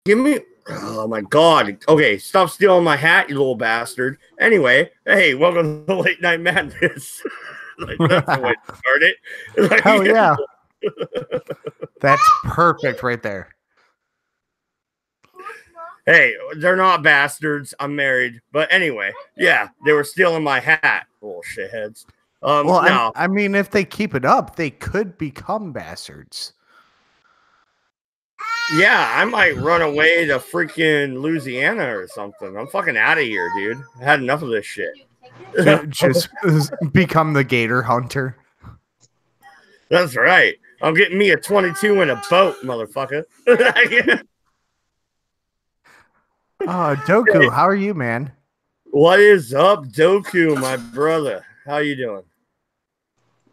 Give me. Oh my god. Okay, stop stealing my hat, you little bastard. Anyway, hey, welcome to Late Night Madness. Like, that's the way to start it. Like, Hell yeah. That's perfect right there. Hey, they're not bastards. I'm married. But anyway, yeah, they were stealing my hat. Little shitheads. Well, No. I mean, if they keep it up, they could become bastards. Yeah, I might run away to freaking Louisiana or something. I'm fucking out of here, dude. I had enough of this shit. Just become the gator hunter. That's right. I'm getting me a 22 in a boat, motherfucker. Doku, how are you, man? What is up, Doku, my brother? How you doing?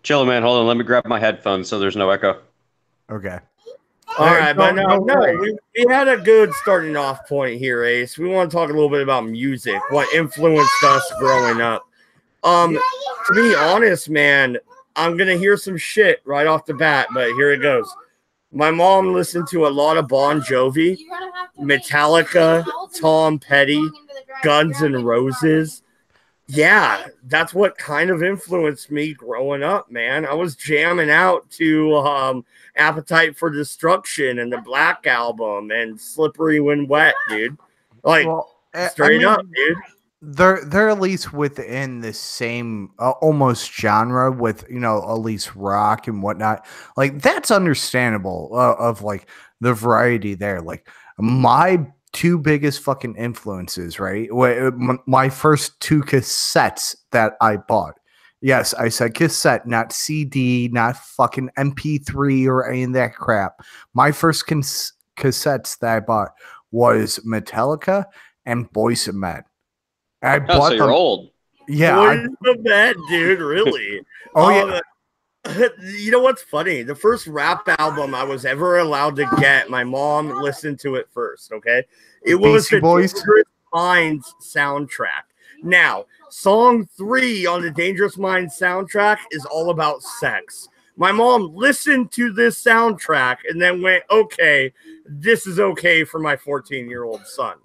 Chill, man. Hold on. Let me grab my headphones so there's no echo. Okay. All right, but no, we had a good starting off point here, Ace. We want to talk a little bit about music, what influenced us growing up. To be honest, man, I'm gonna hear some shit right off the bat, but here it goes. My mom listened to a lot of Bon Jovi, Metallica, Tom Petty, Guns N' Roses. Yeah, that's what kind of influenced me growing up, man. I was jamming out to Appetite for Destruction and the Black Album and Slippery When Wet, dude. Like, straight up, dude. They're at least within the same almost genre with, you know, at least rock and whatnot. Like, that's understandable of like the variety there. Like, my two biggest fucking influences, right? My first two cassettes that I bought. Yes, I said cassette, not CD, not fucking MP3 or any of that crap. My first cassettes that I bought was Metallica and Boyz II Men. I bought so you're old. Yeah. Boyz II Men, dude, really? Yeah. You know what's funny? The first rap album I was ever allowed to get, my mom listened to it first, okay? It was the Dangerous Minds soundtrack. Now, song 3 on the Dangerous Minds soundtrack is all about sex. My mom listened to this soundtrack and then went, okay, this is okay for my 14-year-old son.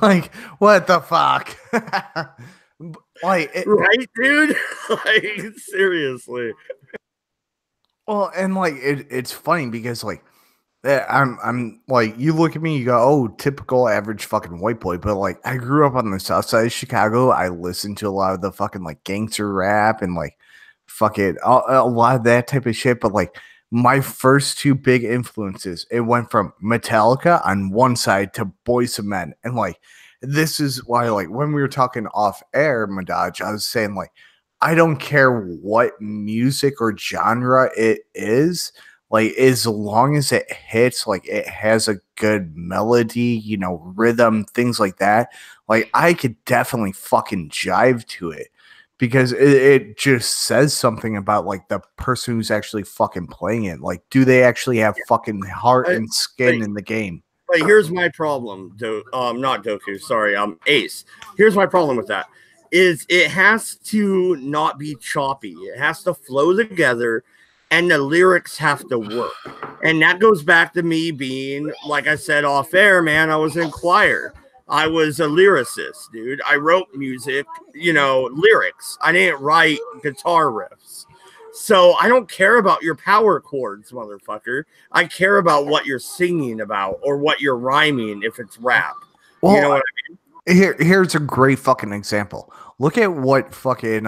Like, what the fuck? Like, right, dude? Like, seriously. Well, and like it's funny because like I'm like, you look at me, you go, oh, typical average fucking white boy, but like I grew up on the south side of Chicago. I listened to a lot of the fucking like gangster rap and like fucking a lot of that type of shit. But like my first two big influences, it went from Metallica on one side to Boyz II Men, and like this is why, like, when we were talking off air, Madaj, I was saying, like, I don't care what music or genre it is, like, as long as it hits, like, it has a good melody, you know, rhythm, things like that. Like, I could definitely fucking jive to it because it just says something about, like, the person who's actually fucking playing it. Like, do they actually have fucking heart and skin in the game? But here's my problem, not Doku, sorry, Ace. Here's my problem with that, is it has to not be choppy. It has to flow together, and the lyrics have to work. And that goes back to me being, like I said off air, man, I was in choir. I was a lyricist, dude. I wrote music, you know, lyrics. I didn't write guitar riffs. So I don't care about your power chords, motherfucker. I care about what you're singing about or what you're rhyming if it's rap. Well, you know what I mean? Here's a great fucking example. Look at what fucking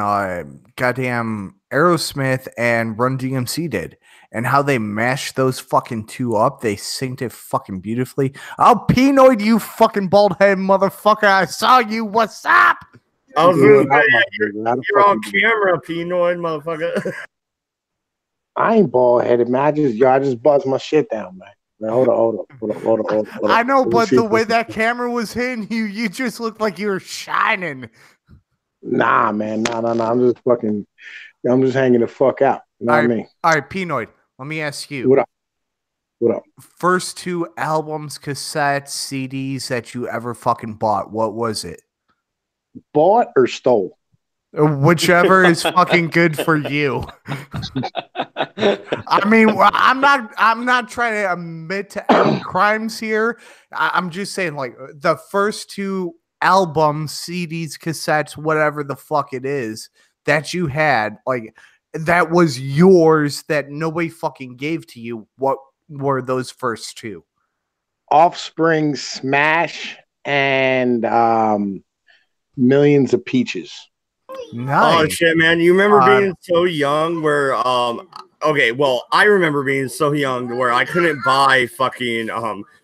goddamn Aerosmith and Run DMC did and how they mashed those fucking two up. They synced it fucking beautifully. Oh, Pinoid, you fucking bald-headed motherfucker. I saw you. What's up? I was you're on camera, Pinoid, motherfucker. I ain't bald headed, man. I just buzzed my shit down, man. Man, hold on. I know, but the way that camera was hitting you, you just looked like you were shining. Nah, man. Nah. I'm just hanging the fuck out. You know what I mean? All right, Pinoid, let me ask you. What up? First two albums, cassettes, CDs that you ever fucking bought, what was it? Bought or stole? Whichever is fucking good for you. I mean, I'm not trying to admit to any crimes here. I'm just saying, like, the first two albums, CDs, cassettes, whatever the fuck it is that you had, like, that was yours that nobody fucking gave to you. What were those first two? Offspring, Smash, and Millions of Peaches. Nice. Oh shit, man! You remember being so young where okay, well, I remember being so young where I couldn't buy fucking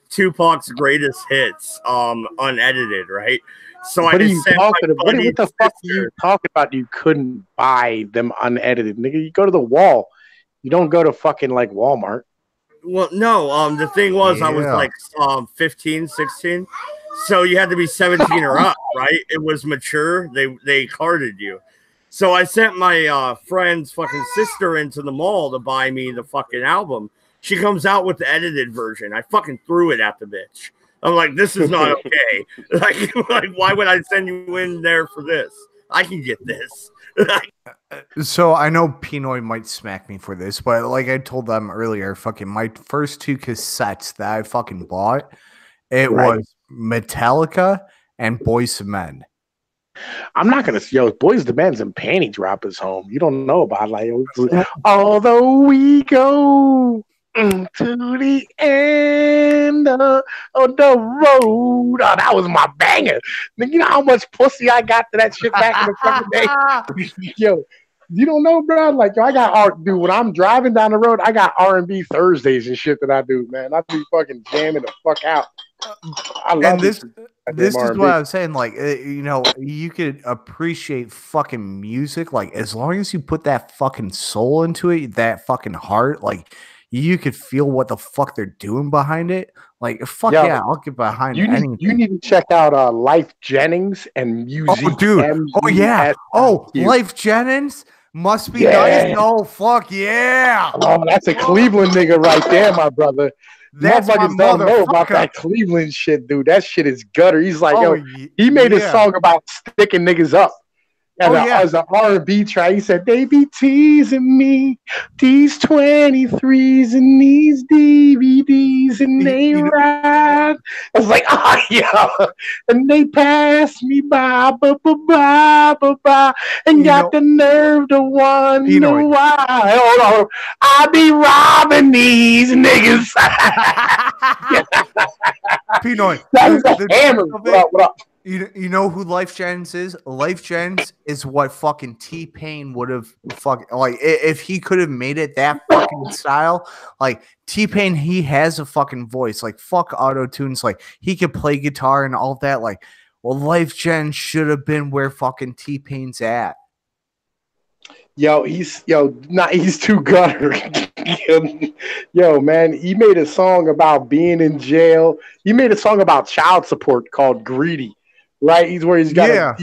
Tupac's greatest hits unedited, right? So What I are just you sent talking my about? What buddy's the fuck are you sister. talking about? You couldn't buy them unedited, nigga. You go to the wall. You don't go to fucking like Walmart. Well, no, the thing was I was Yeah. like 15, 16. So you had to be 17 or up, right? It was mature. They carded you. So I sent my friend's fucking sister into the mall to buy me the fucking album. She comes out with the edited version. I fucking threw it at the bitch. I'm like, this is not okay. like, why would I send you in there for this? I can get this. So I know Pinoy might smack me for this, but like I told them earlier, fucking my first two cassettes that I fucking bought, it Right. was Metallica and Boyz II Men. I'm not gonna Boys the Men's and Panty Droppers home. You don't know about like although we go to the end of the road. Oh, that was my banger. You know how much pussy I got to that shit back in the fucking day? Yo, you don't know, bro. Like, yo, I got art, dude. When I'm driving down the road, I got R&B Thursdays and shit that I do, man. I be fucking jamming the fuck out. I love And this is R&B. what I was saying. Like, you know, you could appreciate fucking music, like as long as you put that fucking soul into it, that fucking heart, like you could feel what the fuck they're doing behind it. Like, fuck Yo, yeah, I'll get behind You anything. need to check out Life Jennings and Music. Oh, dude. Oh, yeah. Oh, Life Jennings must be nice. Oh, fuck yeah. Oh, that's a Cleveland nigga right there, my brother. That's my Motherfuckers don't know about motherfucker. that Cleveland shit, dude. That shit is gutter. He's like, Oh, yo, he made a yeah. song about sticking niggas up. And as an R&B track, he said, they be teasing me, these 23s and these DVDs, and they ride. I was like, oh, yeah. And they pass me by, and got the nerve to wonder why. Hold on. I be robbing these niggas. Pinoy. That was a hammer. What up? You know who Life Jennings is? Life Jennings is what fucking T-Pain would have fucking like if he could have made it that fucking style. Like T-Pain, he has a fucking voice. Like fuck auto tunes. Like he could play guitar and all that. Like, well, Life Jennings should have been where fucking T-Pain's at. He's too gutter. Yo, man, he made a song about being in jail. He made a song about child support called Greedy. Right? He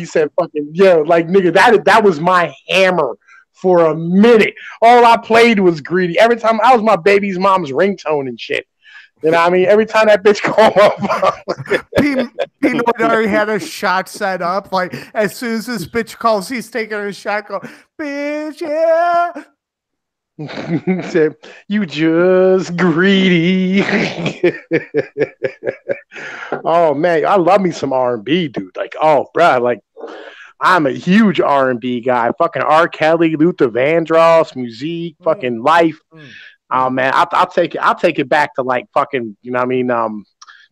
said fucking like nigga, that was my hammer for a minute. All I played was Greedy. Every time I was my baby's mom's ringtone and shit. You know what I mean? Every time that bitch called up. Pino already had a shot set up. Like as soon as this bitch calls, he's taking a shot. Go, bitch, yeah. Said, you just greedy. Oh man, I love me some R&B, dude. Like, oh, bro, like I'm a huge R&B guy. Fucking R. Kelly, Luther Vandross, Musique, fucking Life. Oh man, I'll take it back to like fucking, you know what I mean?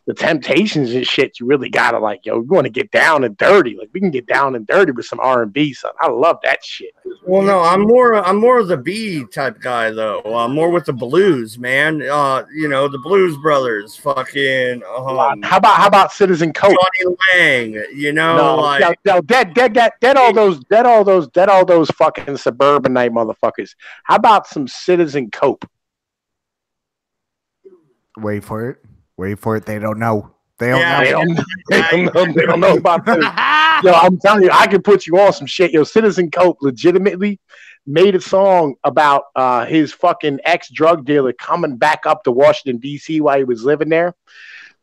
The Temptations and shit. You really gotta like, we want to get down and dirty. Like we can get down and dirty with some R&B. So I love that shit. Well, no, I'm more of the B type guy though. More with the blues, man. The Blues Brothers, fucking. How about Citizen Cope? Johnny Lang, dead all those fucking suburbanite motherfuckers. How about some Citizen Cope? Wait for it. They don't know. They don't know about this. Yo, I'm telling you, I can put you on some shit. Yo, Citizen Cope legitimately made a song about his fucking ex-drug dealer coming back up to Washington, D.C. while he was living there,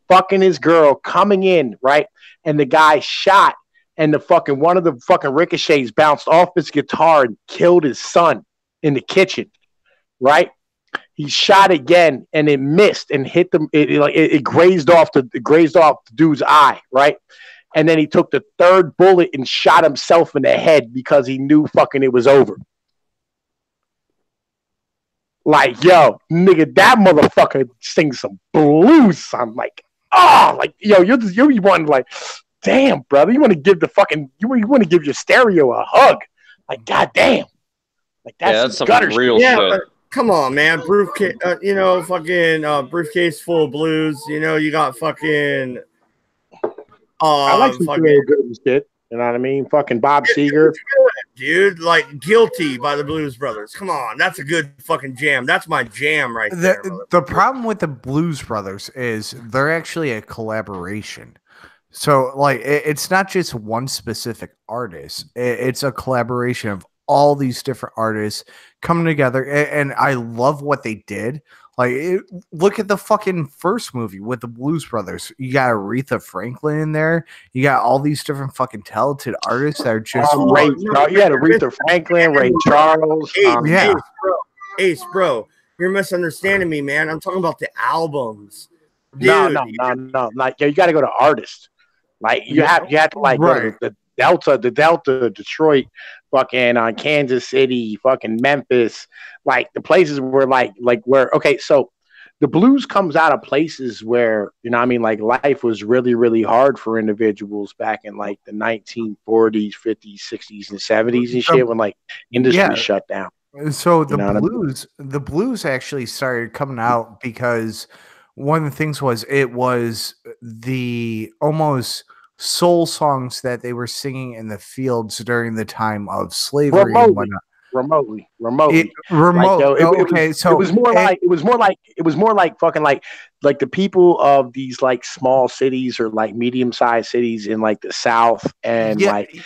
fucking his girl, coming in, right? And the guy shot and the fucking one of the fucking ricochets bounced off his guitar and killed his son in the kitchen, right? He shot again and it missed and hit them. It grazed off the dude's eye, right? And then he took the third bullet and shot himself in the head because he knew fucking it was over. Like, yo, nigga, that motherfucker sings some blues, son. Like, yo, you're one like, damn, brother, you want to give you want to give your stereo a hug. Like, goddamn. Like, that's some gutter real shit. Shit. Come on, man. Briefcase, briefcase full of blues. You got fucking. I like some fucking good shit. You know what I mean? Fucking Bob Seger. Dude, like Guilty by the Blues Brothers. Come on. That's a good fucking jam. That's my jam right there. The problem with the Blues Brothers is they're actually a collaboration. So, like, it's not just one specific artist. It's a collaboration of all these different artists coming together. And I love what they did. Like, look at the fucking first movie with the Blues Brothers. You got Aretha Franklin in there. You got all these different fucking talented artists that are just. You had Aretha Franklin, Ray Charles. Ace, bro, you're misunderstanding me, man. I'm talking about the albums. Dude, no. Like, you got to go to artists. Like, you have to like go to the Delta, Detroit, fucking Kansas City, fucking Memphis, like the places where okay, so the blues comes out of places where, you know what I mean, like life was really, really hard for individuals back in like the 1940s, 50s, 60s, and 70s and shit when like industry shut down. So the blues actually started coming out because one of the things was it was the almost soul songs that they were singing in the fields during the time of slavery and whatnot. Remotely. Okay, so it was more like fucking like the people of these like small cities or like medium-sized cities in like the South and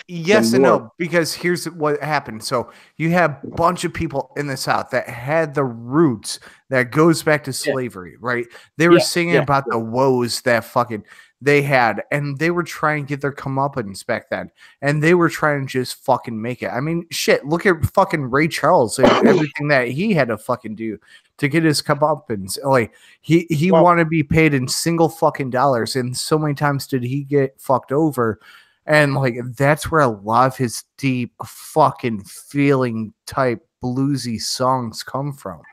yes and no, because here's what happened. So you have a bunch of people in the South that had the roots that goes back to slavery, right? They were singing about the woes that fucking they had, and they were trying to get their comeuppance back then, and they were trying to just fucking make it. I mean, shit, look at fucking Ray Charles and everything that he had to fucking do to get his comeuppance. Like, he wanted to be paid in single fucking dollars, and so many times did he get fucked over, and like that's where a lot of his deep fucking feeling type bluesy songs come from.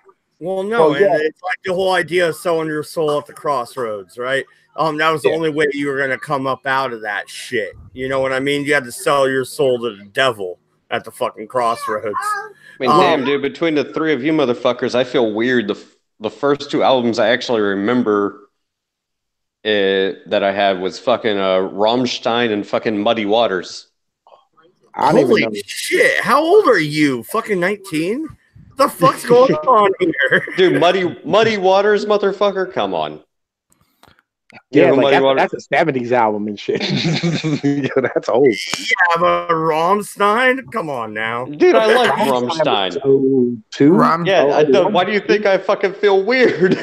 Well, no, and it's like the whole idea of selling your soul at the crossroads, right? That was the only way you were going to come up out of that shit. You know what I mean? You had to sell your soul to the devil at the fucking crossroads. I mean, damn, dude, between the three of you motherfuckers, I feel weird. The first two albums I actually remember that I had was fucking Rammstein and fucking Muddy Waters. Holy shit. How old are you? Fucking 19? What the fuck's going on here? Dude, Muddy Waters, motherfucker, come on. Yeah, like that's a 70s album and shit. That's old. Yeah, but Rammstein? Come on now. Dude, I like Rammstein. Why do you think I fucking feel weird?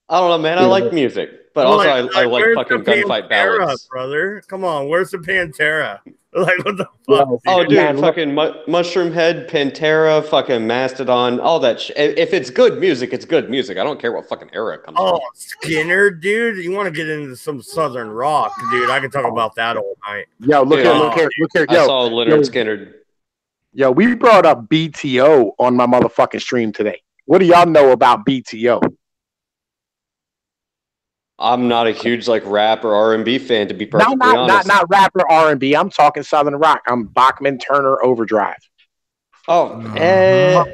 I don't know, man. I like music. But also I like fucking gunfight ballads. Brother. Come on, where's the Pantera? Like, what the fuck? Oh, dude, man, fucking Mushroom Head, Pantera, fucking Mastodon, all that shit. If it's good music, it's good music. I don't care what fucking era it comes from. Oh, Skinner, dude. You want to get into some Southern rock, dude. I can talk about that all night. Yo, look here. I saw Leonard Skinner. Yo, we brought up BTO on my motherfucking stream today. What do y'all know about BTO? I'm not a huge like rap or R&B fan, to be perfectly honest. Not rap or R&B. I'm talking Southern rock. I'm Bachman Turner Overdrive. Oh,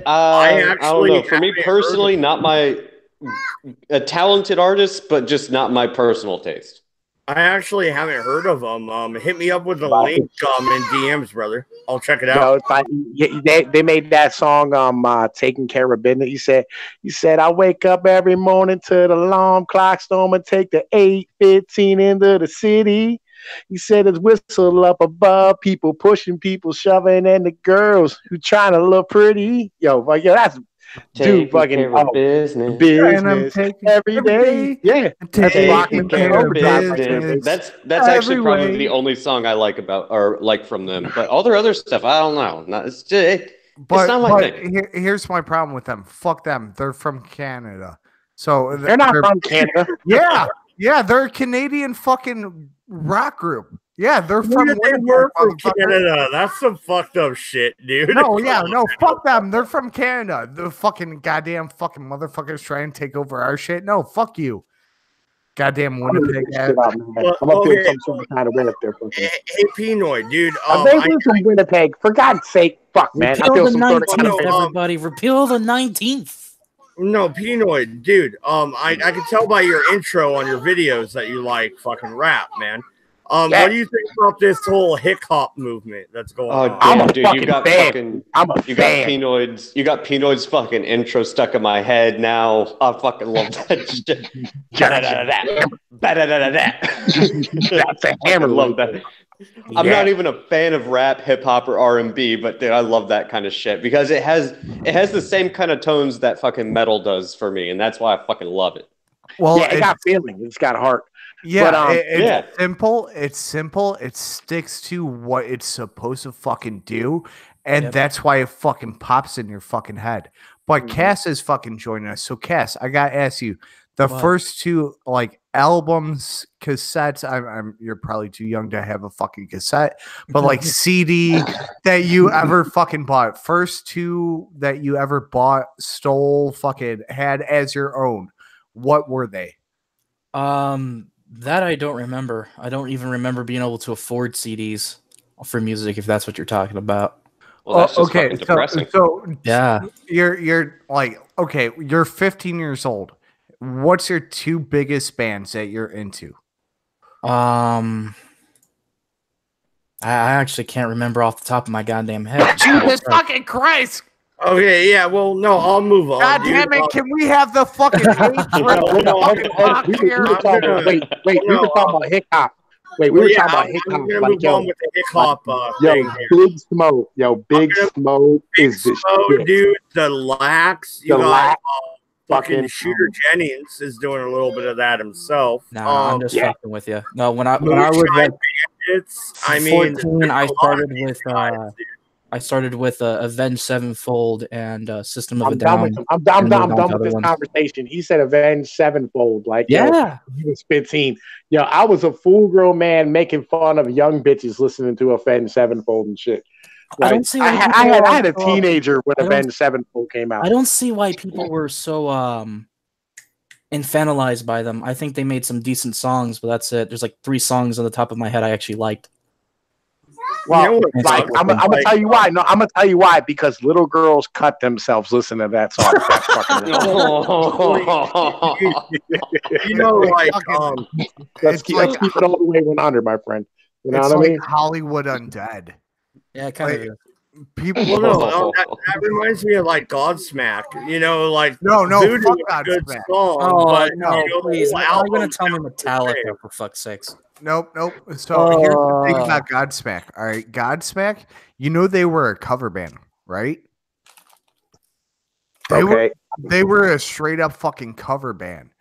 I don't know. For me personally, not a talented artist, but just not my personal taste. I actually haven't heard of them. Hit me up with the link in DMs, brother. I'll check it out. They made that song Taking Care of Business. He said I wake up every morning to the alarm clock storm and take the 8:15 into the city. He said it's whistle up above, people pushing, people shoving, and the girls who trying to look pretty. That's Taking care of business. And I'm taking every day. Yeah, taking care of business. That's actually probably the only song I like about or like from them. But all their other stuff, I don't know. It's just it's not my thing. Here's my problem with them. Fuck them. They're from Canada, so they're not from Canada. Yeah, they're a Canadian fucking rock group. Yeah, they're from Canada. That's some fucked up shit, dude. No, fuck them. They're from Canada. The fucking goddamn fucking motherfuckers trying to take over our shit. No, fuck you. Goddamn Winnipeg. I'm up here some sort of kind of way up there. Hey, Pinoy, dude. I'm from Winnipeg. For God's sake, fuck, man. Repeal the 19th, everybody. Repeal the 19th. No, Pinoy, dude. I can tell by your intro on your videos that you like fucking rap, man. What do you think about this whole hip hop movement that's going on? Damn, dude, you got Pinoid's fucking intro stuck in my head now. I fucking love that shit. That's a hammer. Love that. I'm not even a fan of rap, hip hop, or R&B, but dude, I love that kind of shit because it has the same kind of tones that fucking metal does for me, and that's why I fucking love it. Well, it got feeling. It's got heart. Yeah, but, it's simple. It's simple. It sticks to what it's supposed to fucking do, and that's why it fucking pops in your fucking head. But Cass is fucking joining us. So Cass, I gotta ask you, the first two like albums, cassettes. You're probably too young to have a fucking cassette, but like CD that you ever fucking bought. First two that you ever bought, stole, fucking had as your own. What were they? That I don't remember. I don't even remember being able to afford CDs for music, if that's what you're talking about. Well, that's just fucking depressing. So yeah, you're like, okay, you're 15 years old. What's your two biggest bands that you're into? I actually can't remember off the top of my goddamn head. Jesus fucking Christ! Okay, yeah, well, no, I'll move on. God damn it, can we have the fucking Wait, we were talking about hip hop. Wait, we were talking about hip hop. We're gonna move on with the hip hop thing here. Big Smoke. Big Smoke is the shit. Dude, the Lax. You got fucking Shooter Jennings is doing a little bit of that himself. No, I'm just fucking with you. No, when I was like, I mean, 14, I started with Avenged Sevenfold and System of a Down. I'm done with this conversation. He said Avenged Sevenfold. Like, he was 15. I was a full-grown man making fun of young bitches listening to Avenged Sevenfold and shit. Like, I had a teenager when Avenged Sevenfold came out. I don't see why people were so infantilized by them. I think they made some decent songs, but that's it. There's like 3 songs on the top of my head I actually liked. Well, I'm gonna tell you why. No, I'm gonna tell you why. Because little girls cut themselves listening to that song. Let's keep it all the way 100, my friend. You know what I mean? Hollywood Undead. Yeah, kind of. People. Well, that reminds me of like Godsmack. Like no, fuck Godsmack. Good song. But no, please. How are you gonna tell me Metallica for fuck's sakes? Nope. So here's the thing about Godsmack. All right, Godsmack, they were a cover band, right? They were a straight up fucking cover band.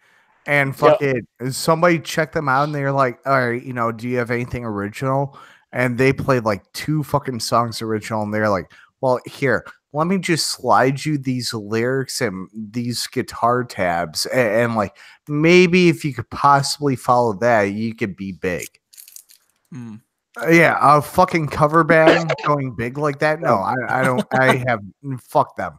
And fucking somebody checked them out and they're like, all right, do you have anything original? And they played like 2 fucking songs original, and they're like, well, here, let me just slide you these lyrics and these guitar tabs, and like maybe if you could possibly follow that, you could be big. Yeah, a fucking cover band going big like that? No, I don't. I have fuck them.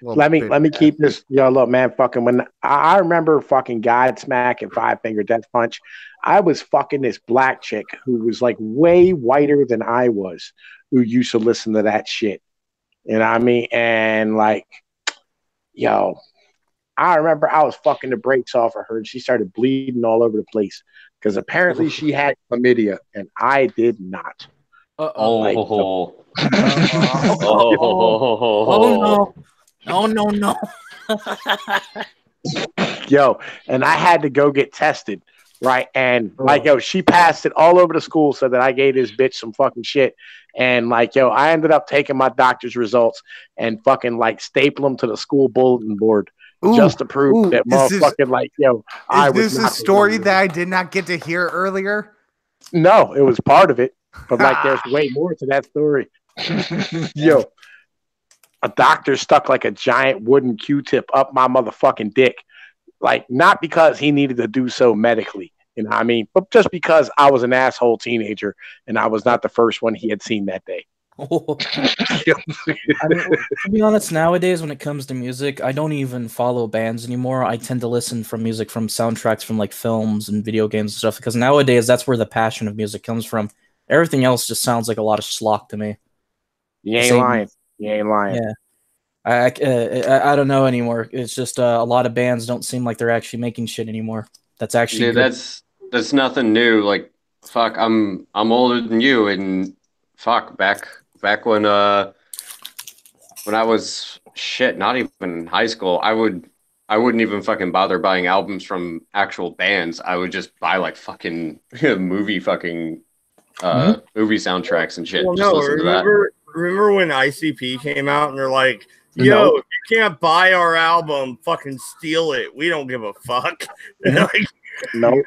Let me keep this. Look, man, fucking when I remember fucking Godsmack and Five Finger Death Punch, I was fucking this black chick who was like way whiter than I was, who used to listen to that shit. You know what I mean? And like, I remember I was fucking the brakes off of her and she started bleeding all over the place because apparently she had chlamydia and I did not. No. And I had to go get tested. right? And like, yo, she passed it all over the school, so that I gave this bitch some fucking shit. And like, yo, I ended up taking my doctor's results and fucking like staple them to the school bulletin board just to prove that motherfucking like, yo, I was. Is this a story that I did not get to hear earlier? No, it was part of it, but like, there's way more to that story. Yo, a doctor stuck like a giant wooden Q-tip up my motherfucking dick. Like, not because he needed to do so medically, you know what I mean? But just because I was an asshole teenager and I was not the first one he had seen that day. I mean, to be honest, nowadays when it comes to music, I don't even follow bands anymore. I tend to listen from music from soundtracks from like films and video games and stuff, because nowadays that's where the passion of music comes from. Everything else just sounds like a lot of schlock to me. You ain't lying. You ain't lying. Yeah. I don't know anymore. It's just a lot of bands don't seem like they're actually making shit anymore. That's actually Dude, that's nothing new. Like, fuck, I'm older than you, and fuck, back when I was not even in high school, I wouldn't even fucking bother buying albums from actual bands. I would just buy like fucking movie soundtracks and shit. Well, just listen to that. Remember when ICP came out and they're like, yo, if you can't buy our album, fucking steal it. We don't give a fuck. Like, no,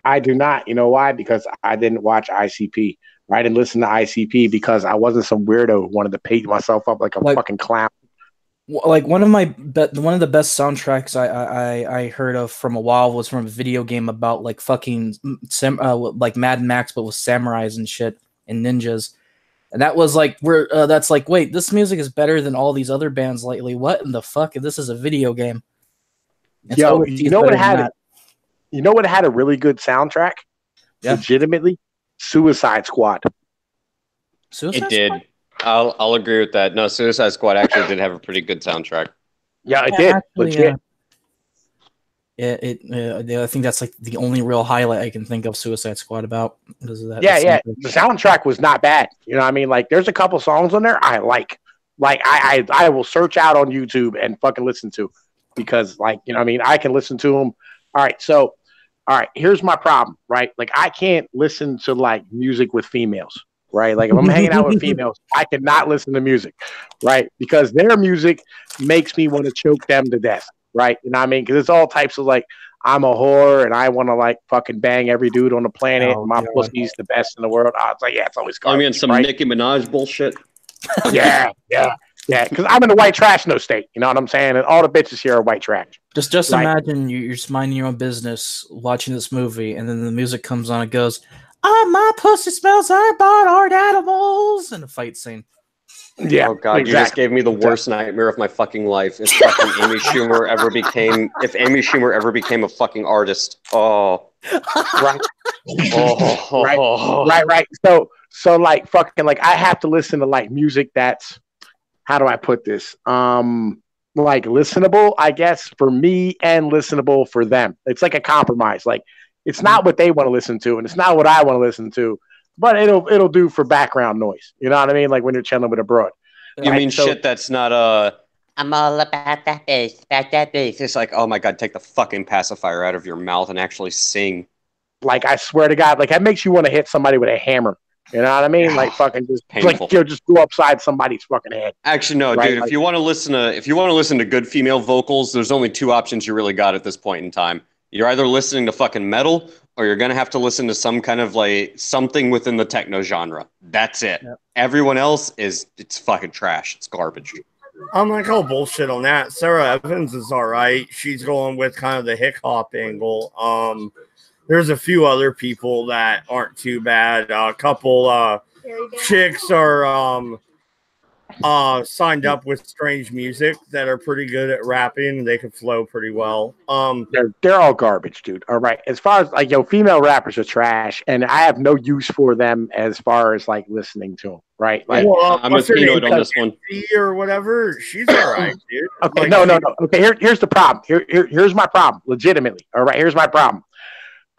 I do not. You know why? Because I didn't watch ICP. I didn't listen to ICP because I wasn't some weirdo who wanted to paint myself up like a fucking clown. Like one of the best soundtracks I heard of from a while was from a video game about like fucking like Mad Max, but with samurais and shit and ninjas. And that was like, that's like, wait, this music is better than all these other bands lately. What in the fuck? This is a video game. Yo, you know what had a really good soundtrack? Yeah. Legitimately, Suicide Squad. It did. I'll agree with that. No, Suicide Squad actually did have a pretty good soundtrack. Yeah, it did. Actually, I think that's like the only real highlight I can think of Suicide Squad about. Because of that. Yeah. The soundtrack was not bad. You know what I mean? Like, there's a couple songs on there I like. Like, I will search out on YouTube and fucking listen to, because, like, you know what I mean? I can listen to them. All right, here's my problem, right? Like, I can't listen to, like, music with females, right? Like, if I'm hanging out with females, I cannot listen to music, right? Because their music makes me want to choke them to death. Right, you know what I mean? Because it's all types of like, I'm a whore and I want to like fucking bang every dude on the planet. And my pussy's the best in the world. It's like, yeah, it's always garbage. I mean, some Nicki Minaj bullshit. Yeah. Because I'm in the white trash no state. You know what I'm saying? And all the bitches here are white trash. Just imagine you're just minding your own business, watching this movie, and then the music comes on. It goes, my pussy smells like barnyard animals, and a fight scene. Yeah. Oh god, exactly. You just gave me the worst nightmare of my fucking life. If fucking Amy Schumer ever became a fucking artist. Oh. Right. Right. So like fucking like I have to listen to like music that's, how do I put this? Like listenable, I guess, for me and listenable for them. It's like a compromise. Like, it's not what they want to listen to and it's not what I want to listen to. But it'll do for background noise. You know what I mean? Like when you're chilling with a broad. You mean shit that's not I'm all about that bass, It's like, oh my god, take the fucking pacifier out of your mouth and actually sing. Like, I swear to God, like that makes you want to hit somebody with a hammer. You know what I mean? Like fucking just painful. Like just go upside somebody's fucking head. Actually, no, right? Dude. Like, if you want to listen to good female vocals, there's only two options you really got at this point in time. You're either listening to fucking metal, or you're gonna have to listen to some kind of like something within the techno genre. That's it. Yep. Everyone else it's fucking trash. It's garbage. I'm like, oh bullshit on that. Sarah Evans is all right. She's going with kind of the hip hop angle. There's a few other people that aren't too bad. A couple chicks are signed up with Strange Music that are pretty good at rapping and they can flow pretty well. They're all garbage, dude. All right. As far as like, female rappers are trash and I have no use for them as far as like listening to them. Right. Like, I'm a keynote on this one. Or whatever. She's all right, dude. Okay. Like, No. Okay. Here's the problem. Here's my problem. Legitimately. All right. Here's my problem.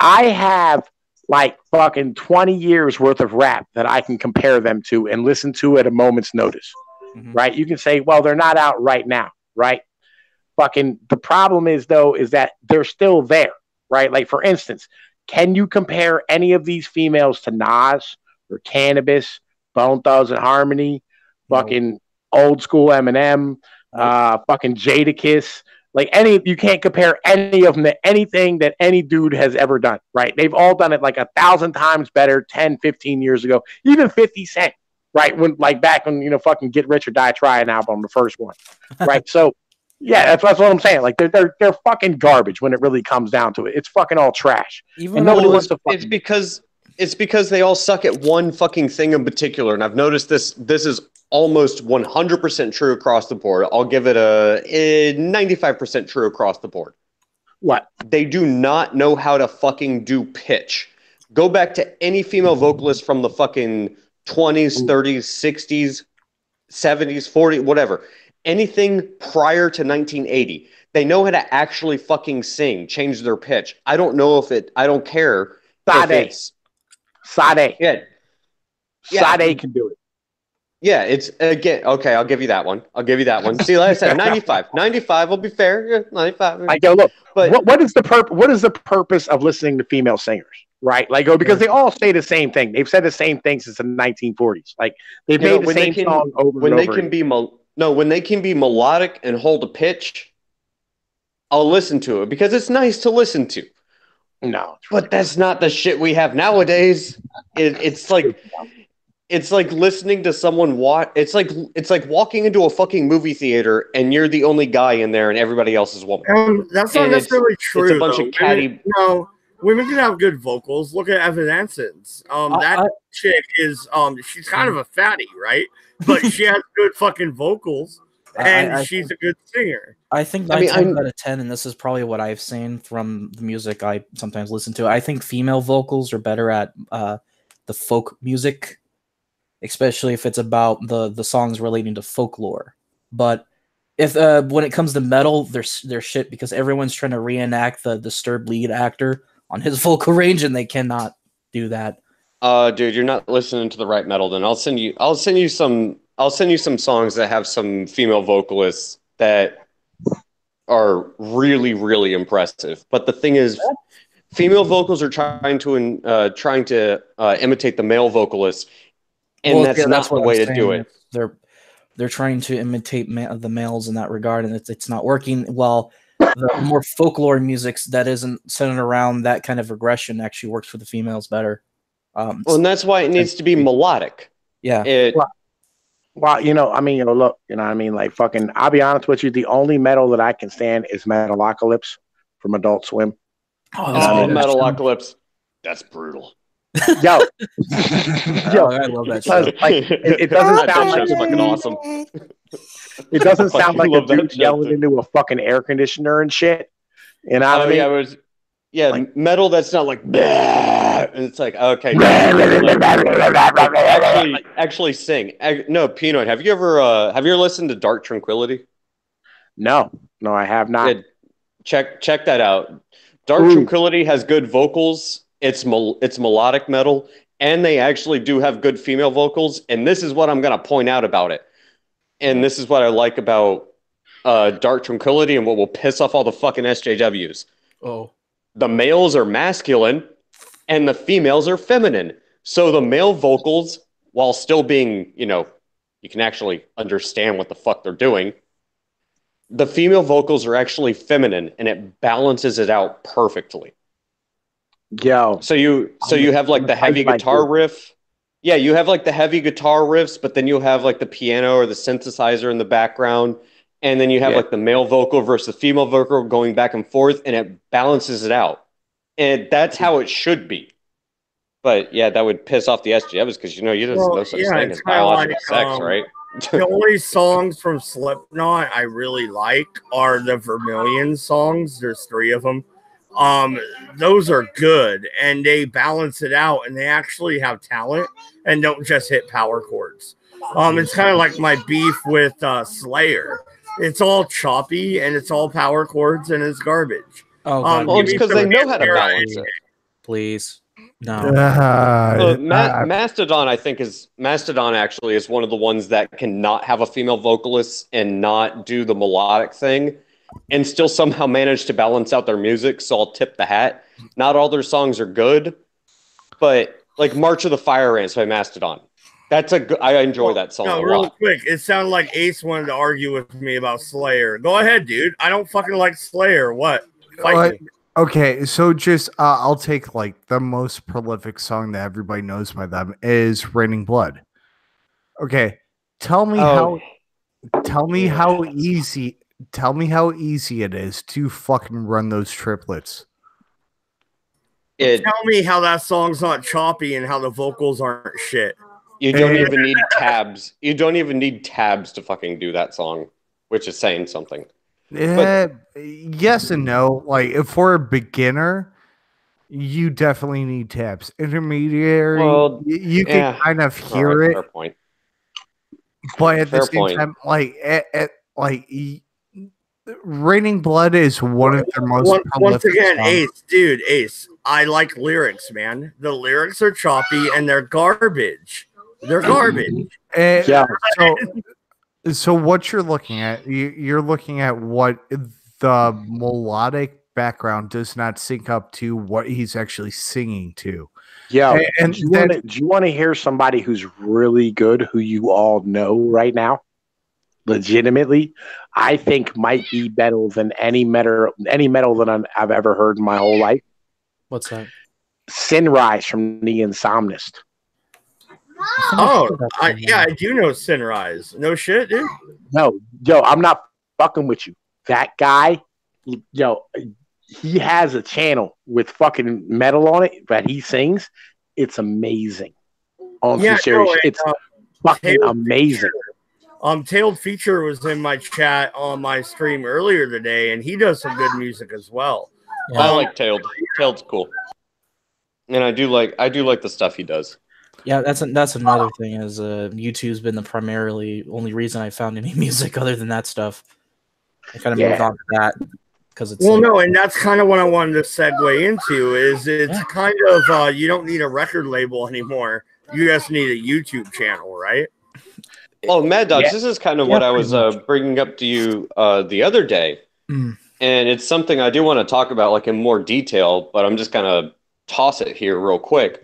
I have like fucking 20 years worth of rap that I can compare them to and listen to at a moment's notice. Mm-hmm. Right. You can say, well, they're not out right now. Right. Fucking the problem is, though, is that they're still there. Right. Like, for instance, Can you compare any of these females to Nas or Cannabis, Bone Thugs and Harmony, fucking old school Eminem, fucking Jadakiss? Like you can't compare any of them to anything that any dude has ever done, right? They've all done it like 1,000 times better 10, 15 years ago, even 50 Cent, right? When like back when, fucking Get Rich or Die Trying album, the first one, right? So yeah, that's what I'm saying. Like they're fucking garbage when it really comes down to it. It's fucking all trash. And nobody wants to fucking... It's because they all suck at one fucking thing in particular, and I've noticed this is almost 100% true across the board. I'll give it a 95% true across the board. What? They do not know how to fucking do pitch. Go back to any female vocalist from the fucking 20s, 30s, 60s, 70s, 40s, whatever. Anything prior to 1980. They know how to actually fucking sing, change their pitch. I don't know if it... I don't care if it's... Sade. Yeah. Sade can do it. Yeah, it's again okay. I'll give you that one. See, like I said, 95. 95 will be fair. Yeah, 95. I go look. But what is the purpose of listening to female singers? Right? Like, because they all say the same thing. They've said the same thing since the 1940s. Like they've made the same song over and over. When they can be melodic and hold a pitch, I'll listen to it because it's nice to listen to. No, but that's not the shit we have nowadays. It's like listening to someone watch. It's like walking into a fucking movie theater and you're the only guy in there and everybody else is woman. That's not necessarily true. It's a bunch of catty. Women can have good vocals. Look at Evanescence. That chick is she's kind of a fatty, right? But she has good fucking vocals. And she's a good singer. I think 9 times out of 10, and this is probably what I've seen from the music I sometimes listen to. I think female vocals are better at the folk music, especially if it's about the songs relating to folklore. But if when it comes to metal, they're shit because everyone's trying to reenact the Disturbed lead actor on his vocal range, and they cannot do that. Dude, you're not listening to the right metal. Then I'll send you some songs that have some female vocalists that are really, really impressive. But the thing is, female vocals are trying to imitate the male vocalists, and that's not the way to do it. They're trying to imitate the males in that regard, and it's not working. Well, the more folklore music that isn't centered around that kind of regression actually works for the females better. And that's why it needs to be melodic. Yeah. Well, look, like fucking, I'll be honest with you, the only metal that I can stand is Metalocalypse from Adult Swim. Metalocalypse. That's brutal. Yo, I love that shit. Like, it doesn't sound like fucking awesome. It doesn't sound like a dude yelling into a fucking air conditioner and shit. You know what I mean? Metal that's not like and it's like okay. actually sing. No, Pinoid, have you ever listened to Dark Tranquility? No, I have not. Check that out. Dark Tranquility has good vocals. It's melodic metal, and they actually do have good female vocals. And this is what I'm going to point out about it. And this is what I like about Dark Tranquility, and what will piss off all the fucking SJWs. Oh. The males are masculine and the females are feminine. So the male vocals, while still being, you can actually understand what the fuck they're doing, the female vocals are actually feminine and it balances it out perfectly. Yo. So you have like the heavy guitar riff. Yeah, you have like the heavy guitar riffs, but then you'll have like the piano or the synthesizer in the background. And then you have like the male vocal versus the female vocal going back and forth, and it balances it out. And that's how it should be. But yeah, that would piss off the SGMs because you there's no such thing as biological sex, right? The only songs from Slipknot I really like are the Vermilion songs. There's 3 of them. Those are good, and they balance it out, and they actually have talent and don't just hit power chords. It's kind of like my beef with Slayer. It's all choppy and it's all power chords and it's garbage. It's because they know how to balance it. Please, no. Mastodon actually is one of the ones that cannot have a female vocalist and not do the melodic thing. and still somehow manage to balance out their music. So I'll tip the hat. Not all their songs are good, but like March of the Fire Ants by Mastodon. I enjoy that song a real lot. Quick, it sounded like Ace wanted to argue with me about Slayer. Go ahead, dude. I don't fucking like Slayer. What? Fight me. Okay, so just I'll take like the most prolific song that everybody knows by them is Raining Blood. Okay, tell me how easy it is to fucking run those triplets. Tell me how that song's not choppy and how the vocals aren't shit. You don't even need tabs. You don't even need tabs to fucking do that song, which is saying something. Yes and no. Like if for a beginner, you definitely need tabs. Intermediary, you can kind of hear it. Fair point. But at the same time, Raining Blood is one of their most once again, songs. Ace. I like lyrics, man. The lyrics are choppy and they're garbage. They're garbage. So what you're looking at, you're looking at what the melodic background does not sync up to what he's actually singing to. Yeah. And do you want to hear somebody who's really good, who you all know right now? Legitimately, I think might be better than any metal than I've ever heard in my whole life. What's that? Sinrise from The Insomnist. Oh, I do know Sinrise. No shit, dude. No, I'm not fucking with you. That guy, he has a channel with fucking metal on it that he sings. It's amazing. It's fucking amazing. Tailed Feature was in my chat on my stream earlier today, and he does some good music as well. Yeah. I like Tailed. Tailed's cool, and I do like the stuff he does. Yeah, that's another thing. Is YouTube's been the only reason I found any music other than that stuff. I kind of moved on to that because it's and that's kind of what I wanted to segue into. It's kind of you don't need a record label anymore. You just need a YouTube channel, right? Oh, Mad Dogs, this is kind of what I was bringing up to you the other day. And it's something I do want to talk about like in more detail, but I'm just going to toss it here real quick.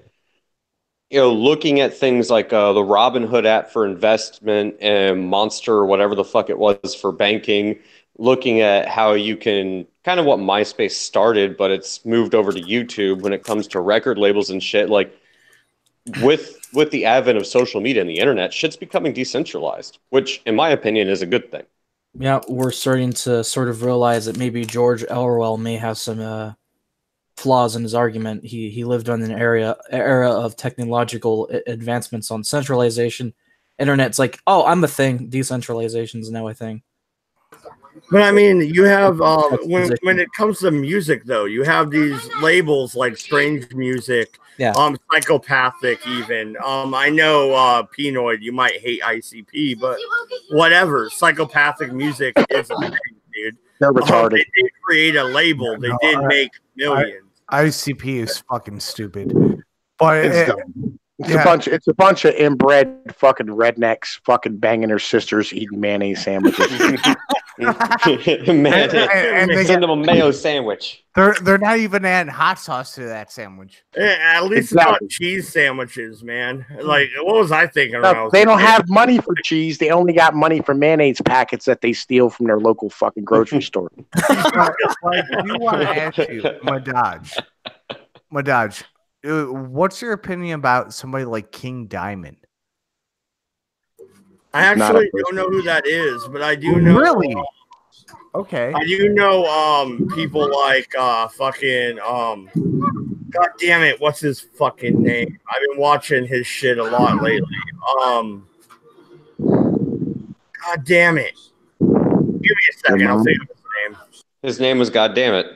Looking at things like the Robinhood app for investment and Monster or whatever the fuck it was for banking, looking at how you can kind of what MySpace started, but it's moved over to YouTube when it comes to record labels and shit. Like with the advent of social media and the internet, shit's becoming decentralized, which in my opinion is a good thing. Yeah, we're starting to sort of realize that maybe George Orwell may have some flaws in his argument. He lived on an era of technological advancements on centralization. Internet's like, oh, I'm a thing. Decentralization's now a thing. But I mean, you have when it comes to music, though, you have these labels like Strange Music, Psychopathic, even. I know Pinoid, you might hate ICP, but whatever. Psychopathic music is a thing, dude. They're retarded. They did create a label. They did make millions. ICP is fucking stupid, but it's a bunch of inbred fucking rednecks fucking banging their sisters eating mayonnaise sandwiches. and send them a mayo sandwich. They're not even adding hot sauce to that sandwich. At least it's not cheese sandwiches, man. Like, what was I thinking? They don't have money for cheese. They only got money for mayonnaise packets that they steal from their local fucking grocery store. Like, we want to ask you, Madaj, what's your opinion about somebody like King Diamond? I actually don't know who that is, but I do know. Really? Okay. I do know people like fucking God damn it, what's his fucking name? I've been watching his shit a lot lately. God damn it. Give me a second, I'll think of his name. His name was God damn it.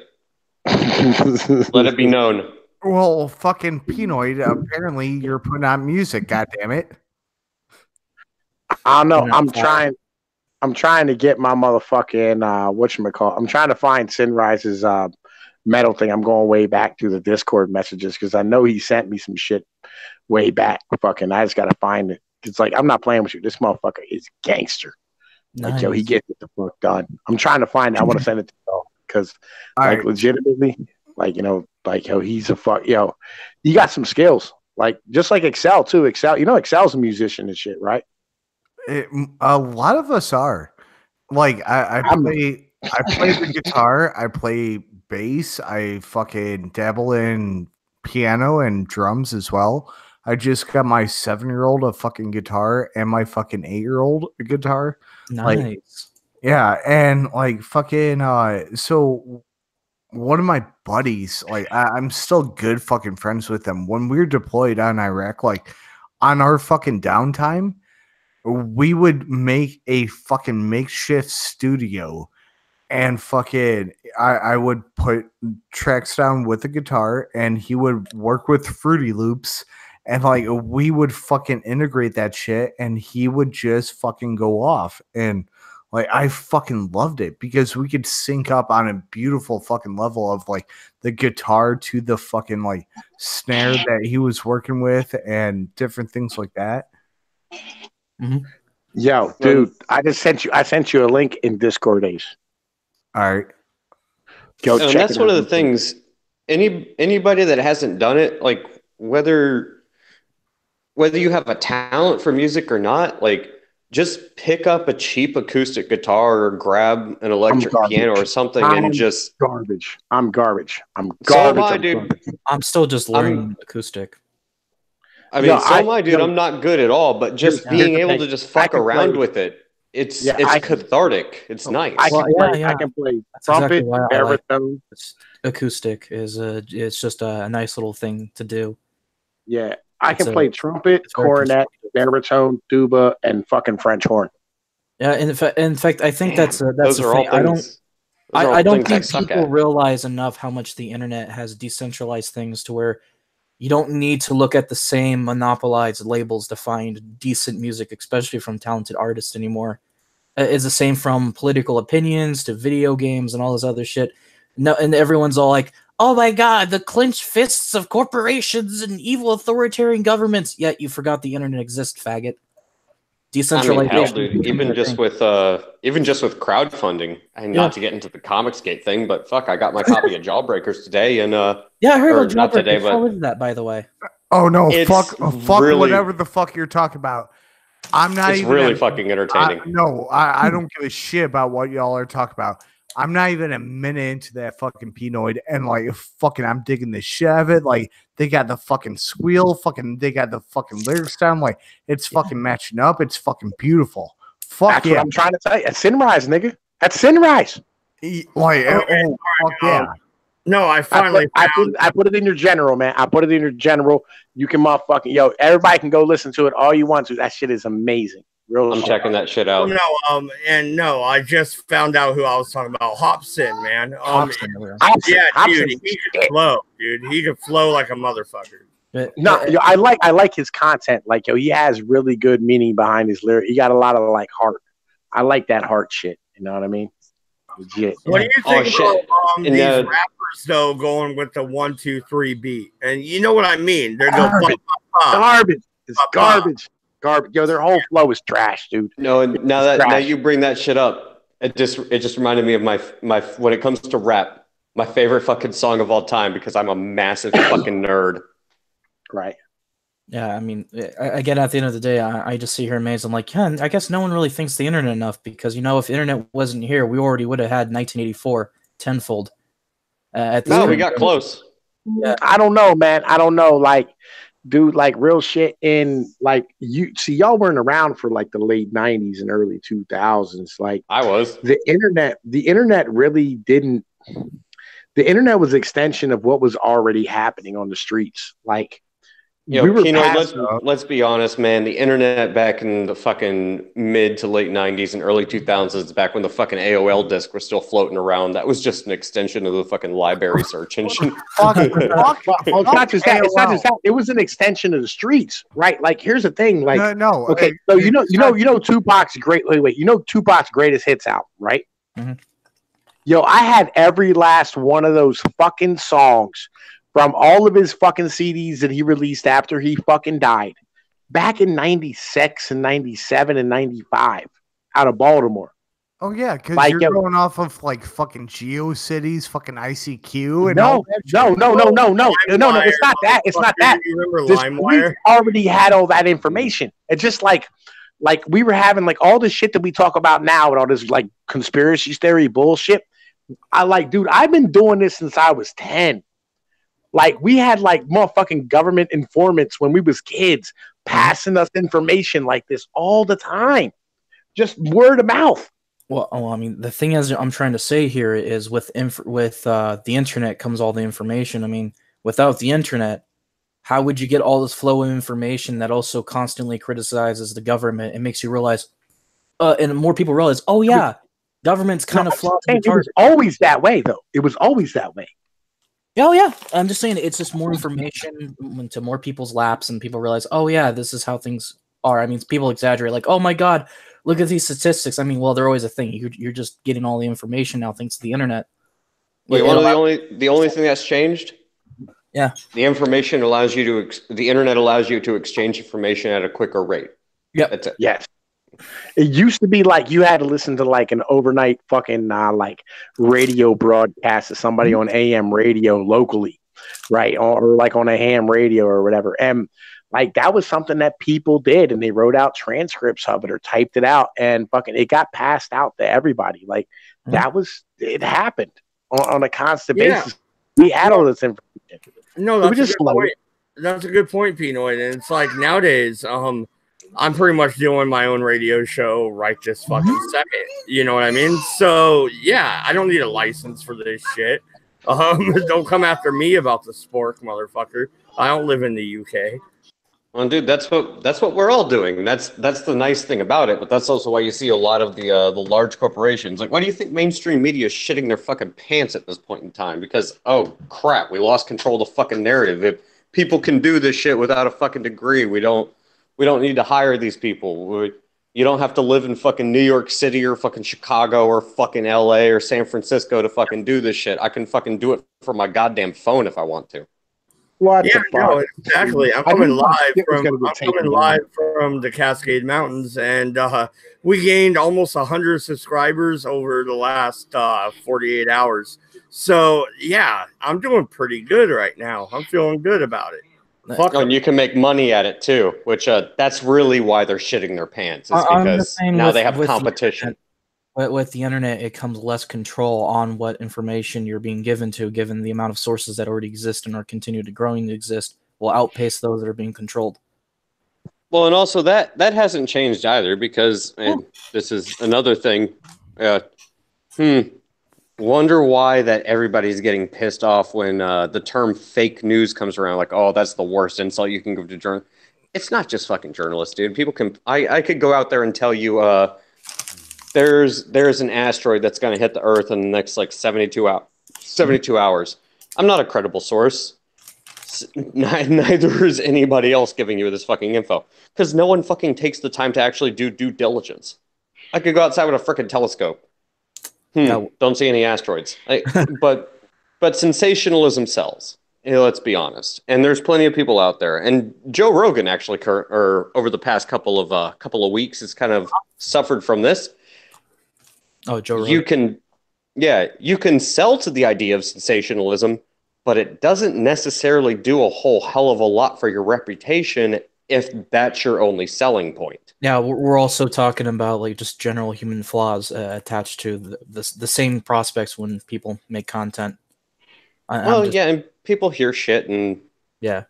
Let it be known. Well, fucking Pinoid, apparently you're putting on music, God damn it. I don't know. I'm trying to get my motherfucking whatchamacallit. I'm trying to find Sinrise's metal thing. I'm going way back to the Discord messages because I know he sent me some shit way back. Fucking, I just gotta find it. It's like, I'm not playing with you. This motherfucker is gangster. Like, yo, he gets it the fuck done. I'm trying to find it. I want to send it to you because, like, legitimately, like, you know, like, yo, he's a fuck, yo, he got some skills. Like, just like Excel, too. Excel, you know, Excel's a musician and shit, right? A lot of us are. Like, I play the guitar, I play bass, I fucking dabble in piano and drums as well. I just got my 7-year-old a fucking guitar and my fucking 8-year-old a guitar. Nice. Like, yeah, and like fucking so one of my buddies, like I'm still good fucking friends with them. When we were deployed on Iraq, like on our fucking downtime, we would make a fucking makeshift studio and fucking I would put tracks down with the guitar and he would work with Fruity Loops and like we would fucking integrate that shit and he would just fucking go off. And like I fucking loved it because we could sync up on a beautiful fucking level of like the guitar to the fucking like snare that he was working with and different things like that. Mm-hmm. Yo, dude, I sent you a link in Discord, Ace. All right. Go and check that's it one out. of the things. Anybody that hasn't done it, like whether you have a talent for music or not, like just pick up a cheap acoustic guitar or grab an electric piano or something and just garbage. I'm garbage. So am I, dude. I'm still just learning acoustic. I mean, so am I, dude. I'm not good at all, but just being able to just fuck around with it, it's cathartic. It's nice. I can play trumpet, baritone. Acoustic is it's just a nice little thing to do. Yeah, I can play trumpet, cornet, baritone, tuba, and fucking French horn. Yeah, in fact, I think that's the thing. I don't think people realize enough how much the internet has decentralized things to where you don't need to look at the same monopolized labels to find decent music, especially from talented artists anymore. It's the same from political opinions to video games and all this other shit. No, and everyone's all like, "Oh my god, the clenched fists of corporations and evil authoritarian governments." Yet you forgot the internet exists, faggot. Decentralization. I mean, hell, dude, even just with crowdfunding, and not to get into the Comicsgate thing, but fuck, I got my copy of Jawbreakers today, and yeah, I heard about Jawbreakers. How is that, by the way? Oh no, fuck really, whatever the fuck you're talking about. I'm not. It's really fucking entertaining. I don't give a shit about what y'all are talking about. I'm not even a minute into that fucking Pinoid, and like fucking, I'm digging the shit out of it. Like they got the fucking squeal, they got the fucking lyrics down. Like it's fucking matching up. It's fucking beautiful. Fuck That's what I'm trying to tell you. At Sunrise, nigga. At Sunrise. Like fuck yeah. No, I finally I put it in your general, man. I put it in your general. You can motherfucking everybody can go listen to it all you want to. That shit is amazing. I'm checking that shit out. I just found out who I was talking about. Hobson, man. Hobson, dude, he could flow, dude. He could flow like a motherfucker. I like his content. Like, he has really good meaning behind his lyric. He got a lot of like heart. I like that heart shit. You know what I mean? Legit. What do you think about these rappers though going with the 1, 2, 3 beat? And you know what I mean? They're going garbage. It's garbage. Garbage. Yo, their whole flow is trash, dude. No, and now you bring that shit up, it just reminded me of my when it comes to rap, my favorite fucking song of all time because I'm a massive fucking nerd. Right. Yeah, I mean, again, at the end of the day, I just sit here amazed. I'm like, yeah, I guess no one really thinks the internet enough because, if the internet wasn't here, we already would have had 1984 tenfold. We got close. Yeah. I don't know, man. I don't know. Like, dude, like real shit in like y'all weren't around for like the late 90s and early 2000s. Like I was. The internet really didn't. The internet was an extension of what was already happening on the streets. Like, let's be honest, man. The internet back in the fucking mid to late 90s and early 2000s, back when the fucking AOL disk was still floating around, that was just an extension of the fucking library search engine. It's not just that. It was an extension of the streets, right? Like, here's the thing. Like, okay, so you know Tupac's Tupac's greatest hits out, right? Mm-hmm. Yo, I had every last one of those fucking songs from all of his fucking CDs that he released after he fucking died back in 96 and 97 and 95. out of Baltimore. Oh yeah, because Like, you're yo- going off of like fucking GeoCities, fucking ICQ, and No, all that no, shit. no, no, no, no, no. It's not that. It's not that. You remember This police LimeWire? already had all that information. It's just like we were having like all the shit that we talk about now and all this like conspiracy theory bullshit. Dude, I've been doing this since I was 10. Like, we had like motherfucking government informants when we was kids passing us information like this all the time. Just word of mouth. Well, I mean, the thing is, I'm trying to say here is with the internet comes all the information. I mean, without the internet, how would you get all this flow of information that also constantly criticizes the government and makes you realize, and more people realize, oh yeah, government's kind of flawed. It was always that way, though. It was always that way. Oh yeah, I'm just saying it's just more information into more people's laps, and people realize, oh yeah, this is how things are. I mean, people exaggerate, like, oh my god, look at these statistics. I mean, well, they're always a thing. You're just getting all the information now thanks to the internet. Wait, the only thing that's changed? Yeah. The information allows you to the internet allows you to exchange information at a quicker rate. Yep. That's it. Yes. It used to be like you had to listen to like an overnight fucking like radio broadcast of somebody on AM radio locally, right? Or like on a ham radio or whatever. And like that was something that people did, and they wrote out transcripts of it or typed it out, and fucking it got passed out to everybody. Like it happened on a constant basis. We had all this information. No, that's a good point. That's a good point, Pinoid. And it's like nowadays, I'm pretty much doing my own radio show right this fucking second. You know what I mean? So yeah, I don't need a license for this shit. Don't come after me about the spork, motherfucker. I don't live in the UK. Well, dude, that's what we're all doing. That's the nice thing about it. But that's also why you see a lot of the large corporations. Like, why do you think mainstream media is shitting their fucking pants at this point in time? Because oh crap, we lost control of the fucking narrative. If people can do this shit without a fucking degree, we don't need to hire these people. You don't have to live in fucking New York City or fucking Chicago or fucking LA or San Francisco to fucking do this shit. I can fucking do it from my goddamn phone if I want to. What yeah, no, exactly. I'm coming live from the Cascade Mountains, and we gained almost 100 subscribers over the last 48 hours. So yeah, I'm doing pretty good right now. I'm feeling good about it. Oh, and you can make money at it too, which that's really why they're shitting their pants. It's because now they have competition. With the internet, it comes less control on what information you're being given to, given the amount of sources that already exist and are continuing to growing to exist will outpace those that are being controlled. Well, and also that hasn't changed either, because this is another thing. Wonder why that everybody's getting pissed off when the term fake news comes around. Like, oh, that's the worst insult you can give to journalists. It's not just fucking journalists, dude. People can. I could go out there and tell you. There's an asteroid that's going to hit the Earth in the next like 72 hours. I'm not a credible source. Neither is anybody else giving you this fucking info, because no one fucking takes the time to actually do due diligence. I could go outside with a freaking telescope. Don't see any asteroids. But sensationalism sells. Let's be honest. And there's plenty of people out there. And Joe Rogan actually, over the past couple of weeks, has kind of suffered from this. Oh, Joe Rogan. You can sell to the idea of sensationalism, but it doesn't necessarily do a whole hell of a lot for your reputation if that's your only selling point. Yeah, we're also talking about like just general human flaws attached to the same prospects when people make content. And people hear shit and they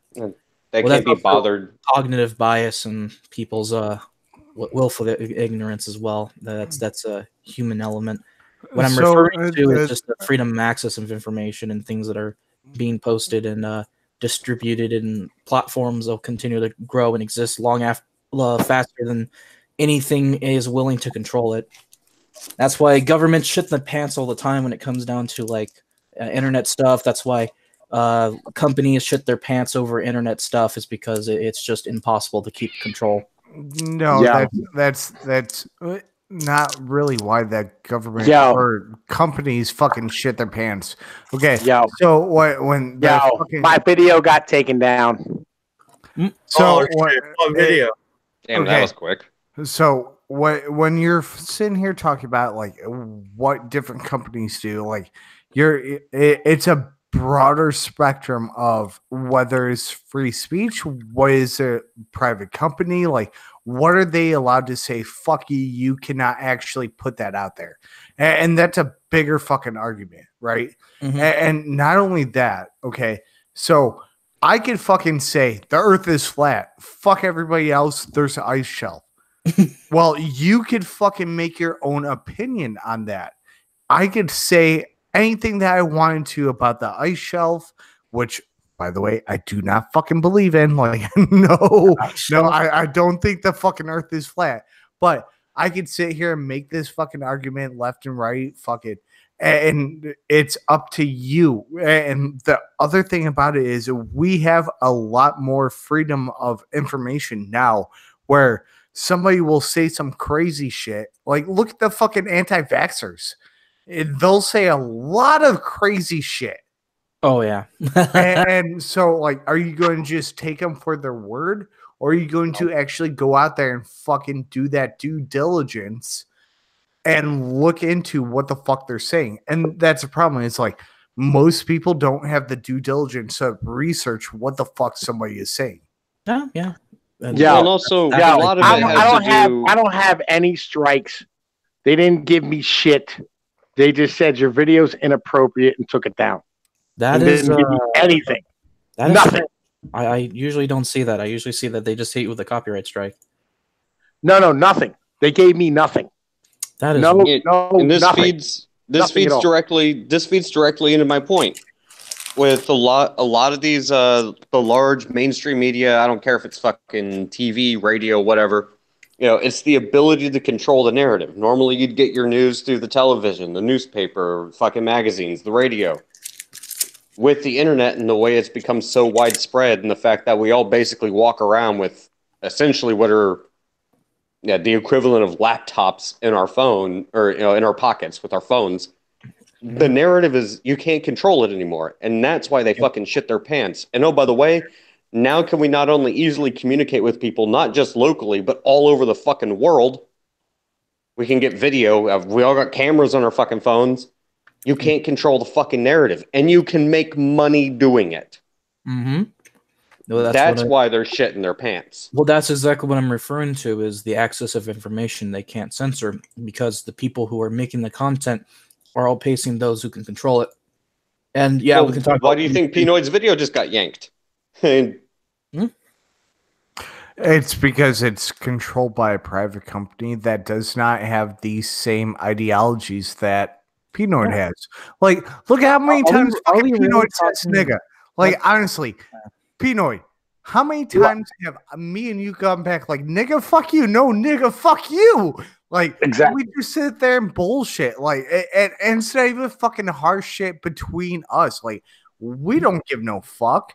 can't be bothered. Cognitive bias and people's willful ignorance as well. That's a human element. What I'm referring to is just the freedom of access of information and things that are being posted and distributed in platforms that will continue to grow and exist faster than anything is willing to control it. That's why governments shit in the pants all the time when it comes down to like internet stuff. That's why companies shit their pants over internet stuff, is because it's just impossible to keep control. No, that's not really why that government or companies fucking shit their pants. Okay, so when my video got taken down. So video. Damn, that was quick. So when you're sitting here talking about like what different companies do, like it's a broader spectrum of whether it's free speech, what is a private company, like what are they allowed to say? Fuck you, you cannot actually put that out there, and that's a bigger fucking argument, right? Mhm. And not only that, okay, so I could fucking say the Earth is flat. Fuck everybody else. There's an ice shelf. Well, you could fucking make your own opinion on that. I could say anything that I wanted to about the ice shelf, which, by the way, I do not fucking believe in. Like, no, I don't think the fucking Earth is flat. But I could sit here and make this fucking argument left and right. Fuck it. And it's up to you. And the other thing about it is we have a lot more freedom of information now where somebody will say some crazy shit. Like, look at the fucking anti-vaxxers. They'll say a lot of crazy shit. Oh, yeah. and so, like, are you going to just take them for their word? Or are you going to actually go out there and fucking do that due diligence and look into what the fuck they're saying? And that's a problem. It's like most people don't have the due diligence to research what the fuck somebody is saying. Yeah. Yeah, and also a lot of it I don't have any strikes. They didn't give me shit. They just said your video's inappropriate and took it down. That they is didn't give me anything. Nothing. I usually don't see that. I usually see that they just hit you with a copyright strike. No, nothing. They gave me nothing. That is and this nothing. feeds directly into my point. With a lot of these the large mainstream media, I don't care if it's fucking TV, radio, whatever. You know, it's the ability to control the narrative. Normally, you'd get your news through the television, the newspaper, fucking magazines, the radio. With the internet and the way it's become so widespread, and the fact that we all basically walk around with essentially what are the equivalent of laptops in our phone, or in our pockets with our phones. The narrative is you can't control it anymore, and that's why they fucking shit their pants. And oh, by the way, now can we not only easily communicate with people, not just locally, but all over the fucking world? We can get video of, we all got cameras on our fucking phones. You can't control the fucking narrative, and you can make money doing it. Mm-hmm. Well, that's why they're shitting their pants. Well, that's exactly what I'm referring to, is the access of information they can't censor, because the people who are making the content are all pacing those who can control it. And yeah, we can talk. Why do you think Pinoid's video just got yanked? It's because it's controlled by a private company that does not have the same ideologies that Pinoid has. Like, look at how many times fucking Pinoid says nigga. Like, honestly, Pinoid, how many times have me and you gone back like, nigga, fuck you? No, nigga, fuck you. Like, exactly. We just sit there and bullshit. Like, and instead of even fucking harsh shit between us, like, we don't give no fuck.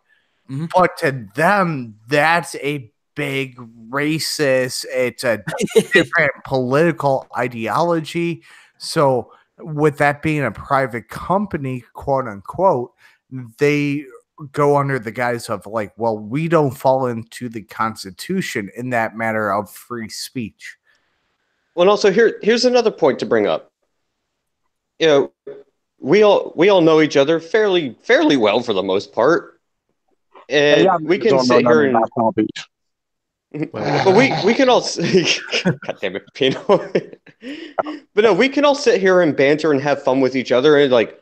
Mm-hmm. But to them, that's a big racist, it's a different political ideology. So with that being a private company, quote unquote, they go under the guise of like, well, we don't fall into the Constitution in that matter of free speech. Well, also here's another point to bring up. You know, we all know each other fairly well for the most part, and we can sit here and. But we can all, God damn it, Pino. But no, we can all sit here and banter and have fun with each other. And like,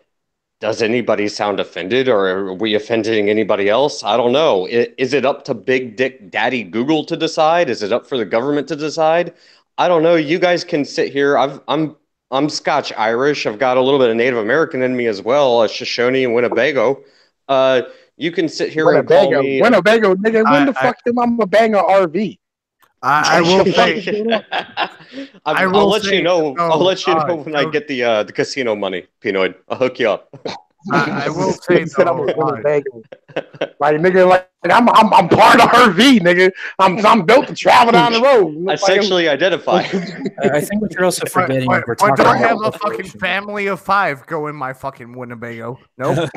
does anybody sound offended, or are we offending anybody else? I don't know. Is it up to Big Dick Daddy Google to decide? Is it up for the government to decide? I don't know. You guys can sit here. I'm Scotch Irish. I've got a little bit of Native American in me as well, Shoshone and Winnebago. You can sit here and call me Winnebago, nigga. When the fuck did Mama bang a RV? I will say. I'll let you know. I'll let you know when I get the casino money, Pinoid. I'll hook you up. I will say. Like nigga, like I'm part of RV, nigga. I'm built to travel down the road. I sexually identify. I think what you're also forgetting. But do I have a fucking family of 5 go in my fucking Winnebago? Nope.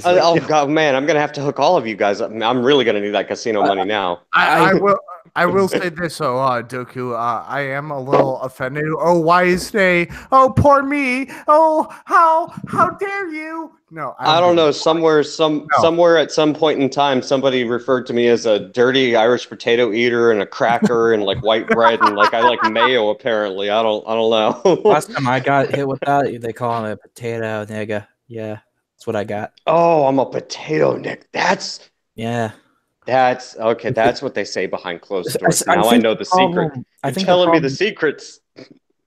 Oh God, man! I'm gonna have to hook all of you guys up. I'm really gonna need that casino money now. I will. I will say this, Doku. I am a little offended. Oh, why is they? Oh, poor me. Oh, how dare you? No, I don't know. Somewhere at some point in time, somebody referred to me as a dirty Irish potato eater and a cracker and like white bread and like I like mayo. Apparently, I don't know. Last time I got hit with that, they call him a potato nigga. Yeah, that's what I got. Oh, I'm a potato nick. That's okay. That's what they say behind closed doors. Now I know the secret. You're telling me the secrets.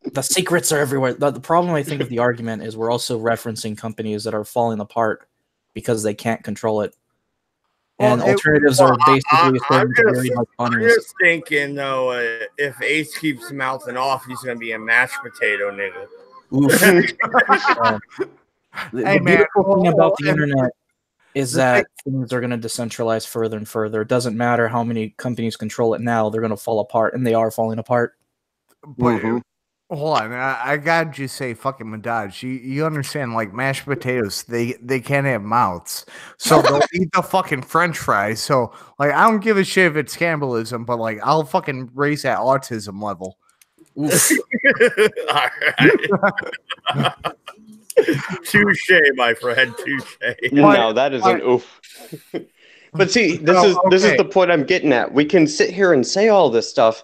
The secrets are everywhere. The problem, I think, of the argument is we're also referencing companies that are falling apart because they can't control it. And alternatives are basically I'm just thinking, though, if Ace keeps mouthing off, he's going to be a mashed potato nigga. The beautiful thing about the internet is that things are going to decentralize further and further. It doesn't matter how many companies control it now; they're going to fall apart, and they are falling apart. Hold on, I gotta just say, fucking Madaj, you understand? Like mashed potatoes, they can't have mouths, so they'll eat the fucking French fries. So like, I don't give a shit if it's cannibalism, but like, I'll fucking raise that autism level. Touche, my friend. Touche. No, that is an oof. But see, this is the point I'm getting at. We can sit here and say all this stuff.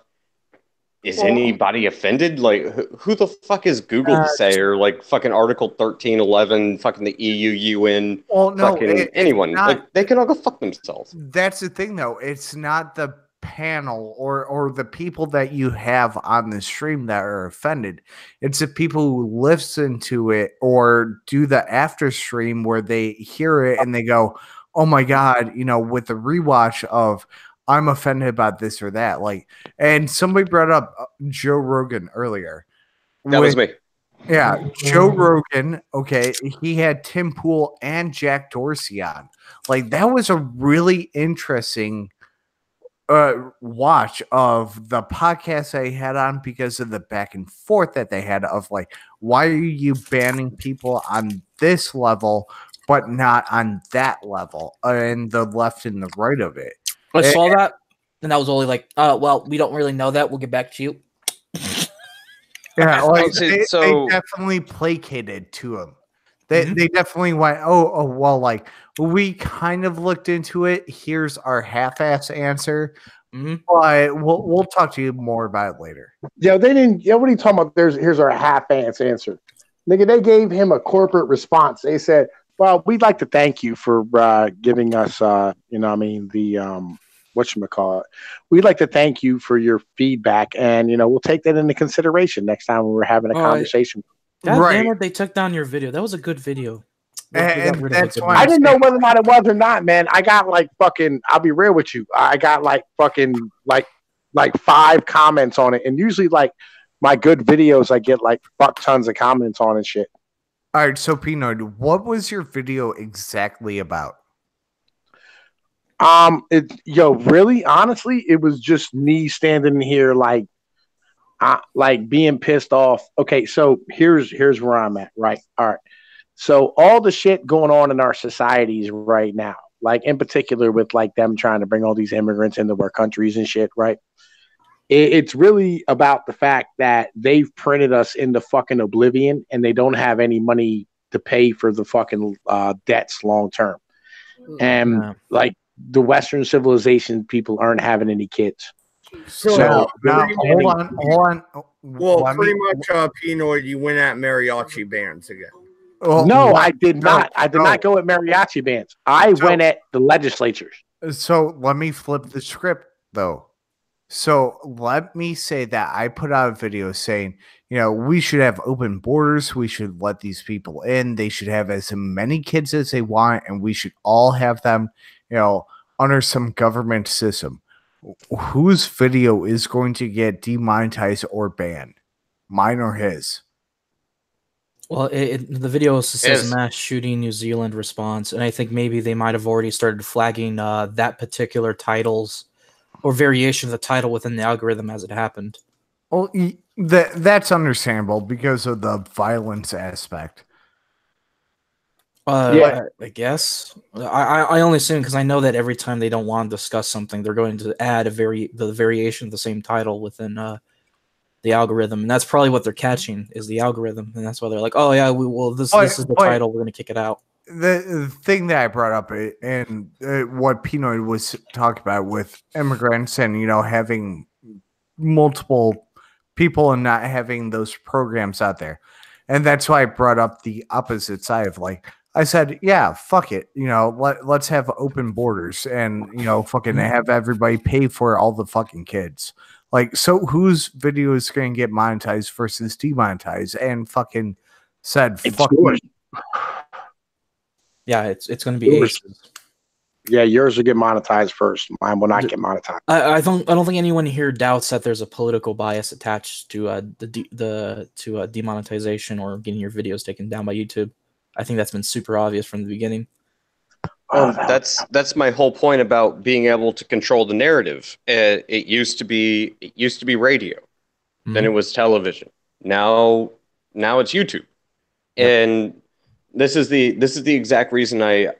Is anybody offended? Like, who the fuck is Google to say, or like fucking Article 1311, fucking the EU, UN, fucking anyone? Like, they can all go fuck themselves. That's the thing, though. It's not the panel or the people that you have on the stream that are offended. It's the people who listen to it or do the after stream where they hear it and they go, "Oh my god!" You know, with the rewatch of. I'm offended about this or that. Like, and somebody brought up Joe Rogan earlier. That was me. Yeah, Joe Rogan. Okay, he had Tim Pool and Jack Dorsey on. Like, that was a really interesting watch of the podcast they had on because of the back and forth that they had of like, why are you banning people on this level but not on that level, and the left and the right of it. I saw that, and that was only like, well, we don't really know that. We'll get back to you. Yeah, like they definitely placated to him. They definitely went, oh, well, like, we kind of looked into it. Here's our half-ass answer. But we'll talk to you more about it later. Yeah, they didn't. Yeah, what are you talking about? Here's our half-ass answer. Nigga, they gave him a corporate response. They said, well, we'd like to thank you for giving us, the whatchamacallit. We'd like to thank you for your feedback, and, we'll take that into consideration next time when we're having a conversation. Damn it, they took down your video. That was a good video. And that's why I didn't know whether or not it was or not, man. I got like fucking, I'll be real with you. I got like fucking like 5 comments on it. And usually like my good videos, I get like fuck tons of comments on and shit. All right, so Pinoid, what was your video exactly about? Really, honestly, it was just me standing here like being pissed off. Okay, so here's where I'm at, right? All right. So all the shit going on in our societies right now, like in particular with like them trying to bring all these immigrants into our countries and shit, right? It's really about the fact that they've printed us into fucking oblivion and they don't have any money to pay for the fucking debts long term. And like the Western civilization people aren't having any kids. So now hold on. Well, pretty much, Pinoid, you went at mariachi bands again. No, I did not. I did not go at mariachi bands. I went at the legislatures. So let me flip the script, though. So let me say that I put out a video saying, we should have open borders. We should let these people in. They should have as many kids as they want, and we should all have them, under some government system. Whose video is going to get demonetized or banned? Mine or his? Well, the video says mass shooting New Zealand response, and I think maybe they might have already started flagging that particular titles or variation of the title within the algorithm as it happened. Well, that's understandable because of the violence aspect. I guess I only assume because I know that every time they don't want to discuss something, they're going to add the variation of the same title within the algorithm, and that's probably what they're catching is the algorithm, and that's why they're like, oh yeah, this is the title, we're going to kick it out. The thing that I brought up and what Pinoy was talking about with immigrants and having multiple people and not having those programs out there, and that's why I brought up the opposite side of like. I said, yeah, fuck it. Let's have open borders and, fucking have everybody pay for all the fucking kids. Like, so whose video is going to get monetized versus demonetized? And fucking said, fuck yours. Yeah, it's going to be Ace's. Yeah, yours will get monetized first. Mine will not get monetized. I don't think anyone here doubts that there's a political bias attached to demonetization or getting your videos taken down by YouTube. I think that's been super obvious from the beginning. That's my whole point about being able to control the narrative. It used to be radio, then it was television. Now it's YouTube, and this is the exact reason I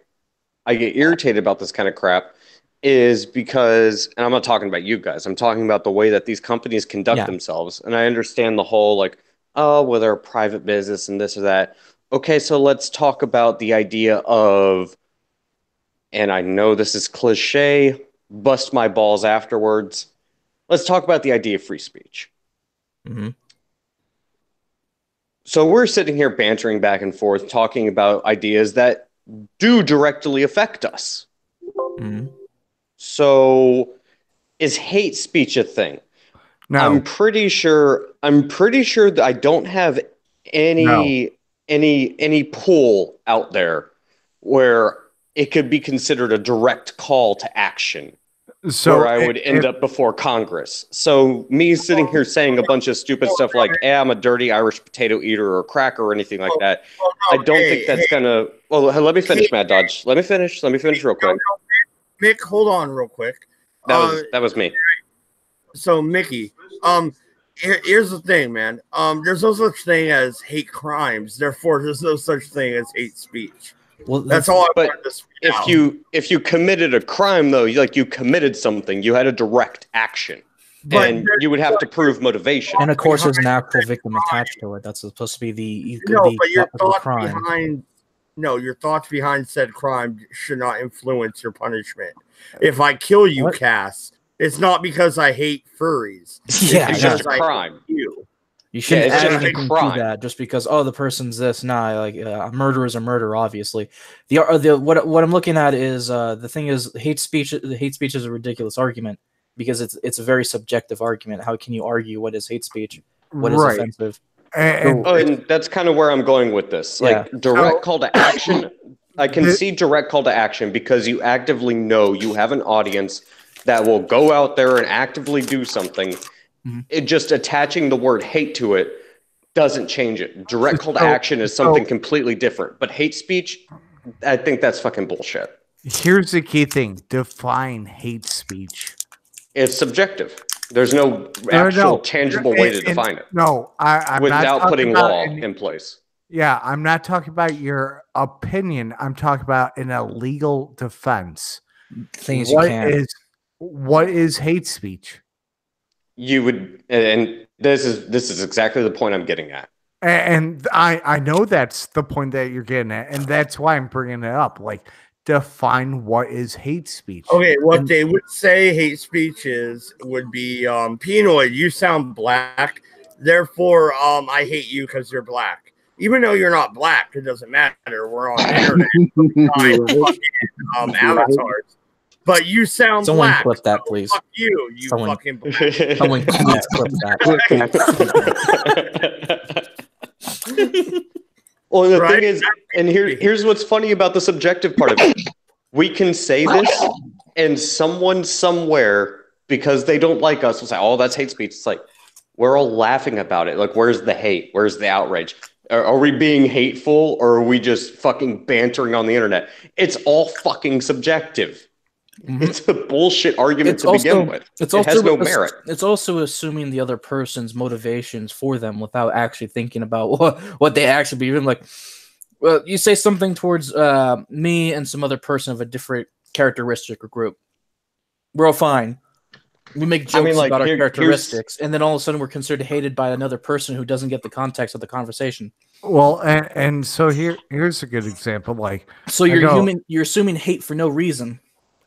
get irritated about this kind of crap. Is because, and I'm not talking about you guys. I'm talking about the way that these companies conduct themselves. And I understand the whole like, oh, well, they're a private business and this or that. Okay, so let's talk about the idea of, and I know this is cliche, bust my balls afterwards. Let's talk about the idea of free speech. Mm-hmm. So we're sitting here bantering back and forth, talking about ideas that do directly affect us. Mm-hmm. So is hate speech a thing? No. I'm pretty sure that I don't have any pull out there where it could be considered a direct call to action, where I would end up before Congress. So me sitting here saying a bunch of stupid stuff like, I'm a dirty Irish potato eater or cracker or anything like that, I don't think that's gonna... Well, let me finish, Mad Dodge. Let me finish real quick. Mick, hold on real quick. That was me. So, Mickey, here's the thing, man. There's no such thing as hate crimes. Therefore, there's no such thing as hate speech. Well, that's all. But if you committed a crime, though, you committed something, you had a direct action, and you would have to prove motivation. And of course, there's an actual victim attached to it. That's supposed to be the but your thoughts crime. your thoughts behind said crime should not influence your punishment. If I kill you, Cass, it's not because I hate furries. It's just a crime. You shouldn't add anything to that just because the person's this. A murder is a murder. Obviously, what I'm looking at is the thing is hate speech. Hate speech is a ridiculous argument because it's a very subjective argument. How can you argue what is hate speech? What is offensive? And that's kind of where I'm going with this. Direct call to action. I can see direct call to action because you actively know you have an audience that will go out there and actively do something. It just attaching the word hate to it doesn't change it. Direct call to action is something completely different. But hate speech, I think that's fucking bullshit. Here's the key thing. Define hate speech. It's subjective. There's no actual tangible way to define it. No, I'm without not putting law in place. Yeah, I'm not talking about your opinion. I'm talking about an illegal defense. Things you can. What is hate speech? You would, and this is exactly the point I'm getting at. And I know that's the point that you're getting at, and that's why I'm bringing it up. Like, define what is hate speech. Okay, what they would say hate speech would be Pinoid, you sound black, therefore I hate you because you're black. Even though you're not black, it doesn't matter. We're on the internet. Avatars. But you sound Someone black. Clip that, please. Fuck you, fucking black. Someone please clip that. Well, the thing is, and here's what's funny about the subjective part of it. We can say this, and someone somewhere, because they don't like us, will say, oh, that's hate speech. It's like, we're all laughing about it. Like, where's the hate? Where's the outrage? Are we being hateful, or are we just fucking bantering on the internet? It's all fucking subjective. Mm-hmm. It's a bullshit argument to begin with. It has no merit. It's also assuming the other person's motivations for them without actually thinking about what they actually be. Even like, Well, you say something towards me and some other person of a different characteristic or group. We're all fine. We make jokes about our characteristics, and then all of a sudden we're considered hated by another person who doesn't get the context of the conversation. Well, and so here's a good example. Like, so you're assuming hate for no reason.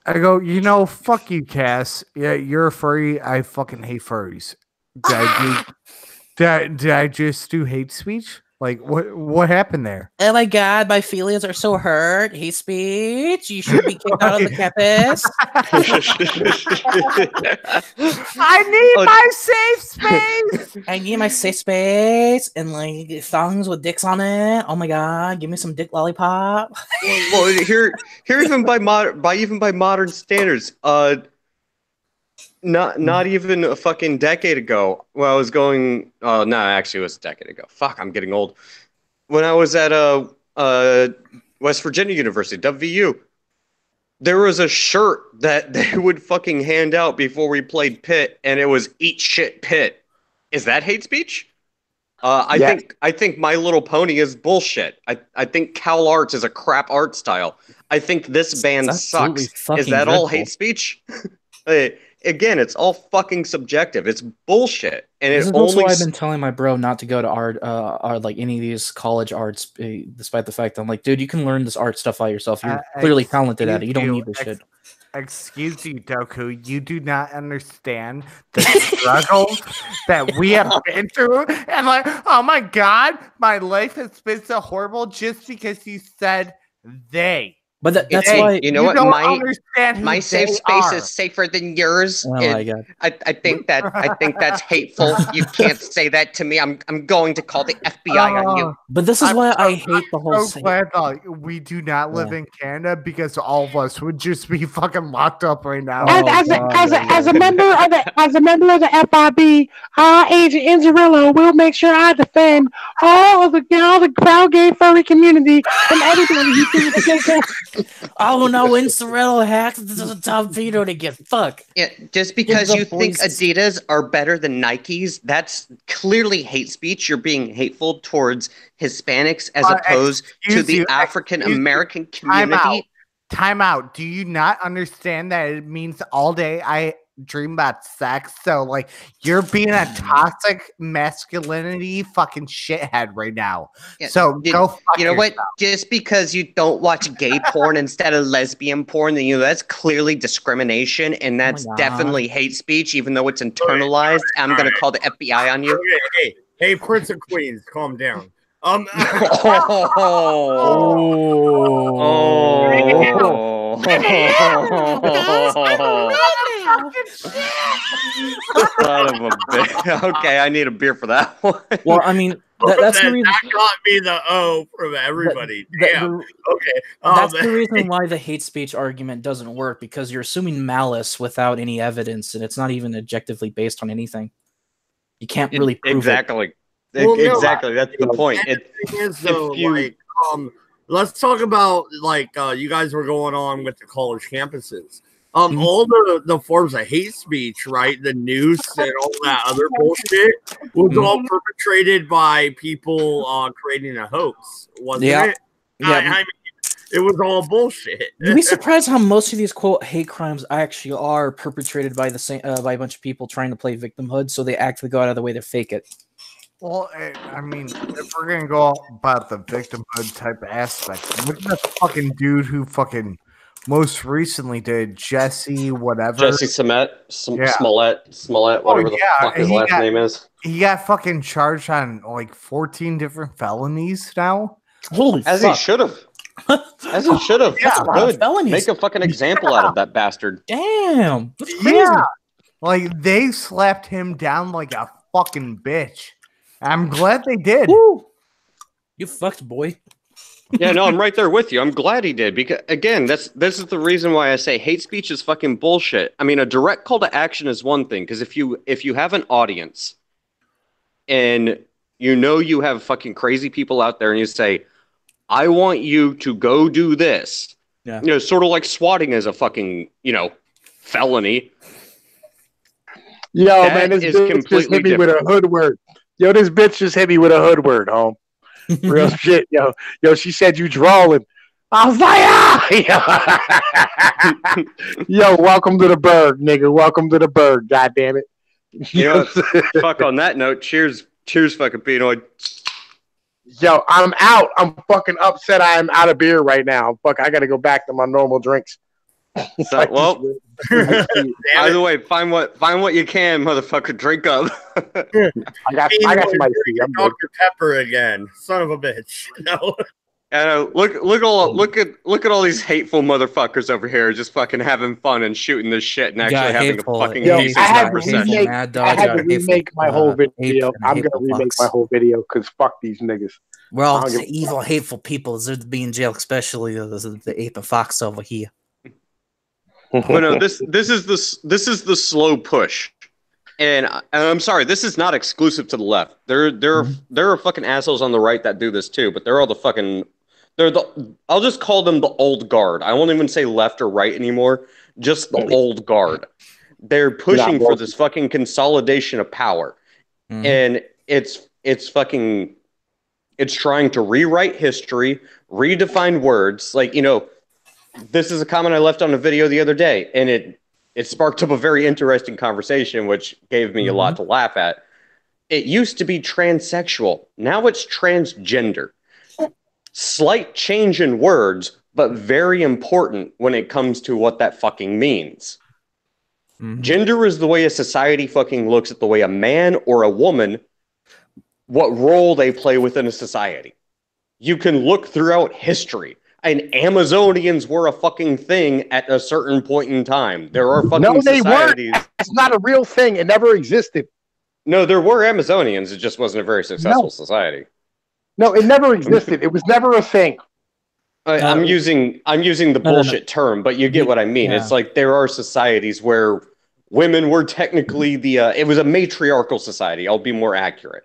I go, fuck you, Cass. Yeah, you're a furry. I fucking hate furries. Did I just do hate speech? Like, what happened there? Oh my god, my feelings are so hurt. Hate speech. You should be kicked out of the campus. I need my safe space. I need my safe space and like thongs with dicks on it. Oh my god, give me some dick lollipop. Well, here even by modern standards, not even a fucking decade ago. Well, I was going. No, actually, it was a decade ago. Fuck, I'm getting old. When I was at West Virginia University, WVU, there was a shirt that they would fucking hand out before we played Pitt, and it was "Eat Shit Pitt." Is that hate speech? I think My Little Pony is bullshit. I think Cal Arts is a crap art style. I think this band sucks. Is that all hate speech? Again, it's all fucking subjective. It's bullshit, and this is why I've been telling my bro not to go to art, like any of these college arts, despite the fact that I'm like, dude, you can learn this art stuff by yourself. You're clearly talented at it. You don't need this shit. Excuse you, Doku. You do not understand the struggles that we have been through, and like, oh my god, my life has been so horrible just because you said they. But that's why you know what my safe space is safer than yours. Oh my god! I think that's hateful. You can't say that to me. I'm going to call the FBI on you. But this is why I hate the whole. So glad we do not live in Canada because all of us would just be fucking locked up right now. As a member of the FIB, our agent Inzerillo will make sure I defend all the proud gay furry community from everybody who thinks oh no, Insurello hacked the top veto to get fucked. Yeah, just because you think Adidas are better than Nikes, that's clearly hate speech. You're being hateful towards Hispanics as opposed to the African American community. Time out. Do you not understand that it means all day I dream about sex? So like you're being a toxic masculinity fucking shithead right now. Yeah, so go fuck yourself. What? Just because you don't watch gay porn instead of lesbian porn, then that's clearly discrimination, and that's definitely hate speech, even though it's internalized. I'm gonna call the FBI on you. Hey, Prince of Queens, calm down. Son of a bitch. Okay, I need a beer for that one. Well, I mean, that's the reason. That got me the O from everybody. Damn. Okay. That's the reason why the hate speech argument doesn't work, because you're assuming malice without any evidence, and it's not even objectively based on anything. You can't really prove exactly. it. Well, exactly. That's the point. Let's talk about you guys were going on with the college campuses. All the forms of hate speech, right? The noose and all that other bullshit was all perpetrated by people creating a house, wasn't it? Yeah. I mean, it was all bullshit. You'd be surprised how most of these quote hate crimes actually are perpetrated by by a bunch of people trying to play victimhood, so they actually go out of the way to fake it. Well, I mean, if we're gonna go about the victimhood type aspect, look at the fucking dude who fucking most recently did Jesse Smollett, whatever the fuck his last name is. He got fucking charged on like 14 different felonies now. Holy fuck. He should have. As he should have. That's a lot of felonies. Make a fucking example out of that bastard. Damn. That's crazy. Yeah. Like they slapped him down like a fucking bitch. I'm glad they did. Woo. You fucked, boy. Yeah, no, I'm right there with you. I'm glad he did, because again, this is the reason why I say hate speech is fucking bullshit. I mean, a direct call to action is one thing, because if you have an audience and you have fucking crazy people out there and you say, I want you to go do this. Yeah. Sort of like swatting is a fucking, felony. Yo, man, this bitch just hit me with a hood word. Yo, this bitch just hit me with a hood word, home. Real shit, yo. Yo, she said you drawing. I was like, ah! Yo, welcome to the Berg, nigga. Welcome to the Berg, God damn it. You know what? Fuck on that note. Cheers, fucking Pinoid. Yo, I'm out. I'm fucking upset. I am out of beer right now. Fuck, I gotta go back to my normal drinks. So, well, either way, find what you can, motherfucker. Drink up. I got some ice tea. I'm good. Dr. Pepper again, son of a bitch. No. Look at all these hateful motherfuckers over here, just fucking having fun and shooting this shit and actually having a fucking decent conversation. I had to remake my whole video. I'm gonna remake my whole video because fuck these niggas. We're all evil, hateful people. Deserve to be in jail, especially the ape and fox over here. But no, this is the slow push, and I'm sorry, this is not exclusive to the left. There are fucking assholes on the right that do this too, but they're all the fucking I'll just call them the old guard. I won't even say left or right anymore. Just the old guard. They're pushing for this fucking consolidation of power, and it's trying to rewrite history, redefine words. Like, you know, this is a comment I left on a video the other day, and it sparked up a very interesting conversation, which gave me a lot to laugh at. It used to be transsexual. Now it's transgender. Slight change in words, but very important when it comes to what that fucking means. Gender is the way a society fucking looks at the way a man or a woman, what role they play within a society. You can look throughout history, and Amazonians were a fucking thing at a certain point in time. There are fucking societies. Weren't. It's not a real thing. It never existed. No, there were Amazonians. It just wasn't a very successful society. No, it never existed. It was never a thing. I'm using the bullshit term, but you get what I mean. It's like there are societies where women were technically it was a matriarchal society. I'll be more accurate.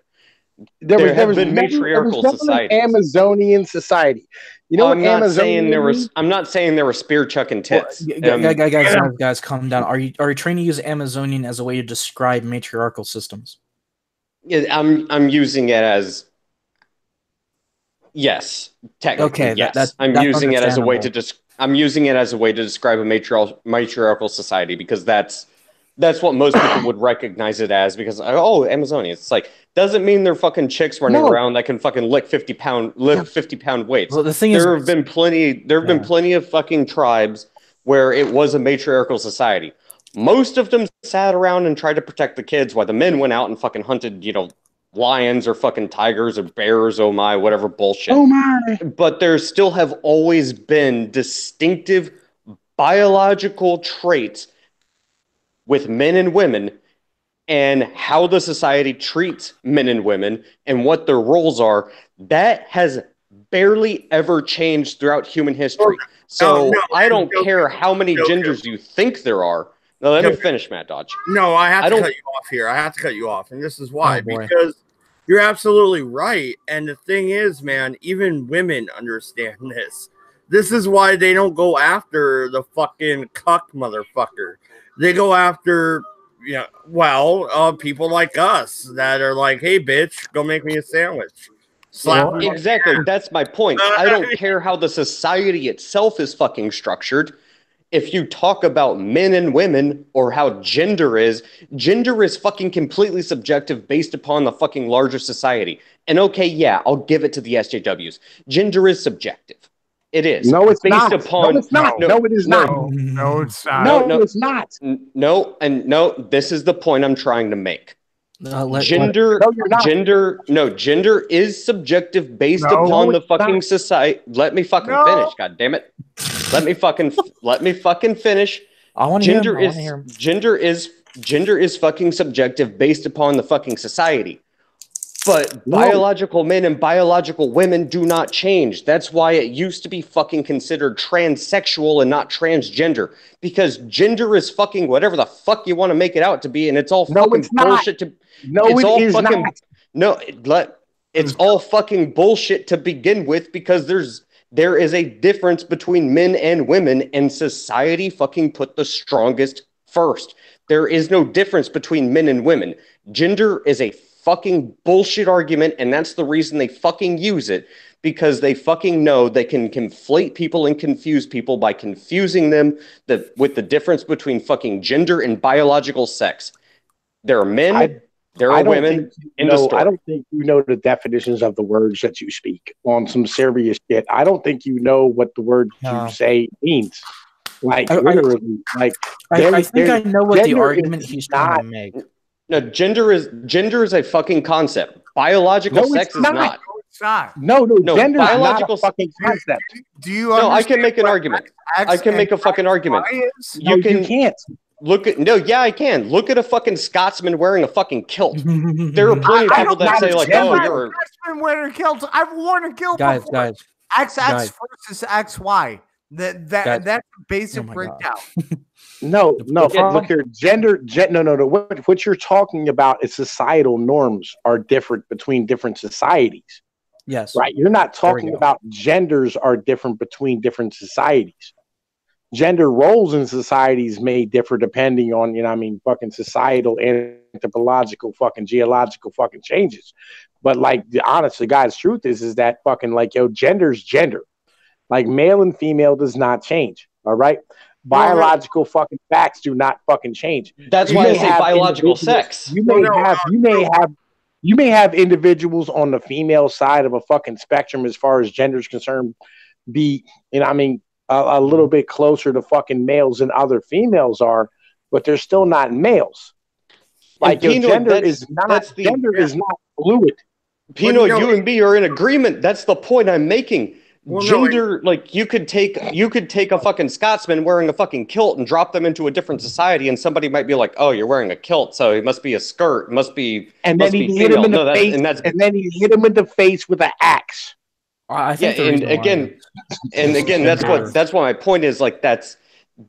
There have been matriarchal societies. Amazonian society. You know what Amazonian means? I'm not saying there were spear chucking tits. Guys, calm down. Are you trying to use Amazonian as a way to describe matriarchal systems? Yeah, I'm using it as yes, technically. Okay, yes. I'm using it as a way to describe a matriarchal society because that's what most people would recognize it as because Amazonians. It's like doesn't mean they're fucking chicks running around that can fucking lift 50 pound weights. Well, the thing there have been plenty of fucking tribes where it was a matriarchal society. Most of them sat around and tried to protect the kids while the men went out and fucking hunted, lions or fucking tigers or bears, oh my, whatever bullshit. Oh my. But there still have always been distinctive biological traits with men and women and how the society treats men and women and what their roles are. That has barely ever changed throughout human history. I don't care how many genders you think there are. Now, let me finish, Matt Dodge. No, I have to cut you off here. I have to cut you off. And this is why. Because you're absolutely right. And the thing is, man, even women understand this. This is why they don't go after the fucking cuck motherfucker. They go after, people like us that are like, hey, bitch, go make me a sandwich. Exactly. That's my point. I don't care how the society itself is fucking structured. If you talk about men and women or how gender is fucking completely subjective based upon the fucking larger society. And okay, yeah, I'll give it to the SJWs. Gender is subjective. It is. No, it's not. No, it's not. No, it is not. No, it's not. No, it's not. No, this is the point I'm trying to make. Gender is subjective based upon the fucking society. Let me fucking finish, god damn it. Let me fucking finish. I want to hear him. Gender is fucking subjective based upon the fucking society. But biological men and biological women do not change. That's why it used to be fucking considered transsexual and not transgender. Because gender is fucking whatever the fuck you want to make it out to be, and it's all fucking bullshit to it's all fucking bullshit to begin with because there is a difference between men and women, and society fucking put the strongest first. There is no difference between men and women. Gender is a fucking bullshit argument, and that's the reason they fucking use it, because they fucking know they can conflate people and confuse people by confusing them with the difference between fucking gender and biological sex. There are men, there are women. End of story. I don't think you know the definitions of the words that you speak on some serious shit. I don't think you know what the word you say means. Like, literally, I think I know what the argument he's trying to make. No, gender is a fucking concept. Biological sex is not. It's not. No, gender biological is not a fucking concept. Do you? No, I can make an argument. I can make a fucking argument. You can't. I can. Look at a fucking Scotsman wearing a fucking kilt. There are plenty of people that say like, "Oh, you're a Scotsman wearing a kilt." I've worn a kilt before. Guys. XX versus XY. That's a basic breakdown. No. Look here. Gender. No. What you're talking about is societal norms are different between different societies. Yes. Right. You're not talking about genders are different between different societies. Gender roles in societies may differ depending on, fucking societal, anthropological, fucking geological fucking changes. But like, the honest to God's truth is that fucking like, gender's gender. Like, male and female does not change. All right. Biological fucking facts do not fucking change. That's why I say biological sex. You may have individuals on the female side of a fucking spectrum as far as gender is concerned be, a little bit closer to fucking males than other females are, but they're still not males. Like, gender is not fluid. Pino, you and me are in agreement. That's the point I'm making. Gender, like, you could take a fucking Scotsman wearing a fucking kilt and drop them into a different society, and somebody might be like, "Oh, you're wearing a kilt, so it must be a skirt, must be." And then he hit him in the face, and then he hit him in the face with an axe. I think and again, that's why my point is, like, that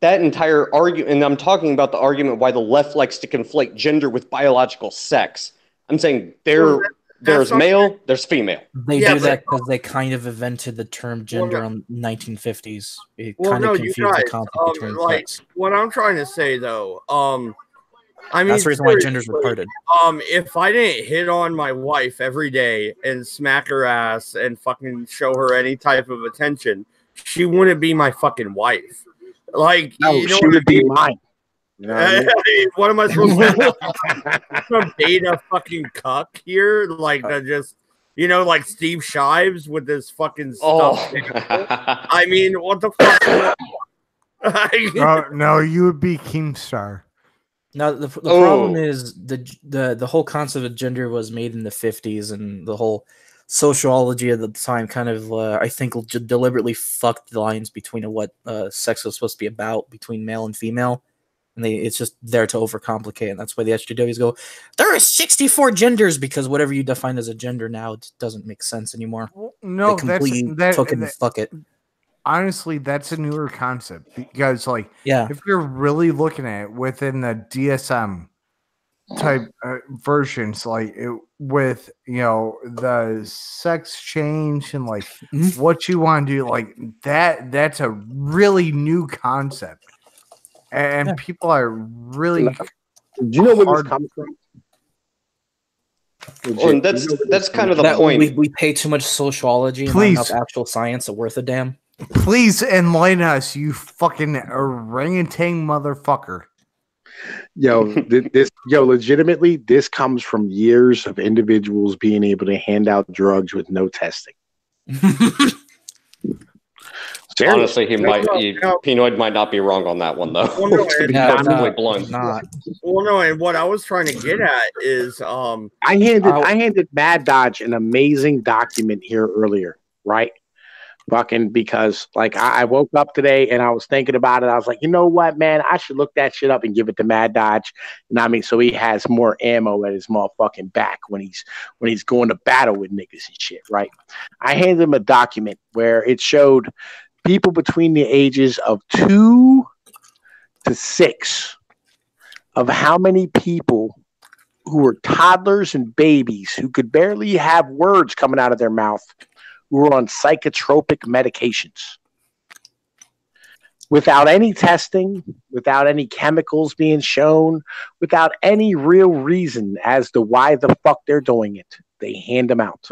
entire argument, and I'm talking about the argument why the left likes to conflate gender with biological sex. I'm saying there's male, there's female. They do that because they kind of invented the term gender in the 1950s. It kind of confused the concept between sex. What I'm trying to say, though, that's the reason why gender's retarded. If I didn't hit on my wife every day and smack her ass and fucking show her any type of attention, she wouldn't be my fucking wife. Like, she would be mine. You know what am I supposed to do? Some beta fucking cuck here, like just like Steve Shives with this fucking stuff. I mean, what the fuck? No, you would be Keemstar. Now the problem is the whole concept of gender was made in the 50s, and the whole sociology of the time kind of I think deliberately fucked the lines between what sex was supposed to be about between male and female. And it's just there to overcomplicate, and that's why the SJWs go, there are 64 genders, because whatever you define as a gender now, it doesn't make sense anymore. No, fuck it. Honestly, that's a newer concept, because if you're really looking at it within the DSM type versions, with the sex change and what you want to do, that's a really new concept. And people are really. Do you know where this comes from? Well, that's kind of the point. We pay too much sociology and not enough actual science worth a damn. Please enlighten us, you fucking orangutan motherfucker. Legitimately, this comes from years of individuals being able to hand out drugs with no testing. Honestly, Pinoid might not be wrong on that one, though. Well, no, blunt. Well, no, and what I was trying to get at is, I handed Mad Dodge an amazing document here earlier, right? Fucking because, I woke up today and I was thinking about it. I was like, you know what, man? I should look that shit up and give it to Mad Dodge. So he has more ammo at his motherfucking back when he's going to battle with niggas and shit, right? I handed him a document where it showed people between the ages of 2 to 6 of how many people who were toddlers and babies who could barely have words coming out of their mouth who were on psychotropic medications. without any testing, without any chemicals being shown, without any real reason as to why the fuck they're doing it. They hand them out.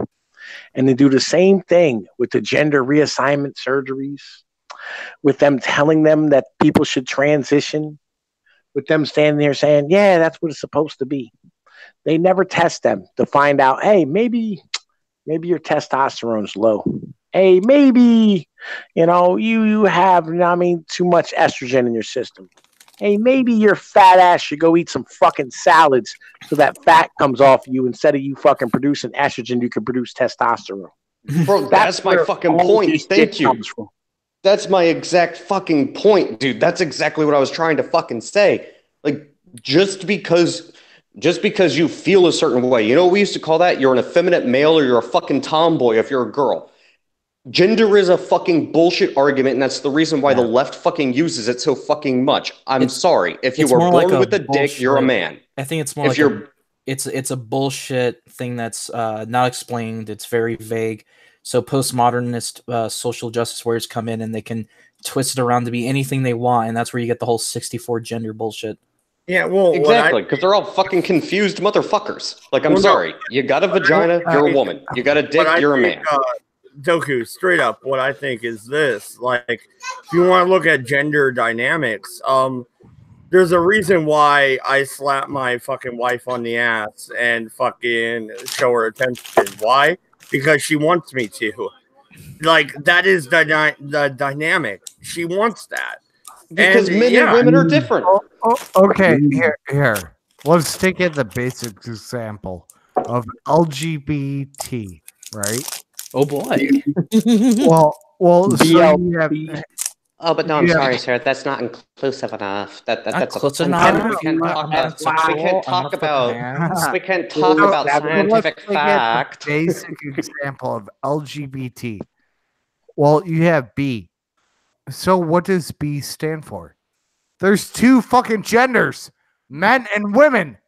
And they do the same thing with the gender reassignment surgeries, with them telling them that people should transition, with them standing there saying, yeah, that's what it's supposed to be. They never test them to find out, hey, maybe your testosterone's low. Hey, maybe, you have, too much estrogen in your system. Hey, maybe your fat ass should go eat some fucking salads so that fat comes off you instead of you fucking producing estrogen, you can produce testosterone. Bro, that's my fucking point. Thank you. That's my exact fucking point, dude. That's exactly what I was trying to fucking say. Like, just because you feel a certain way, you know what we used to call that? You're an effeminate male or you're a fucking tomboy if you're a girl. Gender is a fucking bullshit argument, and that's the reason why the left fucking uses it so fucking much. I'm sorry. If you were born with a dick, you're a man. I think it's more it's a bullshit thing that's not explained. It's very vague. So postmodernist social justice warriors come in and they can twist it around to be anything they want, and that's where you get the whole 64 gender bullshit. Yeah, well, exactly, because they're all fucking confused motherfuckers. Like, I'm sorry. You got a vagina, you're a woman. You got a dick, you're a man. Doku, straight up, what I think is this: like, if you want to look at gender dynamics, there's a reason why I slap my fucking wife on the ass and fucking show her attention. Why? Because she wants me to. Like, that is the dynamic. She wants that. Because men and women are different. Okay, here. Let's take it the basic example of LGBT, right? Oh boy. well. So you have, but no, I'm sorry, sir. That's not inclusive enough. That's inclusive enough. We can't talk about scientific fact. Basic example of LGBT. Well, you have B. So what does B stand for? There's two fucking genders, men and women.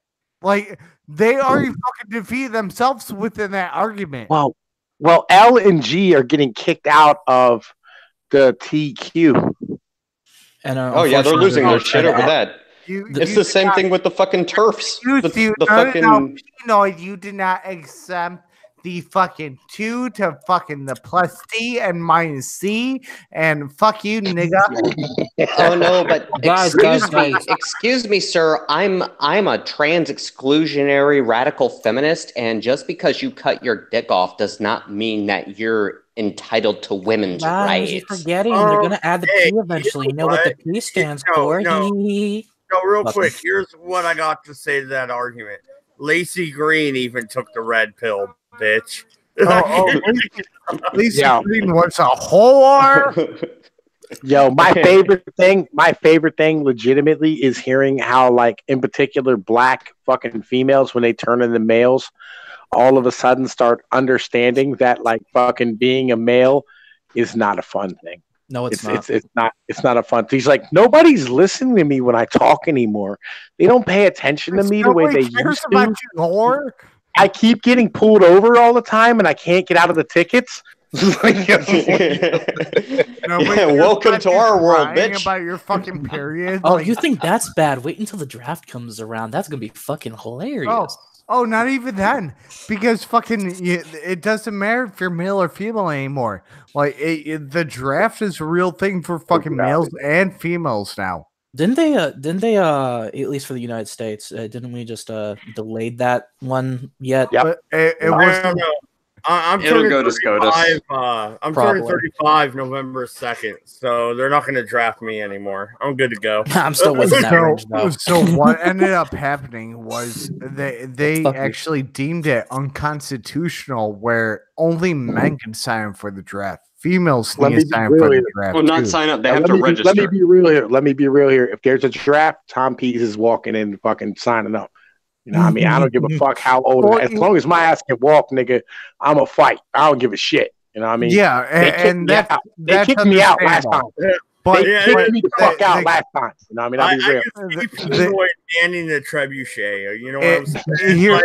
Like, they already fucking defeat themselves within that argument. Well, L and G are getting kicked out of the TQ. And they're losing their shit over that. It's the same thing with the fucking TERFs. No, you did not exempt the fucking 2 to fucking the plus C and minus C, and fuck you, nigga. Oh no, but excuse me, sir. I'm a trans exclusionary radical feminist, and just because you cut your dick off does not mean that you're entitled to women's rights. You're forgetting they're gonna add the P eventually. You know what the P stands for? No, real quick. Here's what I got to say to that argument. Lacey Green even took the red pill, bitch. Lacey Green was a whore. Yo, my favorite thing legitimately is hearing how, like, in particular, black fucking females, when they turn into males, all of a sudden start understanding that, like, fucking being a male is not a fun thing. No, it's not. It's not a fun thing. He's like, nobody's listening to me when I talk anymore. They don't pay attention to me the way they used to. Whore. I keep getting pulled over all the time, and I can't get out of the tickets. Welcome to our world, bitch. About your fucking period. Oh, you think that's bad? Wait until the draft comes around. That's gonna be fucking hilarious. Oh, not even then, because fucking it doesn't matter if you're male or female anymore. Like, the draft is a real thing for fucking males and females now. Didn't they? At least for the United States, didn't we just delayed that one yet? Yeah, but it wasn't. I'm turning 35. I'm turning 35 November 2nd, so they're not going to draft me anymore. I'm good to go. I'm still within that range, though. So what ended up happening was they actually deemed it unconstitutional, where only men can sign up for the draft. Females need to sign up for the draft. Well, not sign up. They have to register. Let me be real here. If there's a draft, Tom Pease is walking in and fucking signing up. You know what I mean? I don't give a fuck how old. As long as my ass can walk, nigga, I'm a fight. I don't give a shit. You know what I mean? Yeah, they kicked me out last time. But they kicked me the fuck out last time. You know what I mean? I'll be real. I can see people banning the trebuchet. You know what I'm saying? Here,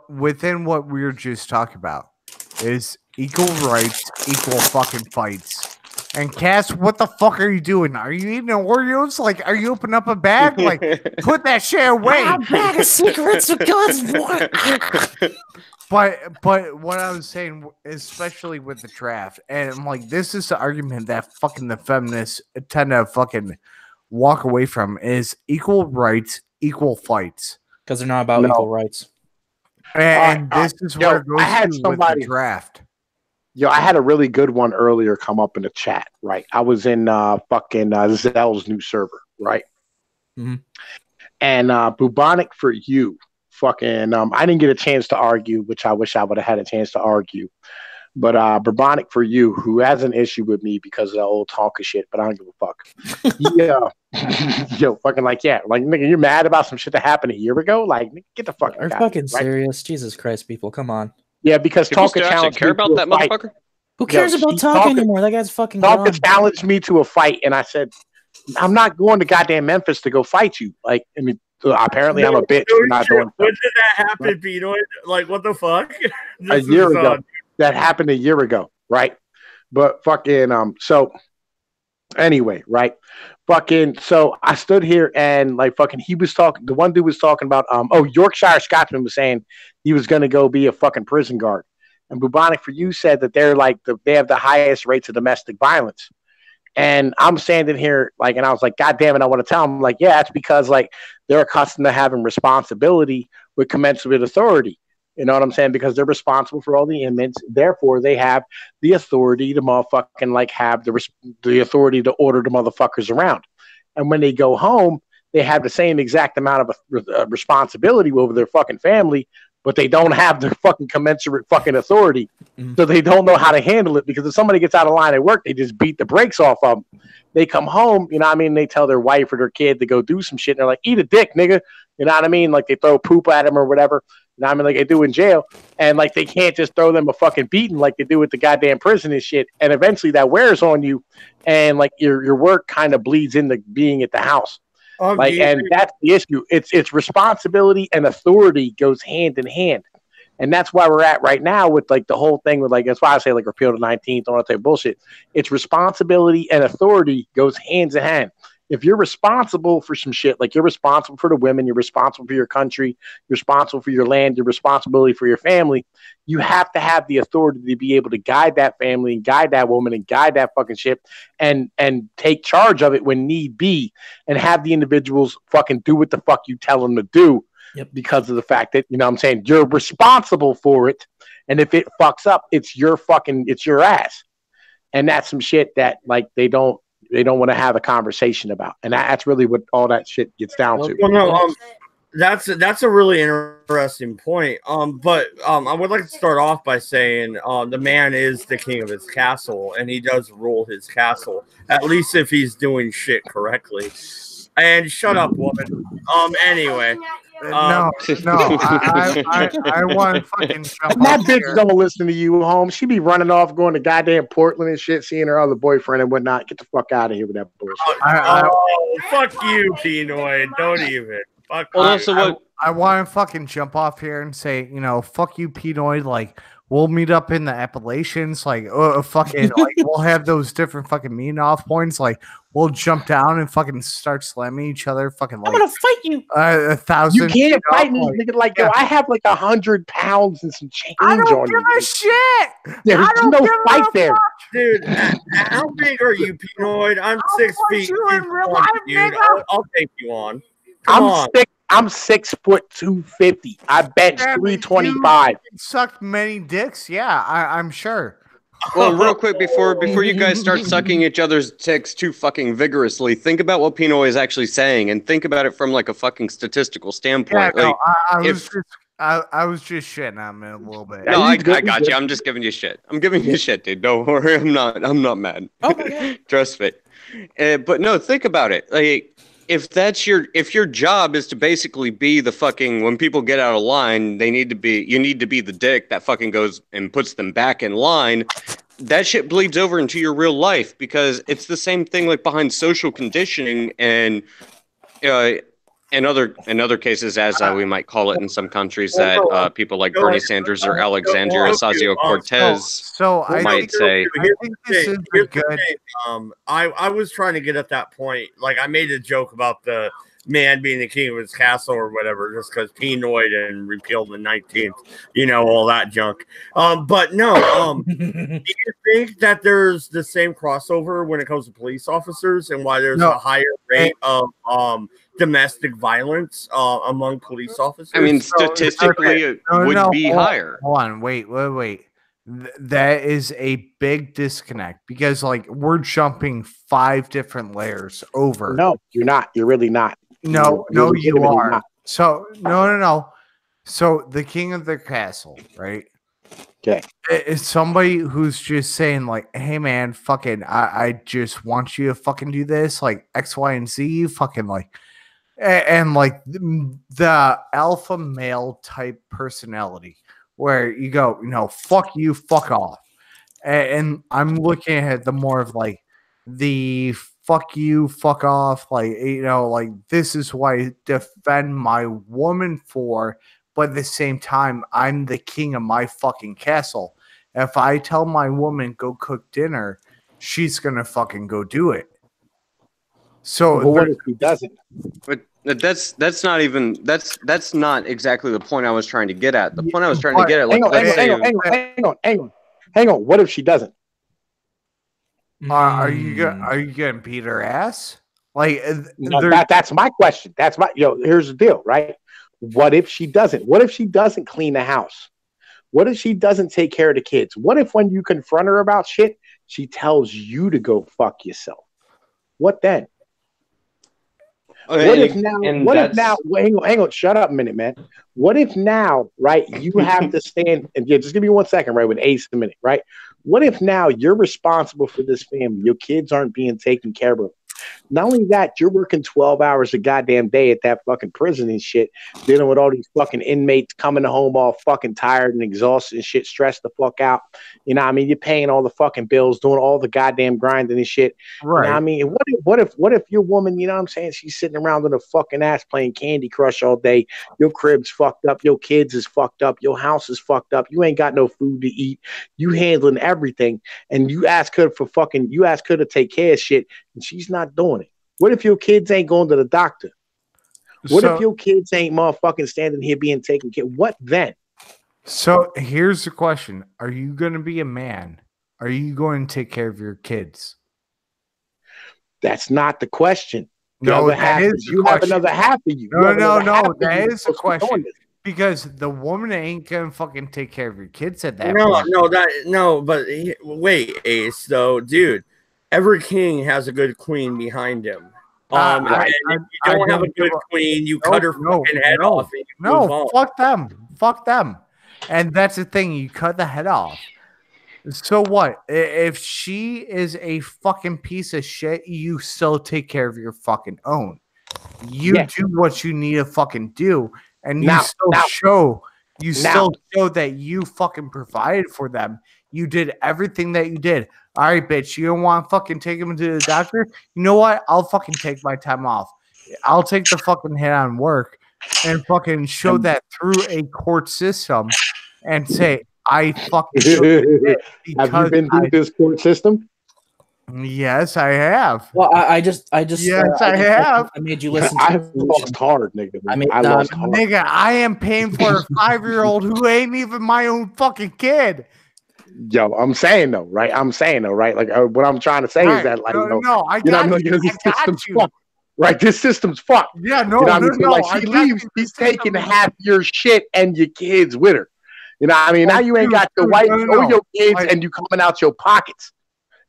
within what we were just talking about is equal rights, equal fucking fights. And Cass, what the fuck are you doing? Are you eating Oreos? Like, are you opening up a bag? Like, put that shit away. A bag of secrets of God's boy. But what I was saying, especially with the draft, and I'm like, this is the argument that fucking the feminists tend to fucking walk away from is equal rights, equal fights. Because they're not about equal rights. And this is where it goes with the draft. Yo, I had a really good one earlier come up in the chat, right? I was in fucking Zell's new server, right? Mm-hmm. And bubonic for you, fucking, I didn't get a chance to argue, which I wish I would have had a chance to argue. But bubonic for you, who has an issue with me because of the old talk of shit, but I don't give a fuck. Yeah, yo, fucking like, yeah, like, nigga, you're mad about some shit that happened a year ago? Like, nigga, get the fuck Are you fucking serious? Jesus Christ, people, come on. Yeah, because Tonka challenged care about that motherfucker. Who cares about Tonka anymore? That guy's fucking gone. Tonka challenged me to a fight, and I said, "I'm not going to goddamn Memphis to go fight you." Like, I mean, apparently I'm a bitch for not doing. When did that happen, Pino? Like, what the fuck? A year ago. That happened a year ago, right? But fucking so anyway, right? Fucking so I stood here and like fucking he was talking. The one dude was talking about Yorkshire Scotsman was saying he was gonna go be a fucking prison guard. And bubonic for you said that they're like they have the highest rates of domestic violence. And I'm standing here like, and I was like, God damn it, I want to tell them like, yeah, it's because like they're accustomed to having responsibility with commensurate authority. You know what I'm saying? Because they're responsible for all the inmates. Therefore, they have the authority to motherfucking like have the authority to order the motherfuckers around. And when they go home, they have the same exact amount of responsibility over their fucking family, but they don't have the fucking commensurate fucking authority. Mm-hmm. So they don't know how to handle it because if somebody gets out of line at work, they just beat the brakes off of them. They come home, you know what I mean? They tell their wife or their kid to go do some shit. And they're like, eat a dick, nigga. You know what I mean? Like they throw poop at them or whatever. You know what I mean? Like they do in jail. And like they can't just throw them a fucking beating like they do with the goddamn prison and shit. And eventually that wears on you. And like your work kind of bleeds into being at the house. Like, and that's the issue. It's responsibility and authority goes hand in hand. And that's why we're at right now with like the whole thing with like, that's why I say like repeal the 19th, all that type of bullshit. It's responsibility and authority goes hands in hand. If you're responsible for some shit, like you're responsible for the women, you're responsible for your country, you're responsible for your land, your responsibility for your family, you have to have the authority to be able to guide that family and guide that woman and guide that fucking shit and take charge of it when need be and have the individuals fucking do what the fuck you tell them to do. Yep. Because of the fact that, you know what I'm saying, you're responsible for it. And if it fucks up, it's your ass. And that's some shit that like they don't want to have a conversation about. And that's really what all that shit gets down to. Well, no, that's a really interesting point. But I would like to start off by saying the man is the king of his castle and he does rule his castle, at least if he's doing shit correctly. And shut up, woman. Anyway. No, I want to fucking jump that bitch here. Don't listen to you, home. She be running off, going to goddamn Portland and shit, seeing her other boyfriend and whatnot. Get the fuck out of here with that bullshit. Fuck you, Pinoy. Don't even. Fuck I want to fucking jump off here and say, you know, fuck you, Pinoy. Like, we'll meet up in the Appalachians. Like, fucking, like, we'll have those different fucking meeting off points. Like, we'll jump down and fucking start slamming each other. Fucking, like, I'm gonna fight you. 1,000. You can't fight me, nigga. Like, yo, I have like 100 pounds and some change on you. I don't give a shit. There's no fight there, dude. How big are you, Pinoy? I'm 6 feet. Dude. I'll take you on. I'm 6 foot 250. I bench 325. Sucked many dicks, yeah. I'm sure. Well, real quick before you guys start sucking each other's dicks too fucking vigorously, think about what Pinoy is actually saying, and think about it from like a fucking statistical standpoint. Yeah, I was just shitting on him a little bit. No, I got you. I'm just giving you shit. I'm giving you shit, dude. Don't worry. I'm not mad. Okay. Trust me. But no, think about it. Like, if your job is to basically be the fucking, when people get out of line, you need to be the dick that fucking goes and puts them back in line. That shit bleeds over into your real life because it's the same thing like behind social conditioning and In other cases, as we might call it in some countries, that people like Bernie Sanders or Alexandria Ocasio-Cortez might say. I was trying to get at that point. Like, I made a joke about the man being the king of his castle or whatever, just because Penoid and repealed the 19th, all that junk. But no, do you think that there's the same crossover when it comes to police officers and why there's a higher rate of domestic violence among police officers? I mean, statistically, it would be higher. Hold on, wait. That is a big disconnect because, like, we're jumping 5 different layers over. No, you're not. You're really not. No, you are. Not. So, no. So, the king of the castle, right? Okay. It's somebody who's just saying, like, hey, man, fucking, I just want you to fucking do this, like, X, Y, and Z, fucking, like, and like, the alpha male type personality where you go, fuck you, fuck off. And I'm looking at the more of, like, the fuck you, fuck off, like, like, this is what I defend my woman for, but at the same time, I'm the king of my fucking castle. If I tell my woman go cook dinner, she's gonna fucking go do it. So, but what if he doesn't? But that's not exactly the point I was trying to get at. The point I was trying to get at, like, hang on. What if she doesn't? Are you gonna beat her ass? Like, that's my question. That's my here's the deal, right? What if she doesn't? What if she doesn't clean the house? What if she doesn't take care of the kids? What if when you confront her about shit, she tells you to go fuck yourself? What then? What if now? Hang on, shut up a minute, man. What if now, right? You have to stand and just give me 1 second, right? With Ace a minute, right? What if now you're responsible for this family? Your kids aren't being taken care of. Not only that, you're working 12 hours a goddamn day at that fucking prison and shit, dealing with all these fucking inmates coming home all fucking tired and exhausted and shit, stressed the fuck out. You know what I mean? You're paying all the fucking bills, doing all the goddamn grinding and shit. Right. You know what I mean? What if your woman, you know what I'm saying, she's sitting around on a fucking ass playing Candy Crush all day. Your crib's fucked up. Your kids is fucked up. Your house is fucked up. You ain't got no food to eat. You handling everything. And you ask her to take care of shit and she's not doing it. What if your kids ain't going to the doctor? What if your kids ain't motherfucking standing here being taken care of? What then? So here's the question. Are you going to be a man? Are you going to take care of your kids? That's not the question. No, that is the question. Have another half of you. No. That is the question. Because the woman ain't going to fucking take care of your kids at that point. But wait, Ace, though, dude. Every king has a good queen behind him. And if you don't have a good queen, you cut her fucking head off. Fuck them. And that's the thing. You cut the head off. So what? If she is a fucking piece of shit, you still take care of your fucking own. You do what you need to fucking do. And you still show that you fucking provided for them. You did everything that you did. All right, bitch, you don't want to fucking take him to the doctor? You know what? I'll fucking take my time off. I'll take the fucking hit on work and fucking show that through a court system and say, I fucking have you been through this court system? Yes, I have. Well, I just yes, I have. I made you listen. I lost hard, nigga. I lost hard. Nigga, I am paying for a 5-year-old who ain't even my own fucking kid. Yo, I'm saying though, right? Like, what I'm trying to say is that, like, I got you. This system's fucked. Right, this system's fucked. Yeah, no, you know what I mean? So, like, she leaves, he's taking half your shit and your kids with her. You know what I mean? Now you ain't got your wife or your kids, and you coming out your pockets.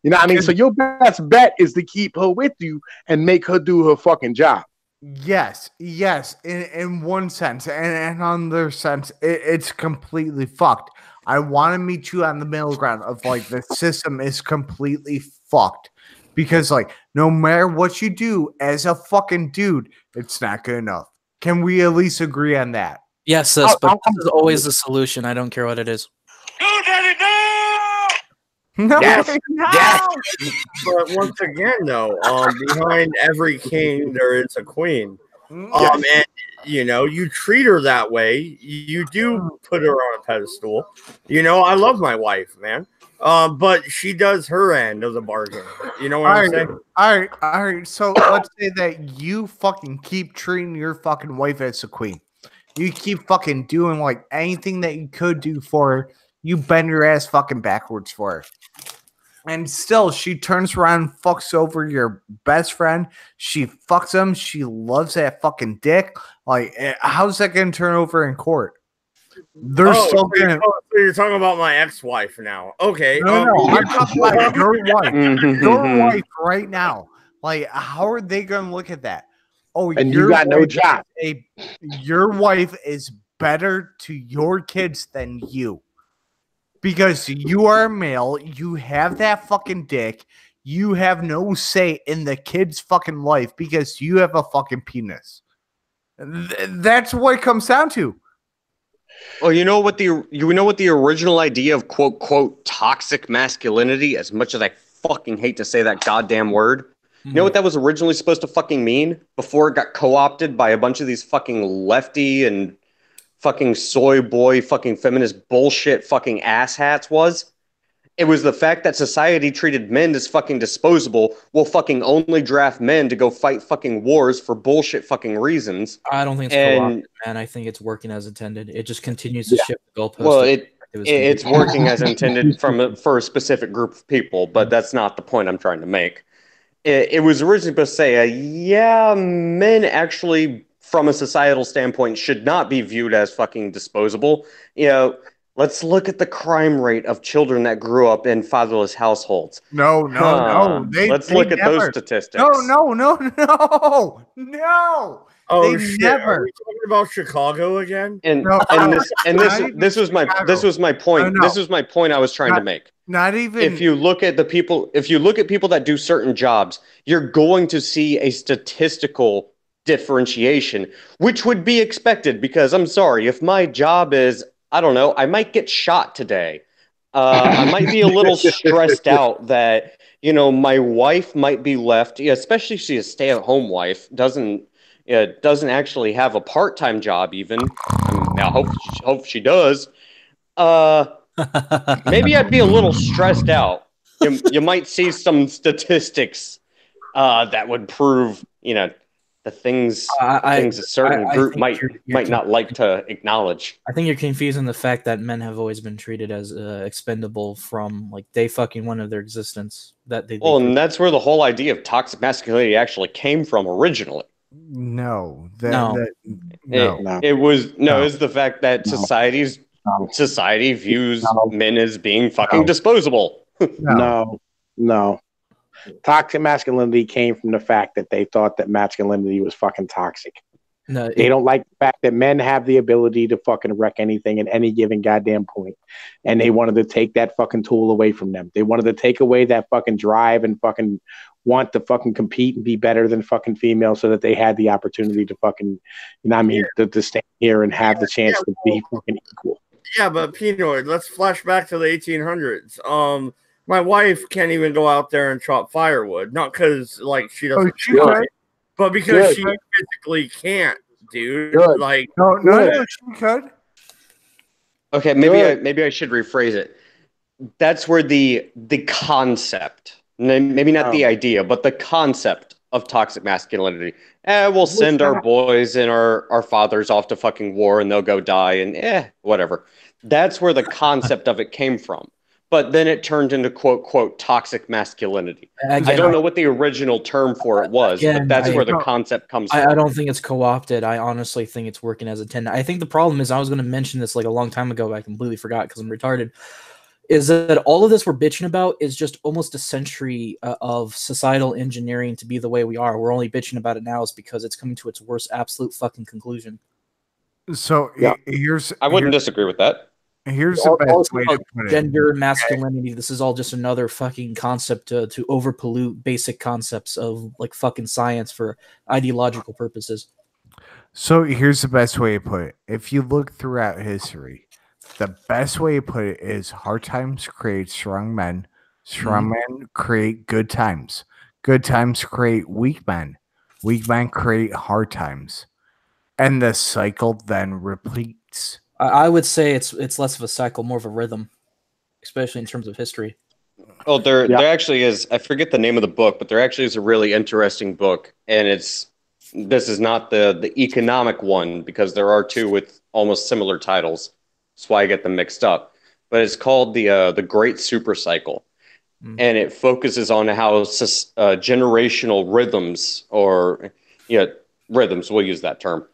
You know what I mean? So your best bet is to keep her with you and make her do her fucking job. Yes, in one sense, and on the other sense, it's completely fucked. I want to meet you on the middle ground of, like, the system is completely fucked because, like, no matter what you do as a fucking dude, it's not good enough. Can we at least agree on that? Yes, but this is always the solution. I don't care what it is. No, yes. But once again, though, behind every king there is a queen. And you treat her that way. You do put her on a pedestal. I love my wife, man. But she does her end of the bargain. You know what I'm saying? All right. So let's say that you fucking keep treating your fucking wife as a queen. You keep fucking doing like anything that you could do for her. You bend your ass fucking backwards for her. And still, she turns around, fucks over your best friend. She fucks him. She loves that fucking dick. Like, how's that going to turn over in court? They're still going to. So you're talking about my ex-wife now. Okay. No, I'm talking about your wife. Your wife right now. Like, how are they going to look at that? Oh, and you got no job. Your wife is better to your kids than you. Because you are a male, you have that fucking dick, you have no say in the kid's fucking life because you have a fucking penis. That's what it comes down to. Well, you know what the original idea of quote quote toxic masculinity, as much as I fucking hate to say that goddamn word, you know what that was originally supposed to fucking mean before it got co-opted by a bunch of these fucking lefty and fucking soy boy fucking feminist bullshit fucking asshats was? It was the fact that society treated men as fucking disposable, will fucking only draft men to go fight fucking wars for bullshit fucking reasons. I don't think it's co-opted, man. I think it's working as intended. It just continues to shift the goalposts. Well, it's working as intended for a specific group of people, but that's not the point I'm trying to make. It was originally supposed to say, men actually, from a societal standpoint, should not be viewed as fucking disposable. Let's look at the crime rate of children that grew up in fatherless households. No. Let's look at those statistics. No. Oh shit! Never. Are we talking about Chicago again? This was my point. No. This was my point I was trying to make. Not even if you look at people that do certain jobs, you're going to see a statistical differentiation, which would be expected because I'm sorry, if my job is, I don't know, I might get shot today. I might be a little stressed out that, my wife might be left, especially if she's a stay-at-home wife, doesn't actually have a part-time job even. I hope she does. Maybe I'd be a little stressed out. You might see some statistics that would prove, the things a certain group might not like to acknowledge. I think you're confusing the fact that men have always been treated as expendable from like day fucking one of their existence. And that's where the whole idea of toxic masculinity actually came from originally. No. It was the fact that society views men as being fucking disposable. No. Toxic masculinity came from the fact that they thought that masculinity was fucking toxic. No, they don't like the fact that men have the ability to fucking wreck anything at any given goddamn point. And they wanted to take that fucking tool away from them. They wanted to take away that fucking drive and fucking want to fucking compete and be better than fucking females so that they had the opportunity to fucking, to stand here and have the chance to be fucking equal. Yeah, but Pinoy, let's flash back to the 1800s. My wife can't even go out there and chop firewood. Not because she doesn't, but because she physically can't, dude. No, she could. Okay, maybe I should rephrase it. That's where the concept, maybe not the idea, but the concept of toxic masculinity. We'll send our boys and our fathers off to fucking war and they'll go die and whatever. That's where the concept of it came from. But then it turned into quote, quote, toxic masculinity. Again, I don't know what the original term for it was, but that's where the concept comes from. I don't think it's co-opted. I honestly think it's working as intended. I think the problem is, I was going to mention this like a long time ago, but I completely forgot because I'm retarded, is that all of this we're bitching about is just almost a century of societal engineering to be the way we are. We're only bitching about it now is because it's coming to its worst absolute fucking conclusion. So I wouldn't disagree with that. Here's the best way to put it. Gender, masculinity, this is all just another fucking concept to overpollute basic concepts of like fucking science for ideological purposes. So here's the best way to put it. If you look throughout history, the best way to put it is hard times create strong men. Strong men create good times. Good times create weak men. Weak men create hard times, and the cycle then repeats. I would say it's less of a cycle, more of a rhythm, especially in terms of history. Oh, there actually is. I forget the name of the book, but there actually is a really interesting book, and this is not the economic one because there are two with almost similar titles. That's why I get them mixed up. But it's called the Great Super Cycle, and it focuses on how generational rhythms or rhythms. We'll use that term.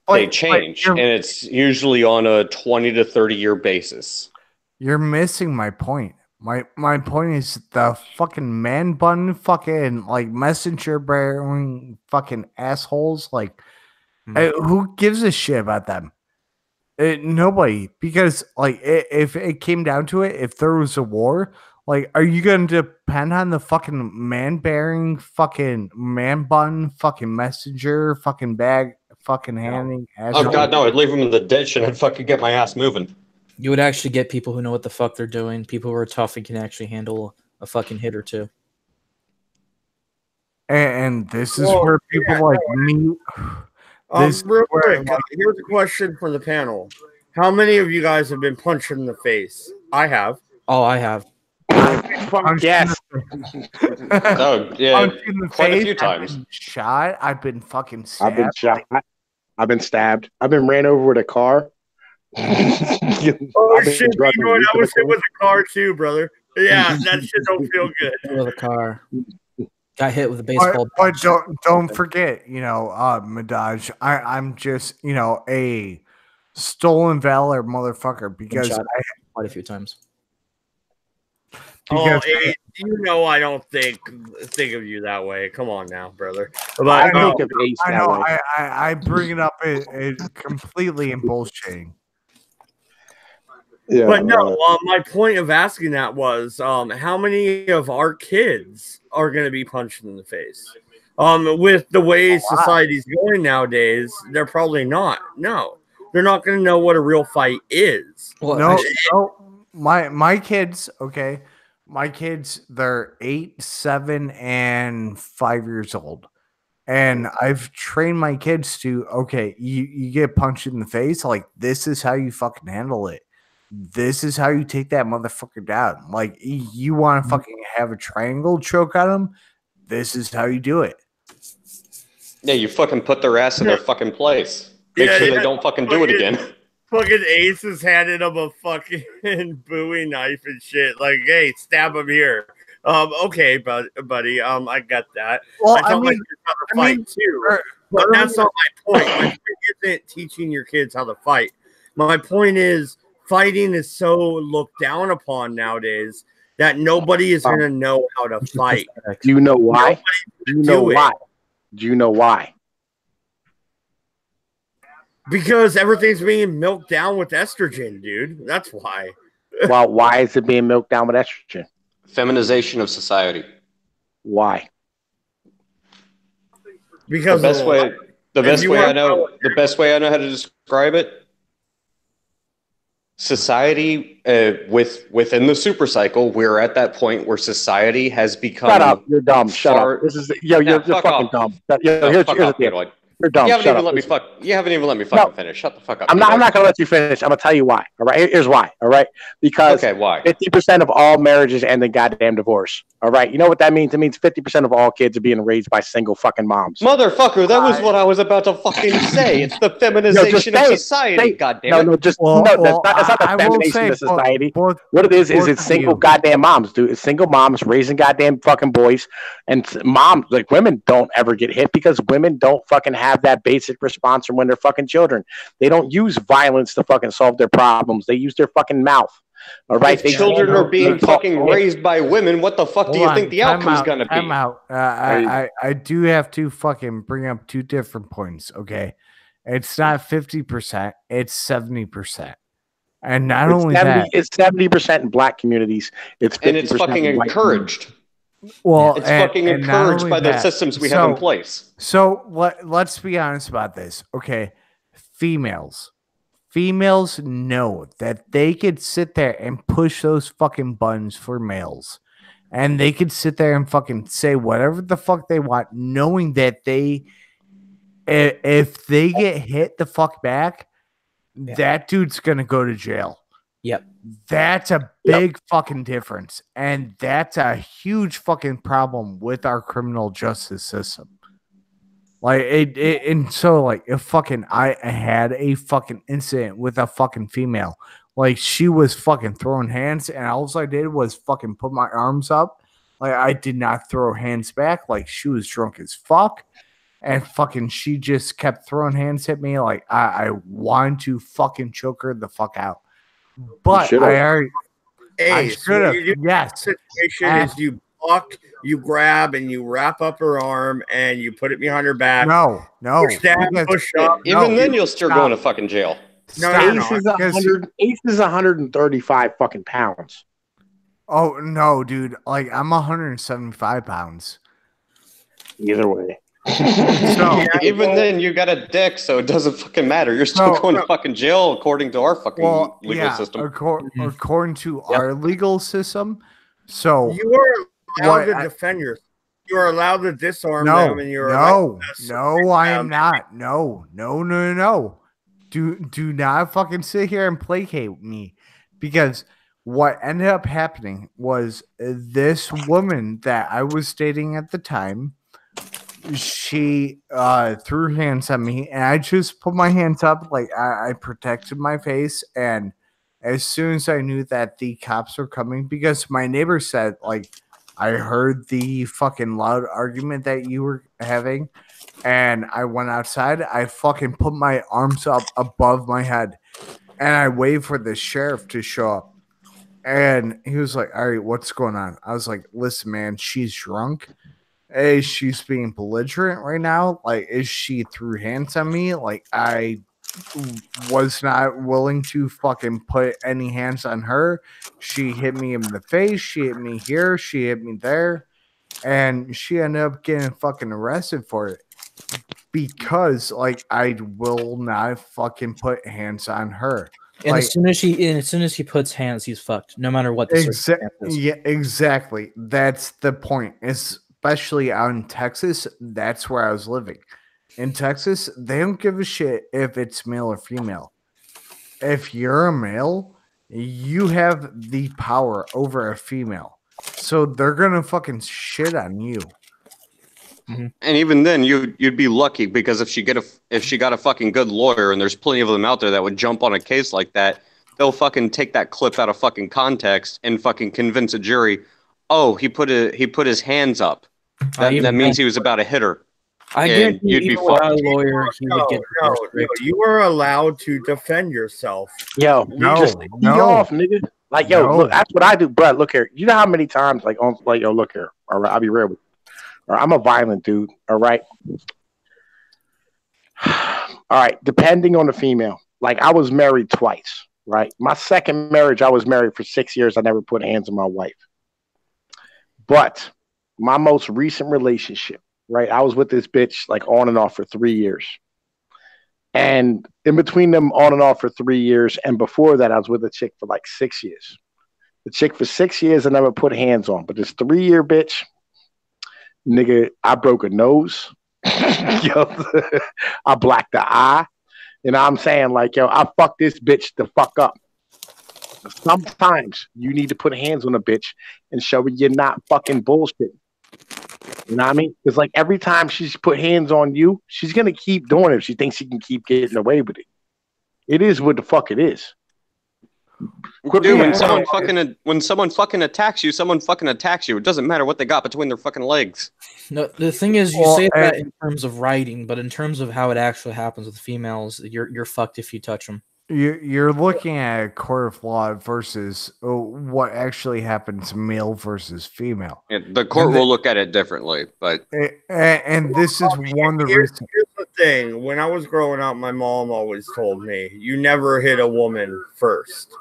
They change, and it's usually on a 20 to 30-year basis. You're missing my point. My point is the fucking man bun fucking like messenger bearing fucking assholes. Like, who gives a shit about them? Nobody. Because like if it came down to it, if there was a war, like, are you going to depend on the fucking man bearing fucking man bun fucking messenger fucking bag fucking handing? Oh god, no! I'd leave them in the ditch and I'd fucking get my ass moving. You would actually get people who know what the fuck they're doing, people who are tough and can actually handle a fucking hit or two. And this is where people like me. Real quick, here's a question from the panel. How many of you guys have been punched in the face? I have. Oh, I have. Yes. Oh, yeah. Quite a few times. I've been shot. I've been fucking stabbed. I've been shot. I've been stabbed. I've been ran over with a car. Oh shit! You know what? I wish it was a car too, brother. Yeah, that shit don't feel good. With a car. Got hit with a baseball. But don't forget, Madaj, I'm just, a stolen valor motherfucker because I quite a few times. I don't think of you that way. Come on now, brother. But, I bring it up completely in bullshitting. Yeah, but no, my point of asking that was how many of our kids are going to be punched in the face? With the way society's going nowadays, they're probably not. No, they're not going to know what a real fight is. Well, no, my kids, okay, my kids, they're 8, 7, and 5 years old. And I've trained my kids to, okay, you get punched in the face, like, this is how you fucking handle it. This is how you take that motherfucker down. Like, you want to fucking have a triangle choke on him? This is how you do it. Yeah, you fucking put their ass in their fucking place. Make sure they don't fucking do it again. Fucking Ace is handing him a fucking Bowie knife and shit. Like, hey, stab him here. Okay, buddy. I got that. Well, I mean, how to fight too. But that's not my point. My point isn't teaching your kids how to fight. My point is, fighting is so looked down upon nowadays that nobody is going to know how to fight. Do you know why? Do you know why? Because everything's being milked down with estrogen, dude. That's why. Well, why is it being milked down with estrogen? Feminization of society. Why? Because the best way I know how to describe it. Society, within the super cycle, we're at that point where society has become. Shut up! You're dumb. Shut up! This is you're fucking dumb. Here's the deal. You're dumb. You haven't even let me fucking finish. Shut the fuck up. I'm not going to let you finish. I'm going to tell you why. All right. Here's why. All right. Because why? 50% of all marriages end in goddamn divorce. All right. You know what that means? It means 50% of all kids are being raised by single fucking moms. Motherfucker, that was what I was about to fucking say. It's the feminization of society. Goddamn it. It's not the feminization of society. What it is it's single goddamn moms, dude. It's single moms raising goddamn fucking boys, and moms, like, women don't ever get hit because women don't fucking have that basic response from when they're fucking children. They don't use violence to fucking solve their problems. They use their fucking mouth. All right. If children are being fucking raised by women, what the fuck do you think the outcome's gonna be? I do have to fucking bring up two different points. Okay, it's not 50%; it's 70%, and not only that, it's 70% in black communities. It's 50% and it's fucking encouraged. Well, it's fucking encouraged by the systems we have in place. So let's be honest about this. Okay, females know that they could sit there and push those fucking buttons for males, and they could sit there and fucking say whatever the fuck they want, knowing that if they get hit the fuck back, that dude's gonna go to jail. Yep. That's a big fucking difference. And that's a huge fucking problem with our criminal justice system. Like and so like if fucking I had a fucking incident with a fucking female, like she was fucking throwing hands, and all I did was fucking put my arms up. Like I did not throw hands back. Like she was drunk as fuck. And fucking she just kept throwing hands at me. Like I wanted to fucking choke her the fuck out. But I already I should have. Yes. Situation is you buck, you grab, and you wrap up her arm, and you put it behind her back. No. Push down, push up. Even then, you'll still go to fucking jail. Ace is 135 fucking pounds. Oh no, dude! Like I'm 175 pounds. Either way. So even then, you got a dick, so it doesn't fucking matter. You're still going to fucking jail according to our fucking legal system. According to our legal system, so you are allowed to defend yourself. You are allowed to disarm them, and you're I am not. No. Do not fucking sit here and placate me, because what ended up happening was this woman that I was dating at the time, she threw hands at me, and I just put my hands up, like I protected my face. And as soon as I knew that the cops were coming, because my neighbor said, like, I heard the fucking loud argument that you were having, and I went outside, I fucking put my arms up above my head, and I waved for the sheriff to show up. And he was like, all right, what's going on? I was like, listen, man, she's drunk. Hey, she's being belligerent right now. Like, is she threw hands on me? Like, I was not willing to fucking put any hands on her. She hit me in the face. She hit me here. She hit me there. And she ended up getting fucking arrested for it. Because, like, I will not fucking put hands on her. And like, as soon as he puts hands, he's fucked. No matter what the circumstances. Yeah, exactly. That's the point. Especially out in Texas, that's where I was living. In Texas, they don't give a shit if it's male or female. If you're a male, you have the power over a female. So they're gonna fucking shit on you. Mm-hmm. And even then, you'd be lucky, because if she got a fucking good lawyer, and there's plenty of them out there that would jump on a case like that, they'll fucking take that clip out of fucking context and fucking convince a jury, oh, he put his hands up. That means he was about to hit her. I guarantee you'd be without a lawyer, he would get you are allowed to defend yourself. Yo, just eat off, nigga. Like, look, that's what I do, bro. Look here. You know how many times, look here. All right, I'll be real with you. All right, I'm a violent dude. All right. All right. Depending on the female. Like, I was married twice, right? My second marriage, I was married for 6 years. I never put hands on my wife. But my most recent relationship, right? I was with this bitch like on and off for 3 years. And in between them on and off for 3 years, and before that, I was with a chick for like 6 years. The chick for 6 years I never put hands on. But this 3-year bitch, nigga, I broke a nose. I blacked the eye. You know what I'm saying? Like, I fucked this bitch the fuck up. Sometimes you need to put hands on a bitch and show her you're not fucking bullshit. You know what I mean? Because like every time she's put hands on you, she's gonna keep doing it if she thinks she can keep getting away with it. It is what the fuck it is. Dude, when someone fucking attacks you, someone fucking attacks you. It doesn't matter what they got between their fucking legs. No, the thing is, you say that in terms of writing, but in terms of how it actually happens with females, you're fucked if you touch them. You're looking at a court of law versus what actually happens male versus female. Yeah, the court will look at it differently, but and this is one of the reasons. Here's the thing: when I was growing up, my mom always told me, "You never hit a woman first,"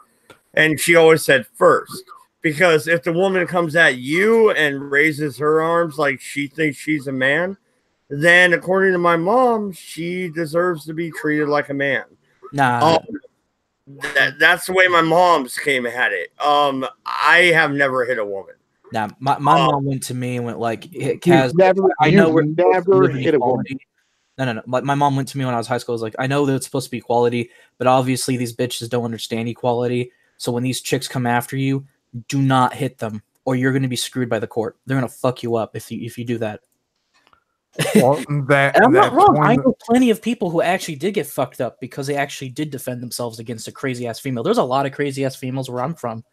and she always said first, because if the woman comes at you and raises her arms like she thinks she's a man, then according to my mom, she deserves to be treated like a man. Nah. That's the way my mom's came at it. I have never hit a woman. Now, my mom went to me and went like, Kaz, I know we're never hit a woman. No. My mom went to me when I was high school. I was like, I know that it's supposed to be equality, but obviously these bitches don't understand equality. So when these chicks come after you, do not hit them, or you're going to be screwed by the court. They're going to fuck you up if you do that. Well, and I'm not wrong. I know plenty of people who actually did get fucked up because they actually did defend themselves against a crazy ass female. There's a lot of crazy ass females where I'm from.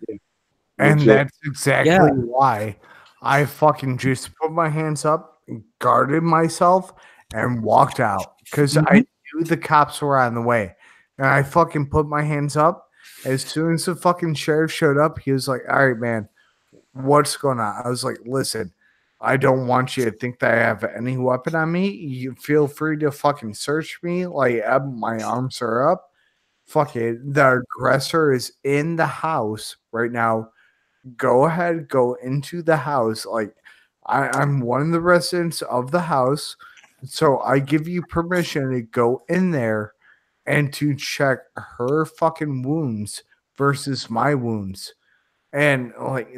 And that's exactly why I fucking just put my hands up, guarded myself, and walked out. Because I knew the cops were on the way. And I fucking put my hands up. As soon as the fucking sheriff showed up, he was like, all right, man, what's going on? I was like, listen, I don't want you to think that I have any weapon on me. You feel free to fucking search me. Like, my arms are up. Fuck it. The aggressor is in the house right now. Go ahead, go into the house. Like, I'm one of the residents of the house, so I give you permission to go in there and to check her fucking wounds versus my wounds. And like,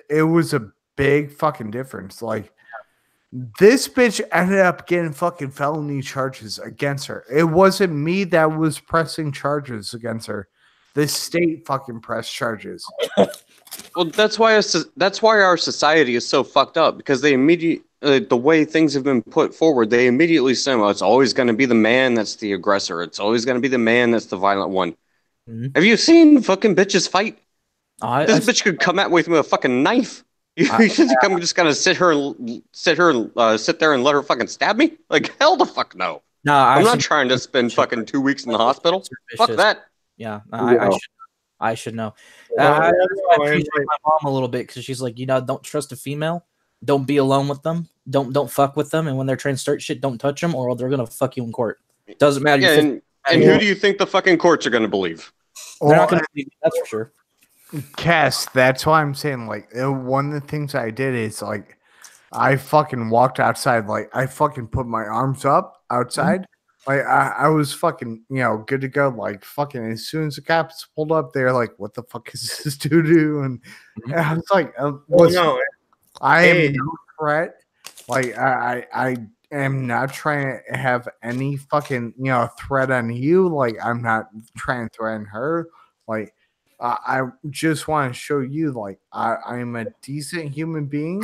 it was a big fucking difference. Like, this bitch ended up getting fucking felony charges against her. It wasn't me that was pressing charges against her. The state fucking pressed charges. Well, that's why our society is so fucked up, because they the way things have been put forward, they immediately say, well, it's always going to be the man that's the aggressor. It's always going to be the man that's the violent one. Mm-hmm. Have you seen fucking bitches fight? This bitch could come at me with a fucking knife. You think I'm just going to sit there and let her fucking stab me? Like, hell the fuck no. No, I'm not trying to spend fucking 2 weeks in the hospital. Fuck that. Yeah, I should know. I appreciate my mom a little bit because she's like, don't trust a female. Don't be alone with them. Don't fuck with them. And when they're trying to start shit, don't touch them, or they're gonna fuck you in court. Doesn't matter. Yeah, and who do you think the fucking courts are gonna believe? They're not gonna believe me, that's for sure. Cass, that's why I'm saying, like, one of the things I did is, like, I fucking walked outside. Like, I fucking put my arms up outside. Like, I was fucking, good to go. Like, fucking, as soon as the cops pulled up, they're like, what the fuck is this dude doing? And I was like, I am no threat. Like, I am not trying to have any fucking, threat on you. Like, I'm not trying to threaten her. Like, I just want to show you, like, I'm a decent human being.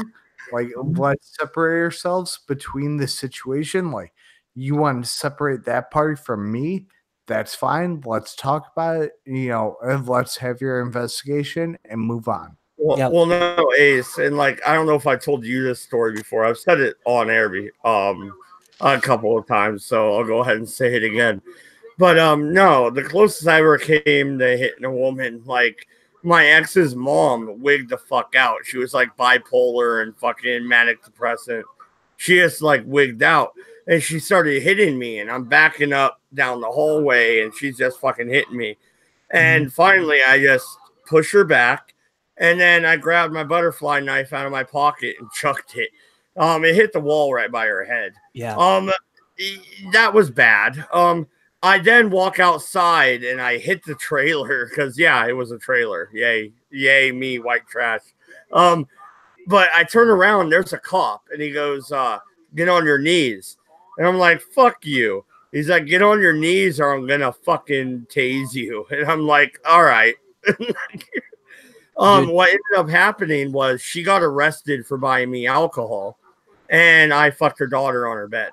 Like, let's separate ourselves between the situation. Like, you want to separate that party from me? That's fine. Let's talk about it, and let's have your investigation and move on. Well, no, Ace, and like, I don't know if I told you this story before. I've said it on air a couple of times, so I'll go ahead and say it again. But no, the closest I ever came to hitting a woman, like, my ex's mom wigged the fuck out. She was like bipolar and fucking manic depressant. She just like wigged out. And she started hitting me, and I'm backing up down the hallway, and she's just fucking hitting me. And finally, I just push her back, and then I grabbed my butterfly knife out of my pocket and chucked it. It hit the wall right by her head. Yeah. That was bad. I then walk outside, and I hit the trailer because, it was a trailer. Yay, me, white trash. But I turn around, there's a cop, and he goes, get on your knees. And I'm like, fuck you. He's like, get on your knees or I'm going to fucking tase you. And I'm like, all right. What ended up happening was she got arrested for buying me alcohol, and I fucked her daughter on her bed.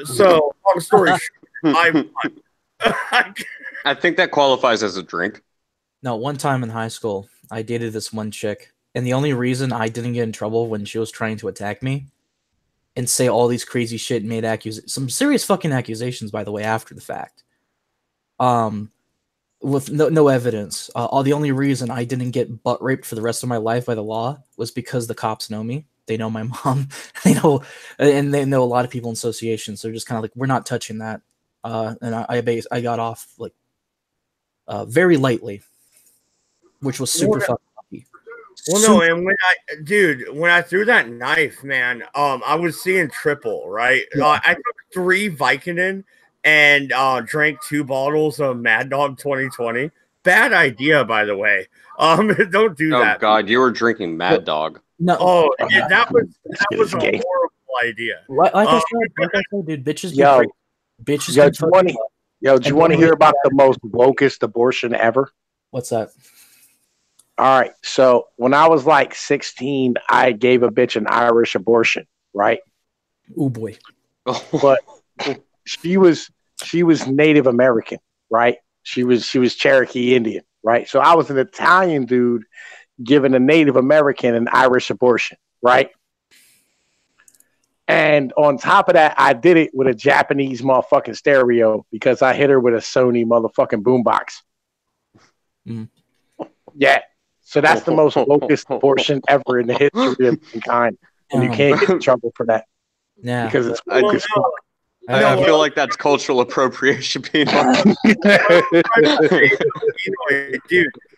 So long story short, I think that qualifies as a drink. No, one time in high school, I dated this one chick, and the only reason I didn't get in trouble when she was trying to attack me and say all these crazy shit and made some serious fucking accusations, by the way, after the fact. With no evidence. The only reason I didn't get butt raped for the rest of my life by the law was because the cops know me. They know my mom. They know a lot of people in association. So they're just kind of like, we're not touching that. And I got off like very lightly, which was super fucking lucky. Well, no, and when I threw that knife, man, I was seeing triple, right? Yeah. I took 3 Vicodin and drank 2 bottles of Mad Dog 2020 bad idea, by the way. Don't do that. Oh God, you were drinking Mad Dog. No. Oh, that was a horrible idea. Like I said, dude, bitches. Bitches. Do you want to hear about the most wokest abortion ever? What's that? All right. So when I was like 16, I gave a bitch an Irish abortion, right? Oh boy. But she was Native American, right? She was Cherokee Indian, right? So I was an Italian dude giving a Native American an Irish abortion, right? And on top of that, I did it with a Japanese motherfucking stereo because I hit her with a Sony motherfucking boombox. Mm. Yeah. So that's the most wokest abortion ever in the history of mankind. And you can't get in trouble for that. Yeah. Because it's woke as fuck. I feel like that's cultural appropriation. Dude,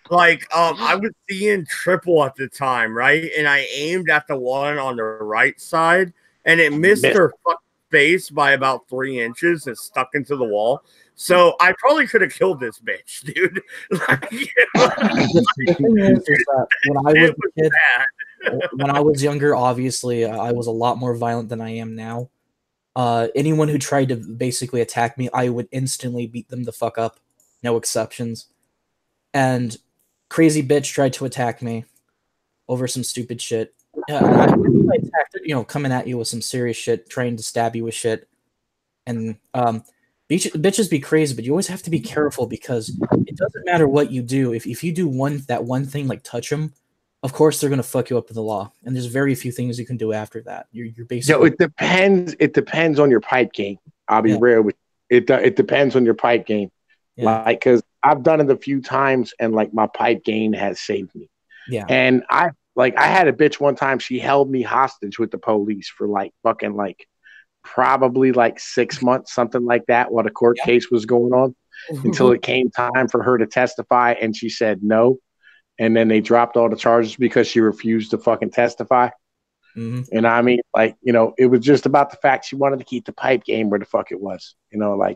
like I was seeing triple at the time, right? And I aimed at the one on the right side, and it missed her fucking face by about 3 inches and stuck into the wall. So I probably could have killed this bitch, dude. The thing is that when I was a kid, when I was younger, obviously I was a lot more violent than I am now. Anyone who tried to basically attack me, I would instantly beat them the fuck up. No exceptions. And crazy bitch tried to attack me over some stupid shit. I attacked it, coming at you with some serious shit, trying to stab you with shit. And bitches be crazy, but you always have to be careful because it doesn't matter what you do. If you do that one thing, like touch them, of course they're gonna fuck you up to the law. And there's very few things you can do after that. You're basically. It depends. It depends on your pipe game. I'll be real with it. It depends on your pipe game. Yeah. Like, because I've done it a few times, and like my pipe game has saved me. Yeah. And I had a bitch one time. She held me hostage with the police for probably 6 months, something like that, while the court case was going on, until it came time for her to testify, and she said no. And then they dropped all the charges because she refused to fucking testify. Mm-hmm. And I mean, it was just about the fact she wanted to keep the pipe game where the fuck it was.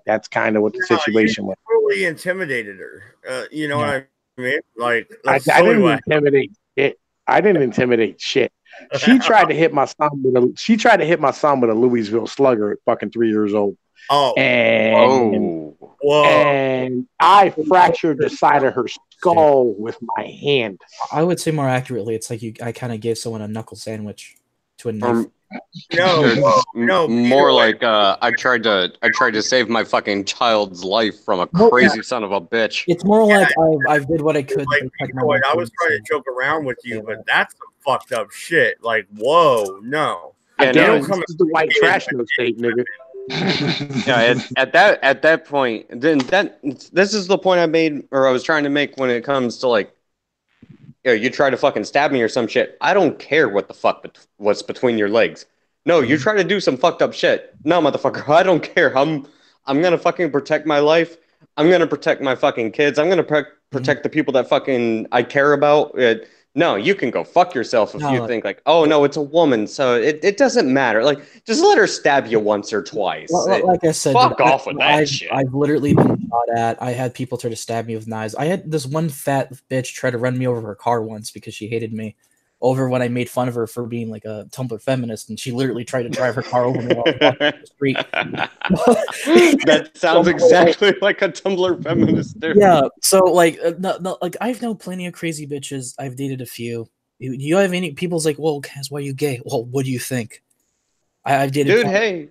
That's kind of what the situation was. Really intimidated her. You know what I mean? I didn't intimidate it. I didn't intimidate shit. She tried to hit my son with a Louisville Slugger at fucking 3 years old. Oh, and I fractured the side of her skull with my hand. I would say more accurately, it's like I kind of gave someone a knuckle sandwich to a knife. No, more like I tried to save my fucking child's life from a crazy son of a bitch. It's more like I did what I could. I was trying to joke around with you, but that's some fucked up shit. Like, whoa, no. Yeah, this is the white trash no state, nigga. Yeah, at that point, this is the point I made, or I was trying to make, when it comes to you try to fucking stab me or some shit. I don't care what the fuck what's between your legs. No, you try to do some fucked up shit. No, motherfucker, I don't care. I'm gonna fucking protect my life. I'm gonna protect my fucking kids. I'm gonna protect the people that fucking I care about. No, you can go fuck yourself if you think oh no, it's a woman, so it doesn't matter. Just let her stab you once or twice. Like I said, fuck off with that shit. I've literally been shot at. I had people try to stab me with knives. I had this one fat bitch try to run me over her car once because she hated me over when I made fun of her for being like a Tumblr feminist, and she literally tried to drive her car over me while walking down the street. That sounds exactly like a Tumblr feminist, dude. Yeah, so I've known plenty of crazy bitches. I've dated a few. Do you have any? People's like, well, Kaz, why are you gay? Well, what do you think? I've dated. Dude, hey,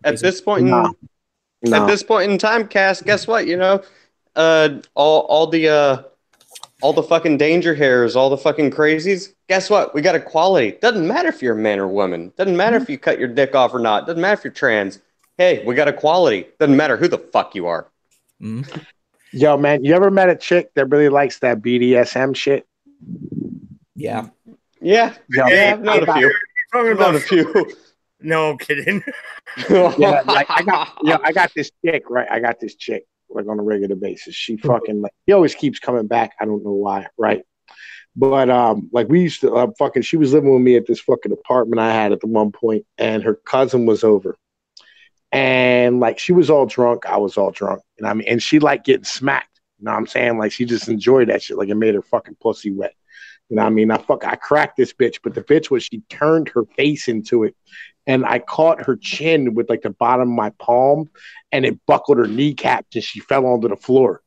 at this point in time, Cass, guess what? All the fucking danger hairs, all the fucking crazies. Guess what? We got equality. Doesn't matter if you're a man or woman. Doesn't matter if you cut your dick off or not. Doesn't matter if you're trans. Hey, we got equality. Doesn't matter who the fuck you are. Mm-hmm. Yo, man, you ever met a chick that really likes that BDSM shit? Yeah. Yeah. I've known a few. Talking about a few. No, I'm kidding. I got this chick, right? I got this chick on a regular basis. She fucking he always keeps coming back. I don't know why, right? But we used to she was living with me at this fucking apartment I had at the one point, and her cousin was over. And she was all drunk, I was all drunk. And she liked getting smacked. You know what I'm saying? Like she just enjoyed that shit. Like it made her fucking pussy wet. You know what I mean? I cracked this bitch, but the bitch was she turned her face into it, and I caught her chin with like the bottom of my palm, and it buckled her kneecaps, and she fell onto the floor.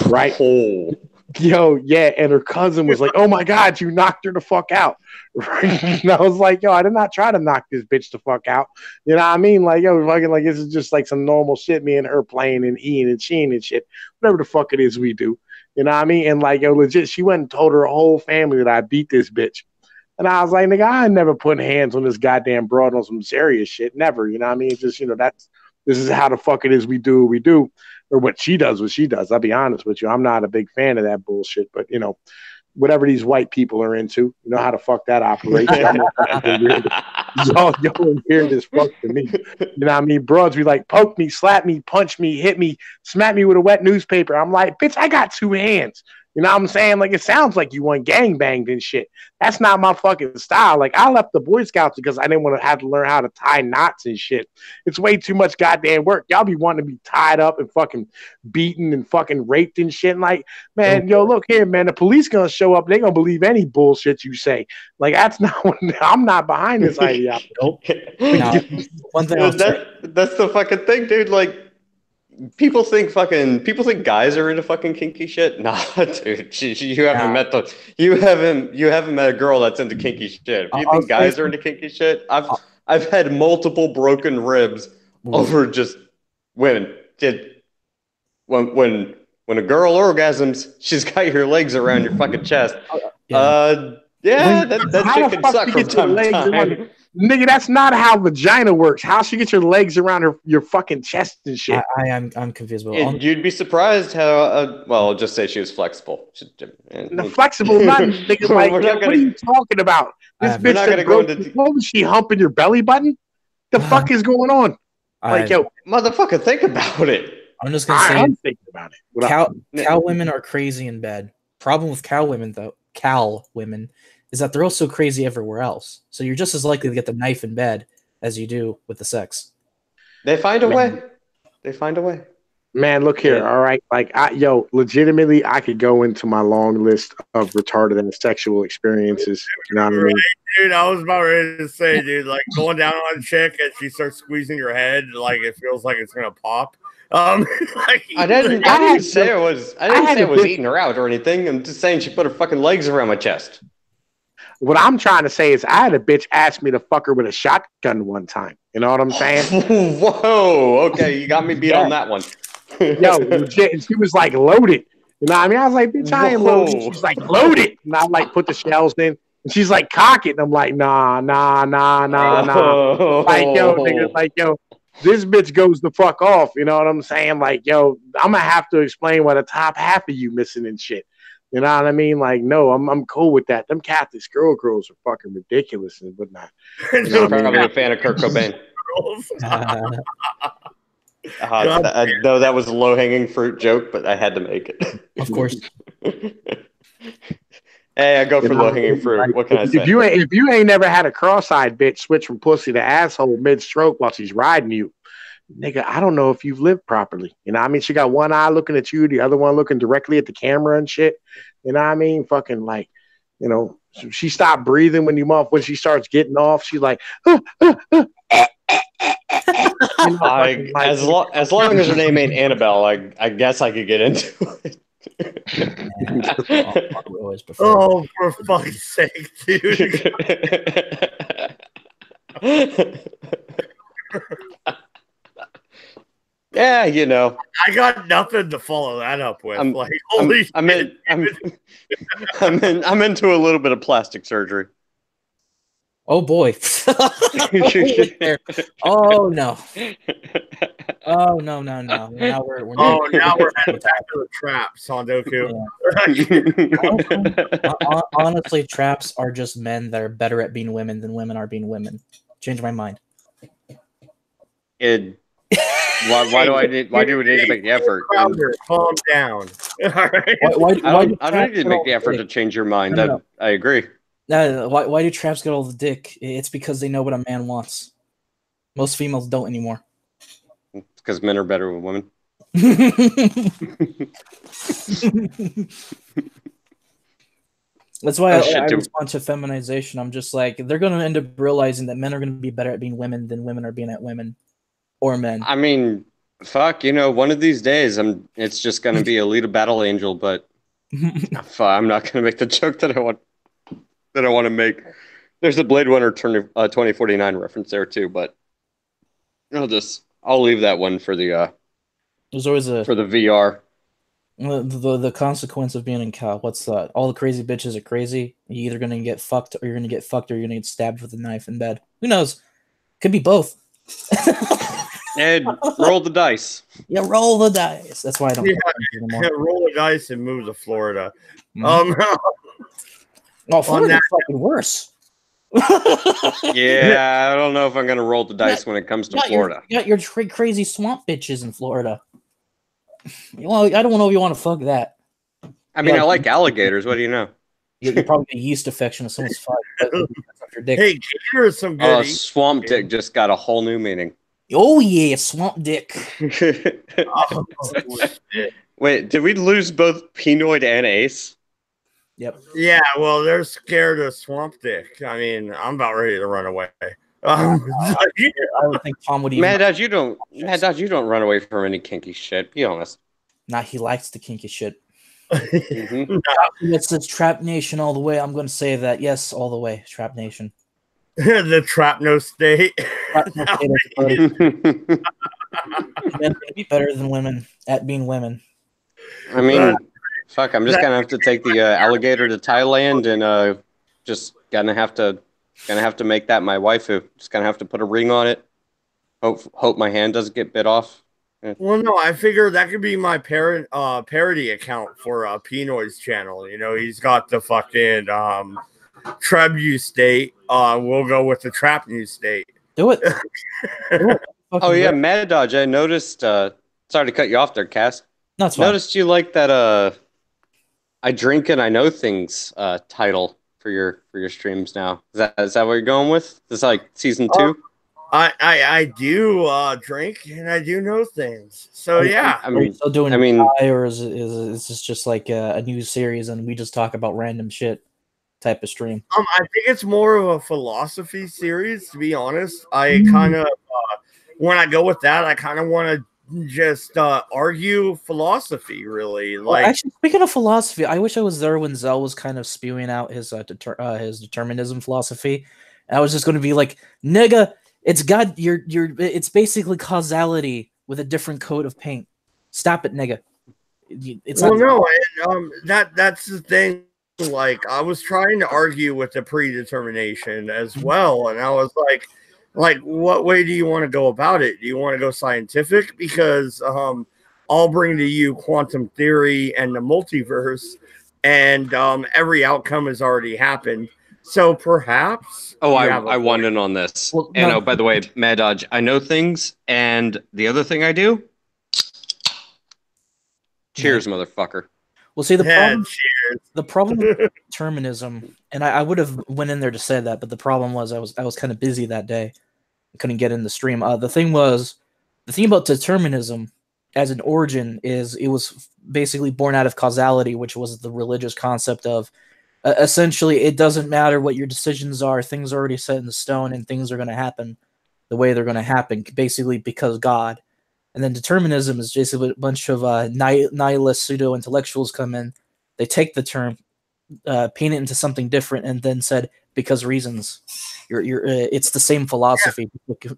Right? Oh. Yo, yeah, and her cousin was like, "Oh my God, you knocked her the fuck out!" Right? And I was like, "Yo, I did not try to knock this bitch the fuck out." You know what I mean? Like, yo, fucking, like this is just like some normal shit. Me and her playing and eating and cheating and shit, whatever the fuck it is we do. You know what I mean? And like, yo, legit, she went and told her whole family that I beat this bitch. And I was like, nigga, I ain't never putting hands on this goddamn broad on some serious shit. Never. You know what I mean? It's just, this is how the fuck it is we do what we do. Or what she does. I'll be honest with you. I'm not a big fan of that bullshit, but whatever these white people are into, you know how the fuck that operates. Y'all weird as fuck to me. You know what I mean? Broads be like, poke me, slap me, punch me, hit me, smack me with a wet newspaper. I'm like, bitch, I got 2 hands. You know what I'm saying? Like, it sounds like you want gangbanged and shit. That's not my fucking style. Like, I left the Boy Scouts because I didn't want to have to learn how to tie knots and shit. It's way too much goddamn work. Y'all be wanting to be tied up and fucking beaten and fucking raped and shit. And like, man, yo, look here, man. The police gonna show up. They gonna believe any bullshit you say. Like, that's not what I'm not behind this idea. Nope. No. One thing that's the fucking thing, dude. Like, people think guys are into fucking kinky shit. Nah, dude, you haven't met a girl that's into kinky shit. If you think guys are into kinky shit, I've had multiple broken ribs over just women. When a girl orgasms, she's got your legs around your fucking chest. That shit can suck from time to time. Nigga, that's not how vagina works. How she get your legs around your fucking chest and shit? I'm confused. You'd be surprised how. I'll just say she was flexible. Flexible, nothing. Nigga, like, what are you talking about? This bitch said, what was she humping your belly button? The fuck is going on? Like, yo, motherfucker, think about it. I'm just gonna say, I'm thinking about it. Cow women are crazy in bed. Problem with cow women, is that they're also crazy everywhere else. So you're just as likely to get the knife in bed as you do with the sex. They find a way. Man, look here, all right? Like, legitimately, I could go into my long list of retarded and sexual experiences. You know what I mean? Dude, I was about ready to say, dude, like going down on a chick and she starts squeezing your head, like it feels like it's gonna pop. I didn't say I was eating her out or anything. I'm just saying she put her fucking legs around my chest. What I'm trying to say is I had a bitch ask me to fuck her with a shotgun one time. You know what I'm saying? Whoa. Okay, you got me beat on that one. Yo, legit. And she was like loaded. You know what I mean? I was like, bitch, I ain't loaded. She's like, loaded. And I like put the shells in. And she's like, cock it. And I'm like, nah. Like, yo, nigga, like, yo, this bitch goes the fuck off. You know what I'm saying? Like, yo, I'm going to have to explain why the top half of you missing and shit. You know what I mean? Like, no, I'm cool with that. Them Catholic girls are fucking ridiculous and whatnot. You know, probably a fan of Kurt Cobain. I know that was a low-hanging fruit joke, but I had to make it. Of course. Hey, I go for low-hanging fruit. What can I say? If you ain't never had a cross-eyed bitch switch from pussy to asshole mid-stroke while she's riding you, nigga, I don't know if you've lived properly. You know what I mean? She got one eye looking at you, the other one looking directly at the camera and shit. You know what I mean? Fucking like, you know, she stopped breathing when she starts getting off. She's like, as long as her name ain't Annabelle, I guess I could get into it. Oh, for fuck's sake, dude. Yeah, you know, I got nothing to follow that up with. Holy shit. I'm into a little bit of plastic surgery. Oh boy. Oh no. Oh no. Now we're heading back to the traps, Sandoku. Yeah. Honestly, traps are just men that are better at being women than women are being women. Change my mind. Why do we need to make the effort? Calm down. All right. I don't need to make the effort to change your mind. No. I agree. Why do traps get all the dick? It's because they know what a man wants. Most females don't anymore. It's because men are better with women. That's why I respond to feminization. I'm just like, they're going to end up realizing that men are going to be better at being women than women are being at women or men. I mean, fuck, one of these days, it's just going to be Alita Battle Angel, but I'm not going to make the joke that I want to make. There's a Blade Runner 2049 reference there too, but I'll leave that one for the there's always for the VR. The consequence of being in Cal. What's that? All the crazy bitches are crazy. You're either gonna get fucked, or you're gonna get fucked, or you're gonna get stabbed with a knife in bed. Who knows? Could be both. Ed, roll the dice. Yeah, roll the dice. That's why I don't. Roll the dice and move to Florida. Oh, Florida's fucking worse. Yeah, I don't know if I'm gonna roll the dice when it comes to Florida. You got your crazy swamp bitches in Florida. Well, I don't know if you want to fuck that. I mean, I like alligators. What do you know? You're probably a yeast infection of someone's fuck. Your dick. Hey, gator is some good. Swamp dick just got a whole new meaning. Oh yeah, swamp dick. Wait, did we lose both Pinoid and Ace? Yep. Yeah, well, they're scared of swamp dick. I mean, I'm about ready to run away. I would think Tom would even. Mad Dodge, you don't run away from any kinky shit. Be honest. Nah, he likes the kinky shit. Mm-hmm. It says Trap Nation all the way. I'm going to say that. Yes, all the way. Trap Nation. The Trapno State. Men are going to be better than women at being women. I mean, fuck, I'm just going to have to take the alligator to Thailand and just gonna have to make that my waifu. Just gonna have to put a ring on it. Hope my hand doesn't get bit off. Well, no, I figure that could be my parody account for Pinoy's channel. He's got the fucking Trebu State. We'll go with the Trap New State. Do it. Oh yeah, Mad Dodge. I noticed. Sorry to cut you off there, Cass. No, it's fine. Noticed you like that. I drink and I know things. Title for your streams now. Is that what you're going with? Is this like season 2? I do drink and I do know things. So yeah. Are you still doing or is this just like a new series and we just talk about random shit type of stream? I think it's more of a philosophy series, to be honest. I kind of when I go with that, I kind of want to just argue philosophy, really. Like, actually, speaking of philosophy, I wish I was there when Zell was kind of spewing out his determinism philosophy. And I was just going to be like, nigga, it's God. It's basically causality with a different coat of paint. Stop it, nigga. It's well, no, and, that's the thing. Like, I was trying to argue with the predetermination as well, and I was like, what way do you want to go about it? Do you want to go scientific? Because I'll bring to you quantum theory and the multiverse, and every outcome has already happened. So perhaps. Oh, I won in on this. Well, and no. By the way, Mad Dodge, I know things, and the other thing I do. Cheers, motherfucker. Well, see, the problem with determinism, and I would have went in there to say that, but the problem was I was kind of busy that day. I couldn't get in the stream. The thing about determinism as an origin is it was basically born out of causality, which was the religious concept of essentially it doesn't matter what your decisions are, things are already set in stone, and things are going to happen the way they're going to happen, basically because God. And then determinism is just a bunch of nihilist pseudo-intellectuals come in. They take the term, paint it into something different, and then said, because reasons. It's the same philosophy,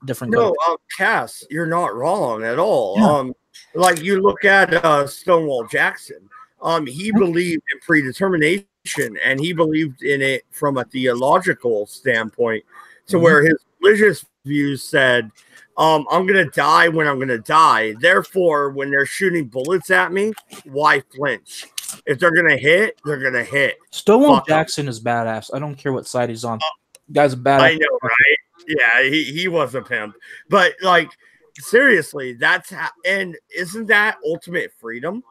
different. No, Cass, you're not wrong at all. Yeah. Like you look at Stonewall Jackson. He believed in predetermination, and he believed in it from a theological standpoint, to where his religious views said, I'm going to die when I'm going to die. Therefore, when they're shooting bullets at me, why flinch? If they're going to hit, they're going to hit. Stonewall Jackson is badass. I don't care what side he's on. Guy's a badass. I know, right? Yeah, he was a pimp. But, like, seriously, and isn't that ultimate freedom?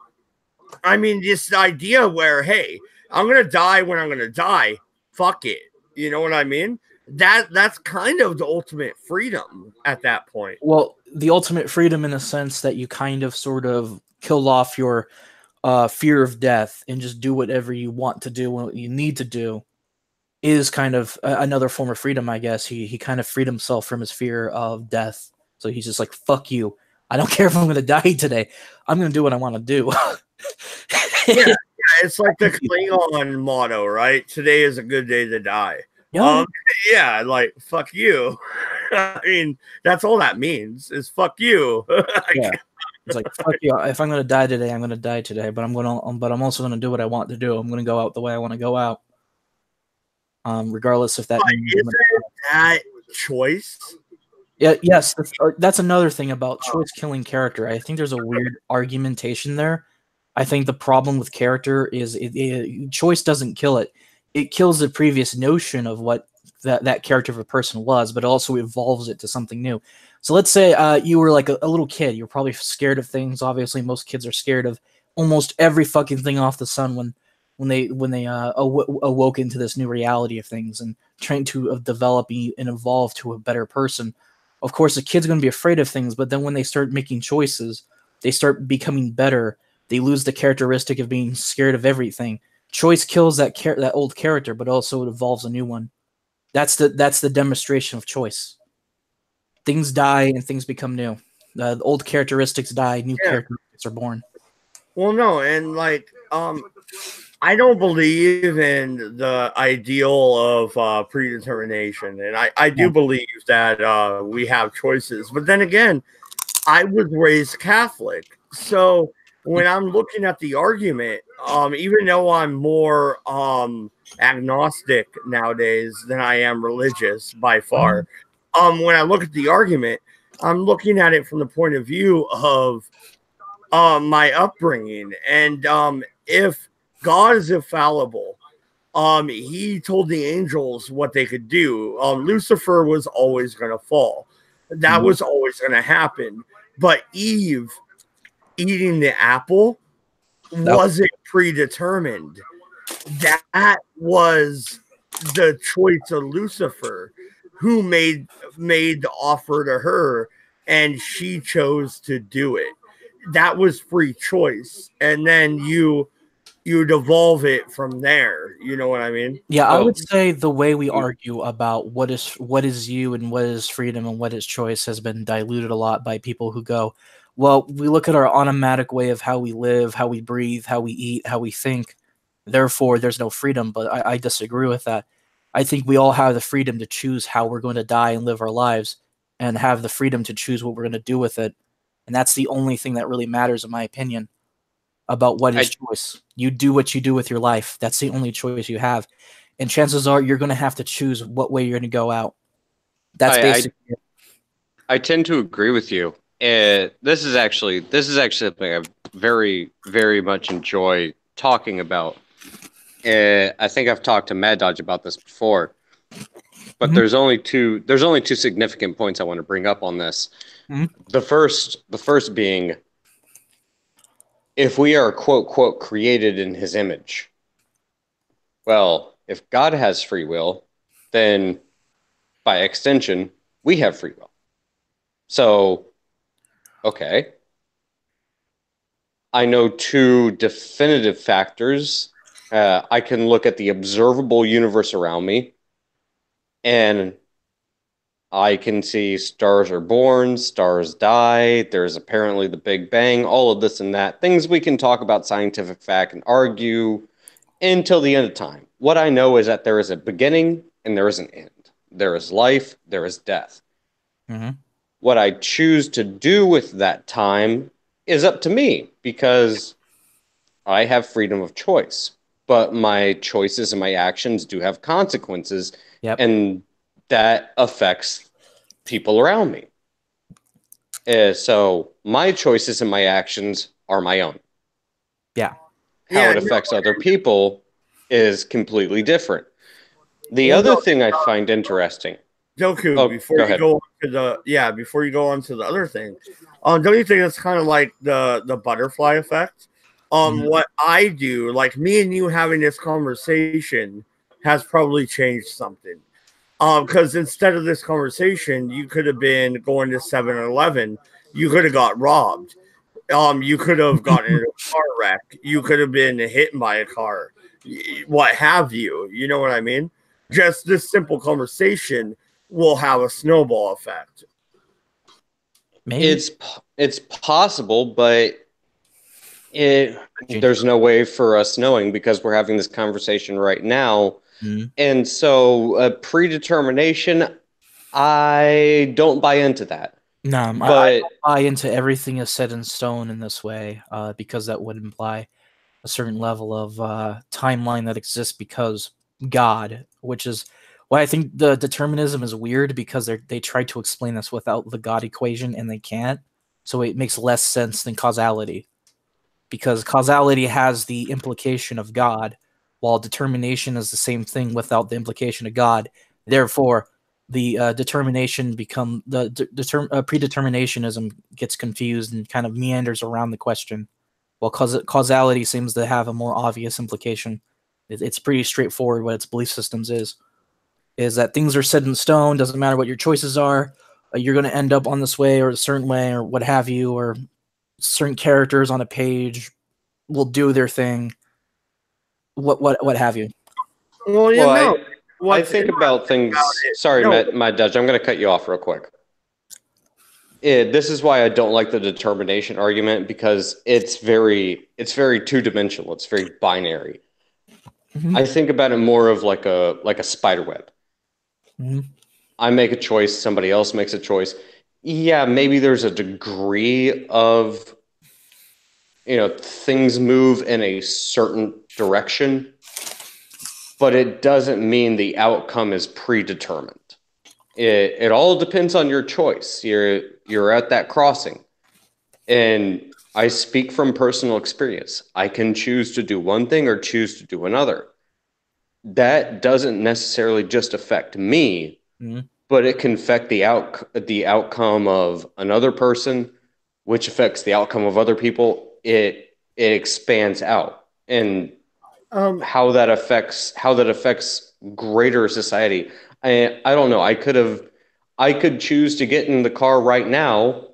I mean, this idea where, hey, I'm going to die when I'm going to die. Fuck it. You know what I mean? that's kind of the ultimate freedom at that point. Well, the ultimate freedom in the sense that you kind of sort of kill off your fear of death and just do whatever you want to do, what you need to do, is kind of another form of freedom, I guess. He kind of freed himself from his fear of death. So he's just like, fuck you. I don't care if I'm going to die today. I'm going to do what I want to do. Yeah, it's like the Klingon motto, right? Today is a good day to die. Yeah. Yeah, like, fuck you. I mean, that's all that means is fuck you. Yeah. It's like, fuck you. If I'm going to die today, I'm going to die today. But I'm also going to do what I want to do. I'm going to go out the way I want to go out. Regardless if that means isn't that choice? Yeah, yes, that's another thing about choice killing character. I think there's a weird argumentation there. I think the problem with character is choice doesn't kill it. It kills the previous notion of what that character of a person was, but also evolves it to something new. So let's say you were like a little kid. You're probably scared of things. Obviously, most kids are scared of almost every fucking thing off the sun when they awoke into this new reality of things and trained to develop and evolve to a better person. Of course, the kid's going to be afraid of things, but then when they start making choices, they start becoming better. They lose the characteristic of being scared of everything. Choice kills that old character, but also it evolves a new one. That's the demonstration of choice. Things die and things become new. The old characteristics die, new characteristics are born. Well, no, and like, I don't believe in the ideal of predetermination, and I do believe that we have choices. But then again, I was raised Catholic, so when I'm looking at the argument, even though I'm more agnostic nowadays than I am religious by far, when I look at the argument, I'm looking at it from the point of view of my upbringing, and if God is infallible, he told the angels what they could do. Lucifer was always going to fall. That was always going to happen. But Eve eating the apple wasn't predetermined. That was the choice of Lucifer, who made the offer to her, and she chose to do it. That was free choice. And then you'd evolve it from there. You know what I mean? Yeah, I would say the way we argue about what is you and what is freedom and what is choice has been diluted a lot by people who go, well, we look at our automatic way of how we live, how we breathe, how we eat, how we think. Therefore, there's no freedom. But I disagree with that. I think we all have the freedom to choose how we're going to die and live our lives, and have the freedom to choose what we're going to do with it. And that's the only thing that really matters, in my opinion, about what is choice. You do what you do with your life. That's the only choice you have. And chances are you're going to have to choose what way you're going to go out. That's basically it. I tend to agree with you. This is actually something I very, very much enjoy talking about. I think I've talked to Mad Dodge about this before, but there's only two significant points I want to bring up on this. The first being, if we are quote quote created in his image, well, if God has free will, then by extension we have free will. So, okay, I know two definitive factors. I can look at the observable universe around me, and I can see stars are born, stars die, there's apparently the Big Bang, all of this and that. Things we can talk about scientific fact and argue until the end of time. What I know is that there is a beginning and there is an end. There is life, there is death. What I choose to do with that time is up to me, because I have freedom of choice. But my choices and my actions do have consequences, and that affects people around me. So my choices and my actions are my own. Yeah. How it affects other people is completely different. The other thing I find interesting. Doku, before you go on to the other thing, don't you think it's kind of like the butterfly effect? What I do, like me and you having this conversation, has probably changed something. Because instead of this conversation, you could have been going to 7-Eleven. You could have got robbed. You could have gotten in a car wreck. You could have been hit by a car. What have you? You know what I mean? Just this simple conversation will have a snowball effect. Maybe It's possible, but there's no way for us knowing because we're having this conversation right now. Mm-hmm. And so predetermination, I don't buy into that. No, but I don't buy into everything is set in stone in this way because that would imply a certain level of timeline that exists because God, which is why I think the determinism is weird because they try to explain this without the God equation and they can't. So it makes less sense than causality because causality has the implication of God, while determination is the same thing without the implication of God. Therefore, the determination become the predeterminationism gets confused and kind of meanders around the question. Well, causality seems to have a more obvious implication. It's pretty straightforward what its belief systems is that things are set in stone, doesn't matter what your choices are, you're going to end up on this way or a certain way or what have you, or certain characters on a page will do their thing, what have you. Well, you know, I think about things. Sorry, Matt Dutch, I'm going to cut you off real quick. This is why I don't like the determination argument because it's very two-dimensional. It's very binary. Mm-hmm. I think about it more of like a spider web. Mm-hmm. I make a choice, somebody else makes a choice. Yeah, maybe there's a degree of things move in a certain direction, but it doesn't mean the outcome is predetermined. It all depends on your choice. You're at that crossing. And I speak from personal experience. I can choose to do one thing or choose to do another. That doesn't necessarily just affect me, but it can affect the outcome of another person, which affects the outcome of other people. It expands out. And how that affects greater society. I don't know. I could choose to get in the car right now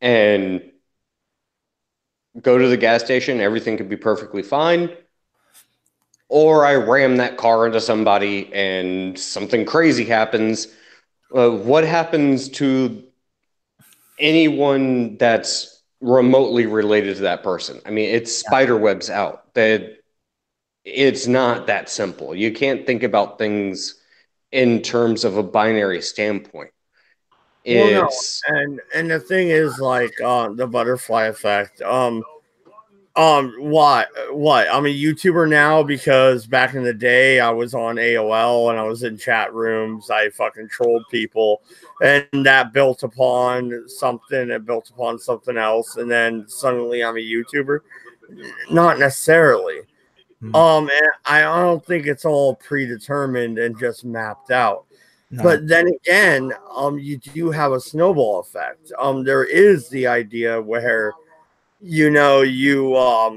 and go to the gas station. Everything could be perfectly fine. Or I ram that car into somebody and something crazy happens. What happens to anyone that's remotely related to that person? I mean, it's spider webs out. It's not that simple. You can't think about things in terms of a binary standpoint. And the thing is, like, the butterfly effect. What? I'm a YouTuber now because back in the day I was on AOL and I was in chat rooms. I fucking trolled people, and that built upon something. It built upon something else, and then suddenly I'm a YouTuber. Not necessarily. And I don't think it's all predetermined and just mapped out. No. But then again, you do have a snowball effect. There is the idea where, you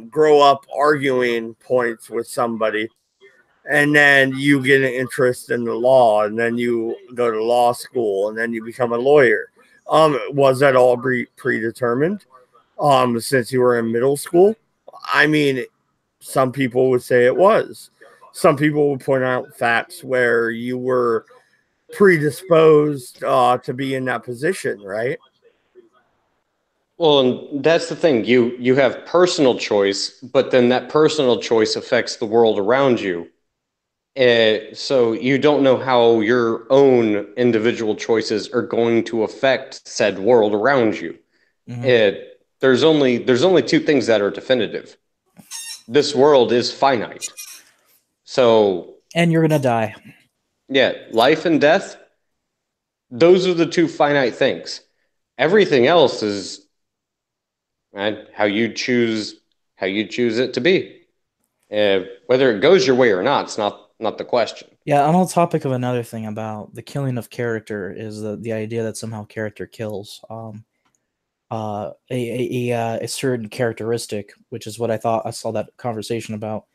grow up arguing points with somebody, and then you get an interest in the law, and then you go to law school, and then you become a lawyer. Was that all predetermined? Since you were in middle school? I mean, some people would say it was. Some people would point out facts where you were predisposed to be in that position, right? Well, and that's the thing. You have personal choice, but then that personal choice affects the world around you. So you don't know how your own individual choices are going to affect said world around you. Mm-hmm. There's only two things that are definitive. This world is finite. So, and you're gonna die. Yeah, life and death. Those are the two finite things. Everything else is how you choose it to be. Whether it goes your way or not, it's not the question. Yeah, on the topic of another thing about the killing of character is the idea that somehow character kills a certain characteristic, which is what I thought I saw that conversation about.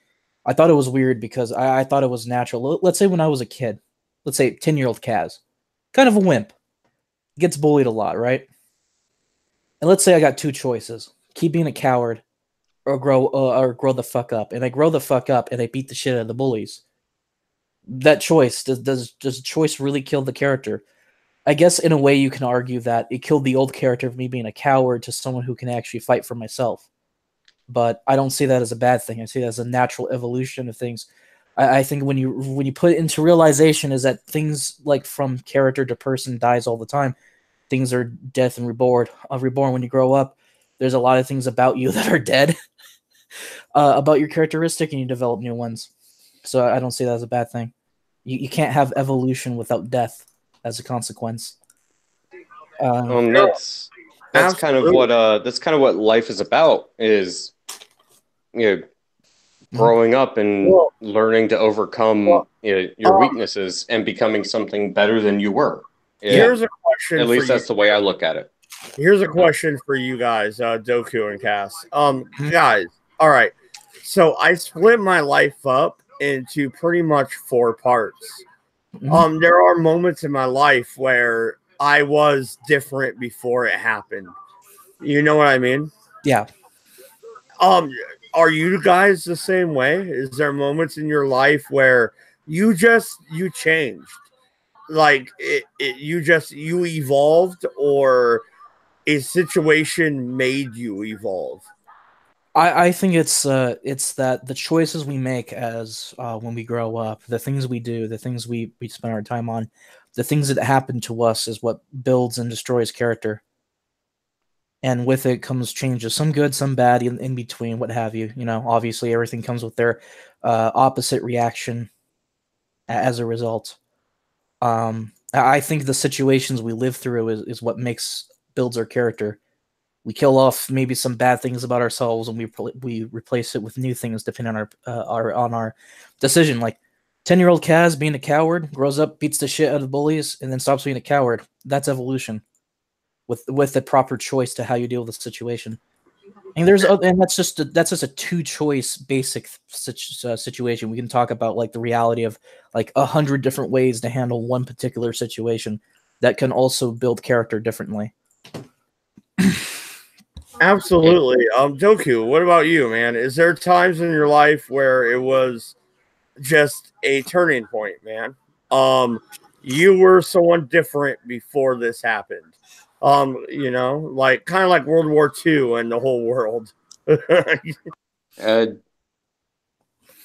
I thought it was weird because I thought it was natural. Let's say when I was a kid, let's say 10-year-old Kaz, kind of a wimp, gets bullied a lot, right? And let's say I got two choices: keep being a coward, or grow the fuck up. And I grow the fuck up, and I beat the shit out of the bullies. That choice does choice really kill the character? I guess in a way you can argue that it killed the old character of me being a coward to someone who can actually fight for myself. But I don't see that as a bad thing. I see that as a natural evolution of things. I think when you put it into realization is that things like from character to person dies all the time. Things are death and reborn. When you grow up. There's a lot of things about you that are dead, about your characteristic, and you develop new ones. So I don't see that as a bad thing. You can't have evolution without death as a consequence. That's kind of what life is about. Is growing up and learning to overcome your weaknesses and becoming something better than you were. Here's a question. At least that's the way I look at it. Here's a question for you guys, Doku and Cass. Guys, all right. So I split my life up into pretty much 4 parts. There are moments in my life where I was different before it happened. You know what I mean? Yeah. Are you guys the same way? Is there moments in your life where you changed? Like you evolved, or a situation made you evolve? I think it's that the choices we make as when we grow up, the things we do, the things we spend our time on, the things that happen to us is what builds and destroys character. And with it comes changes, some good, some bad, in between, what have you. Obviously everything comes with their opposite reaction as a result. I think the situations we live through is what builds our character. We kill off maybe some bad things about ourselves, and we replace it with new things depending on our decision. Like 10-year-old Kaz being a coward, grows up, beats the shit out of bullies, and then stops being a coward. That's evolution, with the proper choice to how you deal with the situation. And that's just a 2-choice basic situation. We can talk about like the reality of like 100 different ways to handle one particular situation that can also build character differently. Absolutely. Doku, what about you, man? Is there times in your life where it was just a turning point, man? You were someone different before this happened. Like kind of like World War II and the whole world.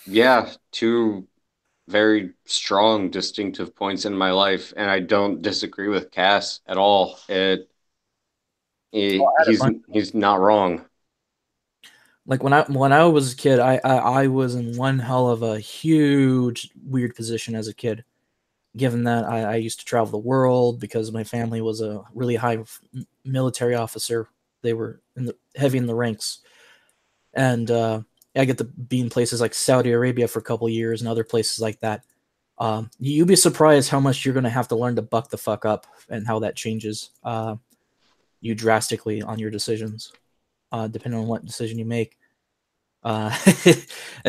Yeah, 2 very strong, distinctive points in my life, and I don't disagree with Cass at all. He's not wrong. Like when I was a kid, I was in one hell of a huge weird position as a kid. Given that I used to travel the world because my family was a really high military officer. They were heavy in the ranks. And I get to be in places like Saudi Arabia for a couple of years and other places like that. You'd be surprised how much you're going to have to learn to buck the fuck up and how that changes you drastically on your decisions, depending on what decision you make. And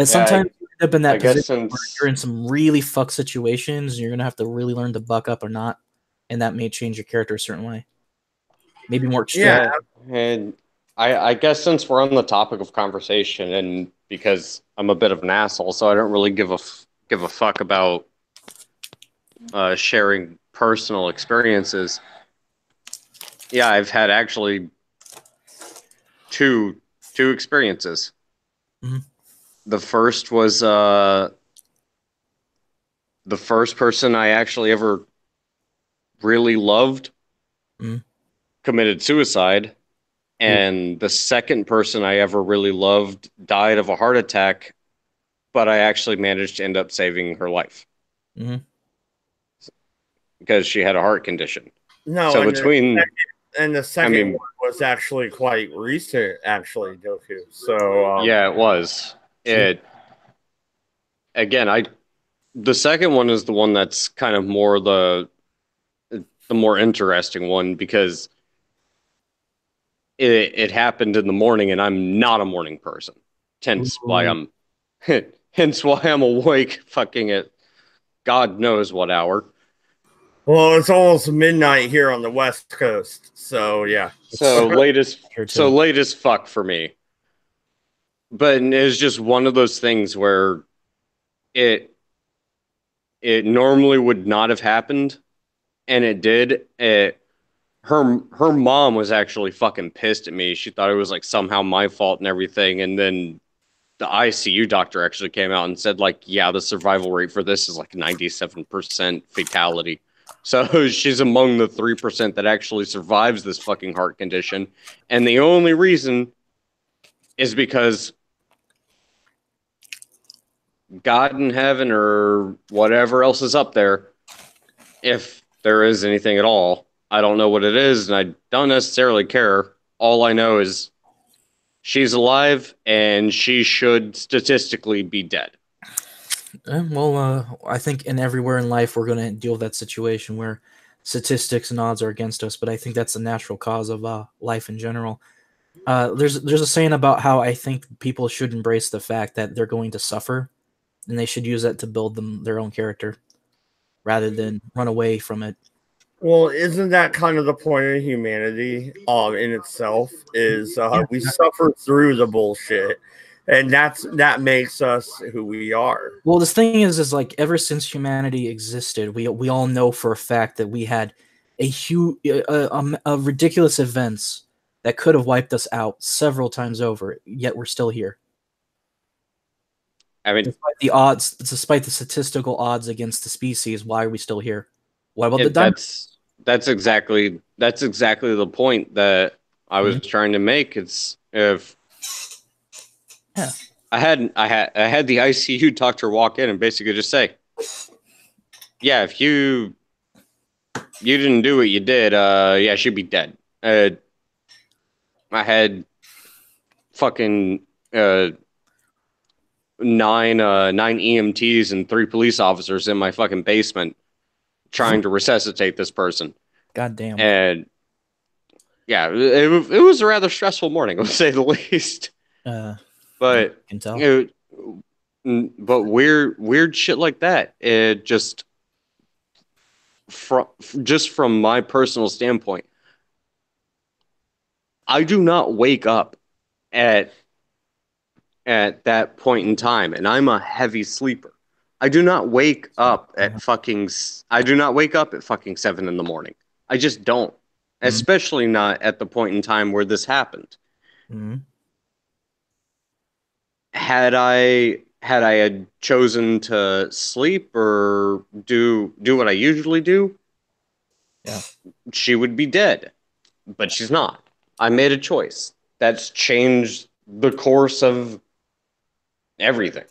sometimes you end up in that position where you're in some really fucked situations and you're going to have to really learn to buck up or not. And that may change your character a certain way. Maybe more extreme. Yeah, and I guess since we're on the topic of conversation, and because I'm a bit of an asshole, so I don't really give a fuck about sharing personal experiences. Yeah, I've had actually two experiences. Mm-hmm. The first was the first person I actually ever really loved committed suicide, and the second person I ever really loved died of a heart attack, but I actually managed to end up saving her life because she had a heart condition. No, so the second one was actually quite recent, actually, Doku. So yeah, it was. The second one is the one that's kind of more the more interesting one, because it happened in the morning, and I'm not a morning person. Hence why I'm awake fucking at God knows what hour. Well, it's almost midnight here on the West Coast, so yeah. So late Here as fuck for me. But it's just one of those things where it normally would not have happened, and it did. Her mom was actually fucking pissed at me. She thought it was like somehow my fault and everything, and then the ICU doctor actually came out and said, like, yeah, the survival rate for this is like 97% fatality. So she's among the 3% that actually survives this fucking heart condition. And the only reason is because God in heaven or whatever else is up there, if there is anything at all, I don't know what it is, and I don't necessarily care. All I know is she's alive, and she should statistically be dead. Well, I think everywhere in life we're going to deal with that situation where statistics and odds are against us, but I think that's the natural cause of life in general. There's a saying about how I think people should embrace the fact that they're going to suffer, and they should use that to build their own character rather than run away from it. Well, isn't that kind of the point of humanity in itself is we suffer through the bullshit, and that makes us who we are. Well, this thing is like ever since humanity existed, we all know for a fact that we had a ridiculous events that could have wiped us out several times over, yet we're still here. I mean, despite the statistical odds against the species, why are we still here? What about the dinosaurs? That's exactly the point that I was trying to make. It's if I had the ICU doctor walk in and basically just say, yeah, if you didn't do what you did, yeah, she'd be dead. I had fucking 9 EMTs and 3 police officers in my fucking basement trying to resuscitate this person. God damn. And yeah, it was a rather stressful morning, to say the least. But can tell. But weird shit like that. It just from my personal standpoint, I do not wake up at that point in time, and I'm a heavy sleeper. I do not wake up at fucking 7 in the morning. I just don't. Especially not at the point in time where this happened. Had I had chosen to sleep or do what I usually do, yeah, she would be dead. But she's not. I made a choice. That's changed the course of everything.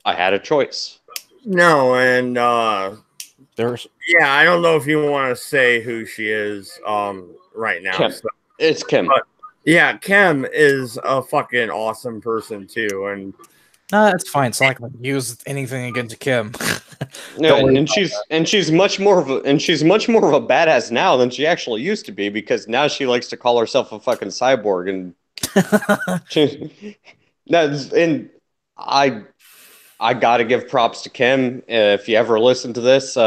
I had a choice. No, and there's I don't know if you want to say who she is right now. Kim. So. It's Kim. But, yeah, Kim is a fucking awesome person too, and that's fine. It's not like I use anything against Kim. No, and she's much more of a badass now than she actually used to be, because now she likes to call herself a fucking cyborg, and I gotta give props to Kim. If you ever listen to this,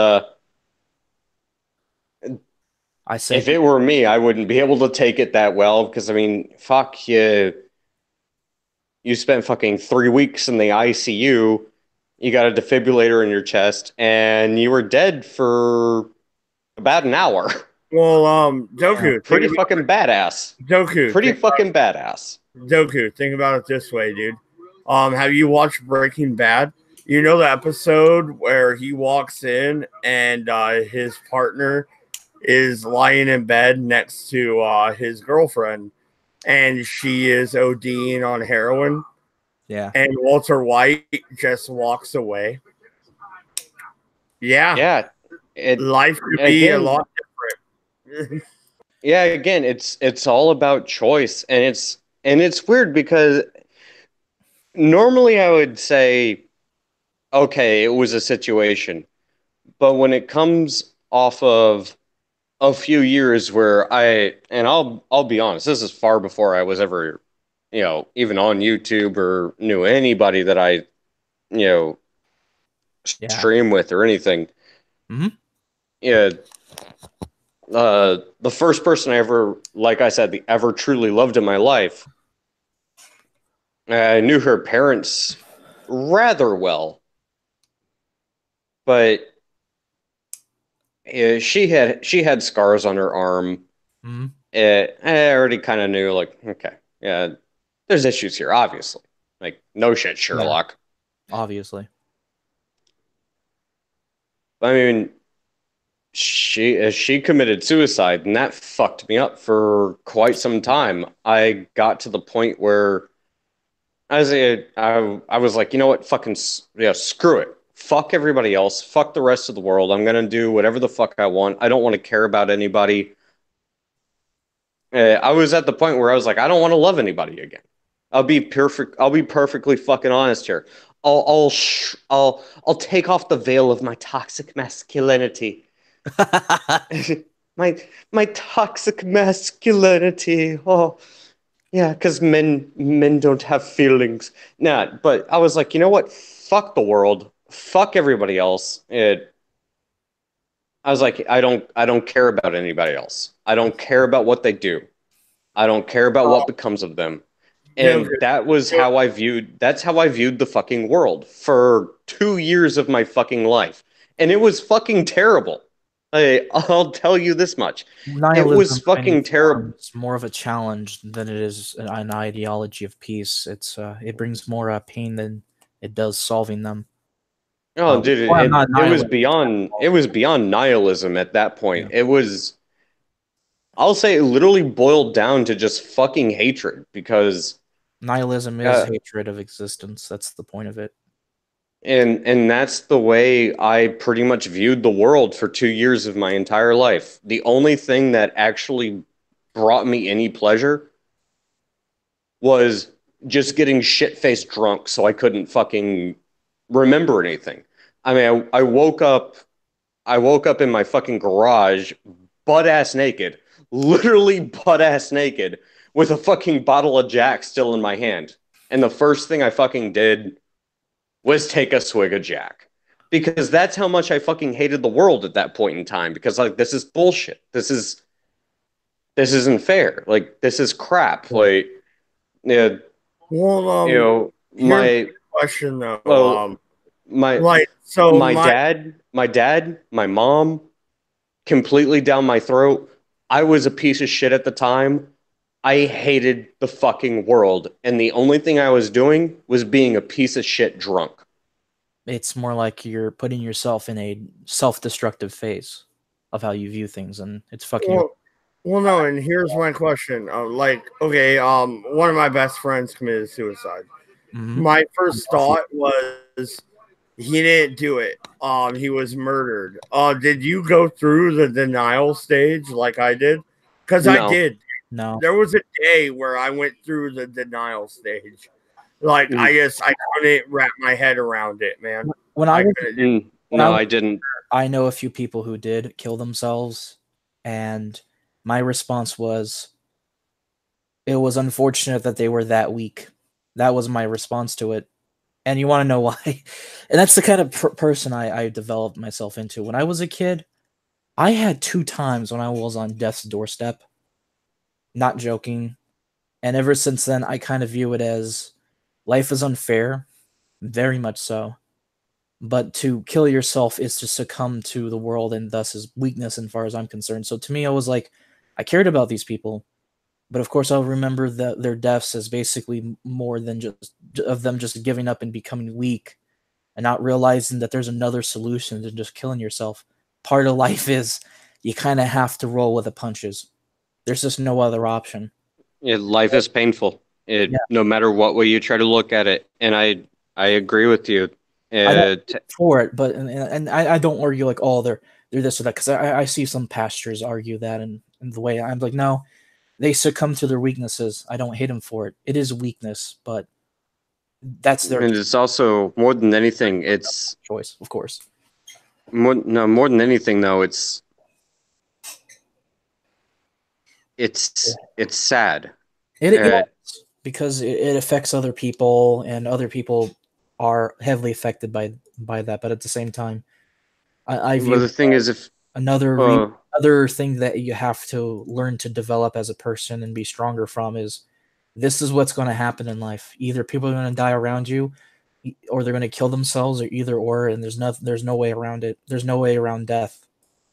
I say if it were me, I wouldn't be able to take it that well, because I mean, fuck you. You spent fucking 3 weeks in the ICU. You got a defibrillator in your chest, and you were dead for about an hour. Well, Doku, pretty fucking badass. Doku, pretty fucking badass. Doku, think about it this way, dude. Have you watched Breaking Bad? You know the episode where he walks in and his partner is lying in bed next to his girlfriend, and she is ODing on heroin. Yeah. And Walter White just walks away. Yeah. Life could be a lot different. Yeah, again, it's all about choice, and it's weird because normally I would say, okay, it was a situation, but when it comes off of a few years where I'll be honest, this is far before I was ever, even on YouTube or knew anybody that I, stream with or anything. Mm-hmm. Yeah. The first person I ever, like I said, ever truly loved in my life, I knew her parents rather well, but she had scars on her arm. Mm-hmm. I already kind of knew, like, okay, yeah, there's issues here, obviously. Like, no shit, Sherlock. Yeah, obviously. I mean, she committed suicide, and that fucked me up for quite some time. I got to the point where I was like, you know what, fucking yeah, screw it. Fuck everybody else. Fuck the rest of the world. I'm gonna do whatever the fuck I want. I don't want to care about anybody. I was at the point where I was like, I don't want to love anybody again. I'll be perfect. I'll be perfectly fucking honest here. I'll take off the veil of my toxic masculinity. my toxic masculinity. Oh, yeah, because men don't have feelings. Nah, but I was like, you know what? Fuck the world. Fuck everybody else. I was like, I don't care about anybody else. I don't care about what they do. I don't care about what becomes of them. And that's how I viewed the fucking world for 2 years of my fucking life. And it was fucking terrible. I'll tell you this much. It was fucking terrible. It's more of a challenge than it is an ideology of peace. It brings more pain than it does solving them. Oh, dude, it was beyond nihilism at that point. Yeah. It was, I'll say, it literally boiled down to just fucking hatred, because nihilism is hatred of existence. That's the point of it. And that's the way I pretty much viewed the world for 2 years of my entire life. The only thing that actually brought me any pleasure was just getting shit-faced drunk so I couldn't fucking remember anything. I mean, I woke up in my fucking garage, butt-ass naked, literally butt-ass naked, with a fucking bottle of Jack still in my hand. And the first thing I fucking did was take a swig of Jack. Because that's how much I fucking hated the world at that point in time. Because, like, this is bullshit. This isn't fair. Like, this is crap. Like, yeah. Well, you know, my question though. Well, my dad, my mom, completely down my throat. I was a piece of shit at the time. I hated the fucking world, and the only thing I was doing was being a piece of shit drunk. It's more like you're putting yourself in a self-destructive phase of how you view things, and it's fucking. Well, no, and here's my question. One of my best friends committed suicide. Mm-hmm. My first thought was he didn't do it. He was murdered. Did you go through the denial stage like I did? Because I did. No. There was a day where I went through the denial stage. Like, I couldn't wrap my head around it, man. I didn't. I know a few people who did kill themselves, and my response was, it was unfortunate that they were that weak. That was my response to it. And you want to know why? And that's the kind of person I developed myself into. When I was a kid, I had 2 times when I was on death's doorstep. Not joking. And ever since then, I kind of view it as life is unfair. Very much so. But to kill yourself is to succumb to the world, and thus is weakness as far as I'm concerned. So to me, I was like, I cared about these people. But of course, I'll remember their deaths as basically more than just of them just giving up and becoming weak and not realizing that there's another solution than just killing yourself. Part of life is you kind of have to roll with the punches. There's just no other option. Yeah, life is painful. No matter what way you try to look at it. And I agree with you. I don't for it, but and I don't argue like, oh, they're this or that, because I see some pastors argue that, and the way I'm like, no, they succumb to their weaknesses. I don't hate them for it. It is weakness, but that's their. And it's also, more than anything, it's choice, of course. More than anything, though, it's sad. It is, because it affects other people, and other people are heavily affected by by that, but at the same time, I Well, view the thing is, if another thing that you have to learn to develop as a person and be stronger from is this is what's going to happen in life. Either people are going to die around you, or they're going to kill themselves, or either or, and there's no way around it. There's no way around death.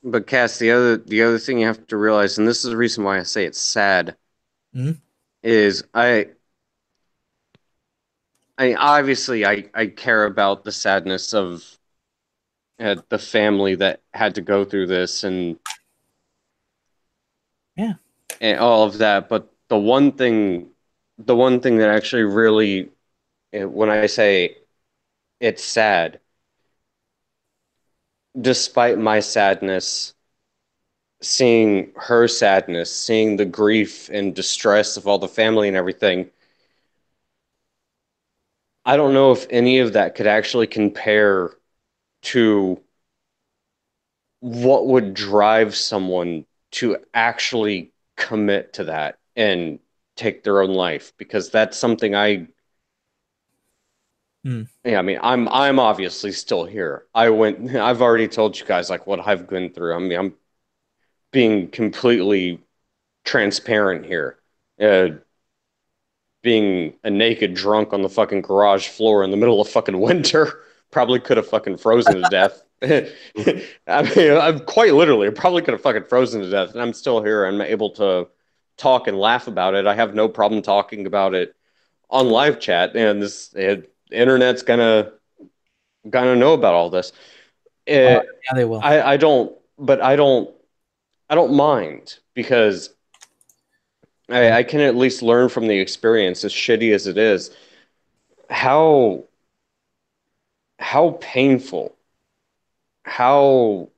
but Cass, the other thing you have to realize, and this is the reason why I say it's sad, is I obviously I care about the sadness of the family that had to go through this and all of that. But the one thing that actually really, when I say it's sad, despite my sadness, seeing her sadness, seeing the grief and distress of all the family and everything, I don't know if any of that could actually compare to what would drive someone to actually commit to that and take their own life, because that's something yeah, I mean, I'm obviously still here. I've already told you guys like what I've been through. I mean, I'm being completely transparent here. Being a naked drunk on the fucking garage floor in the middle of fucking winter, probably could have fucking frozen to death. I mean, I'm quite literally, I probably could have fucking frozen to death, and I'm still here. I'm able to talk and laugh about it. I have no problem talking about it on live chat, and internet's gonna know about all this. Yeah, they will. I don't, but I don't mind, because I can at least learn from the experience, as shitty as it is, how painful, how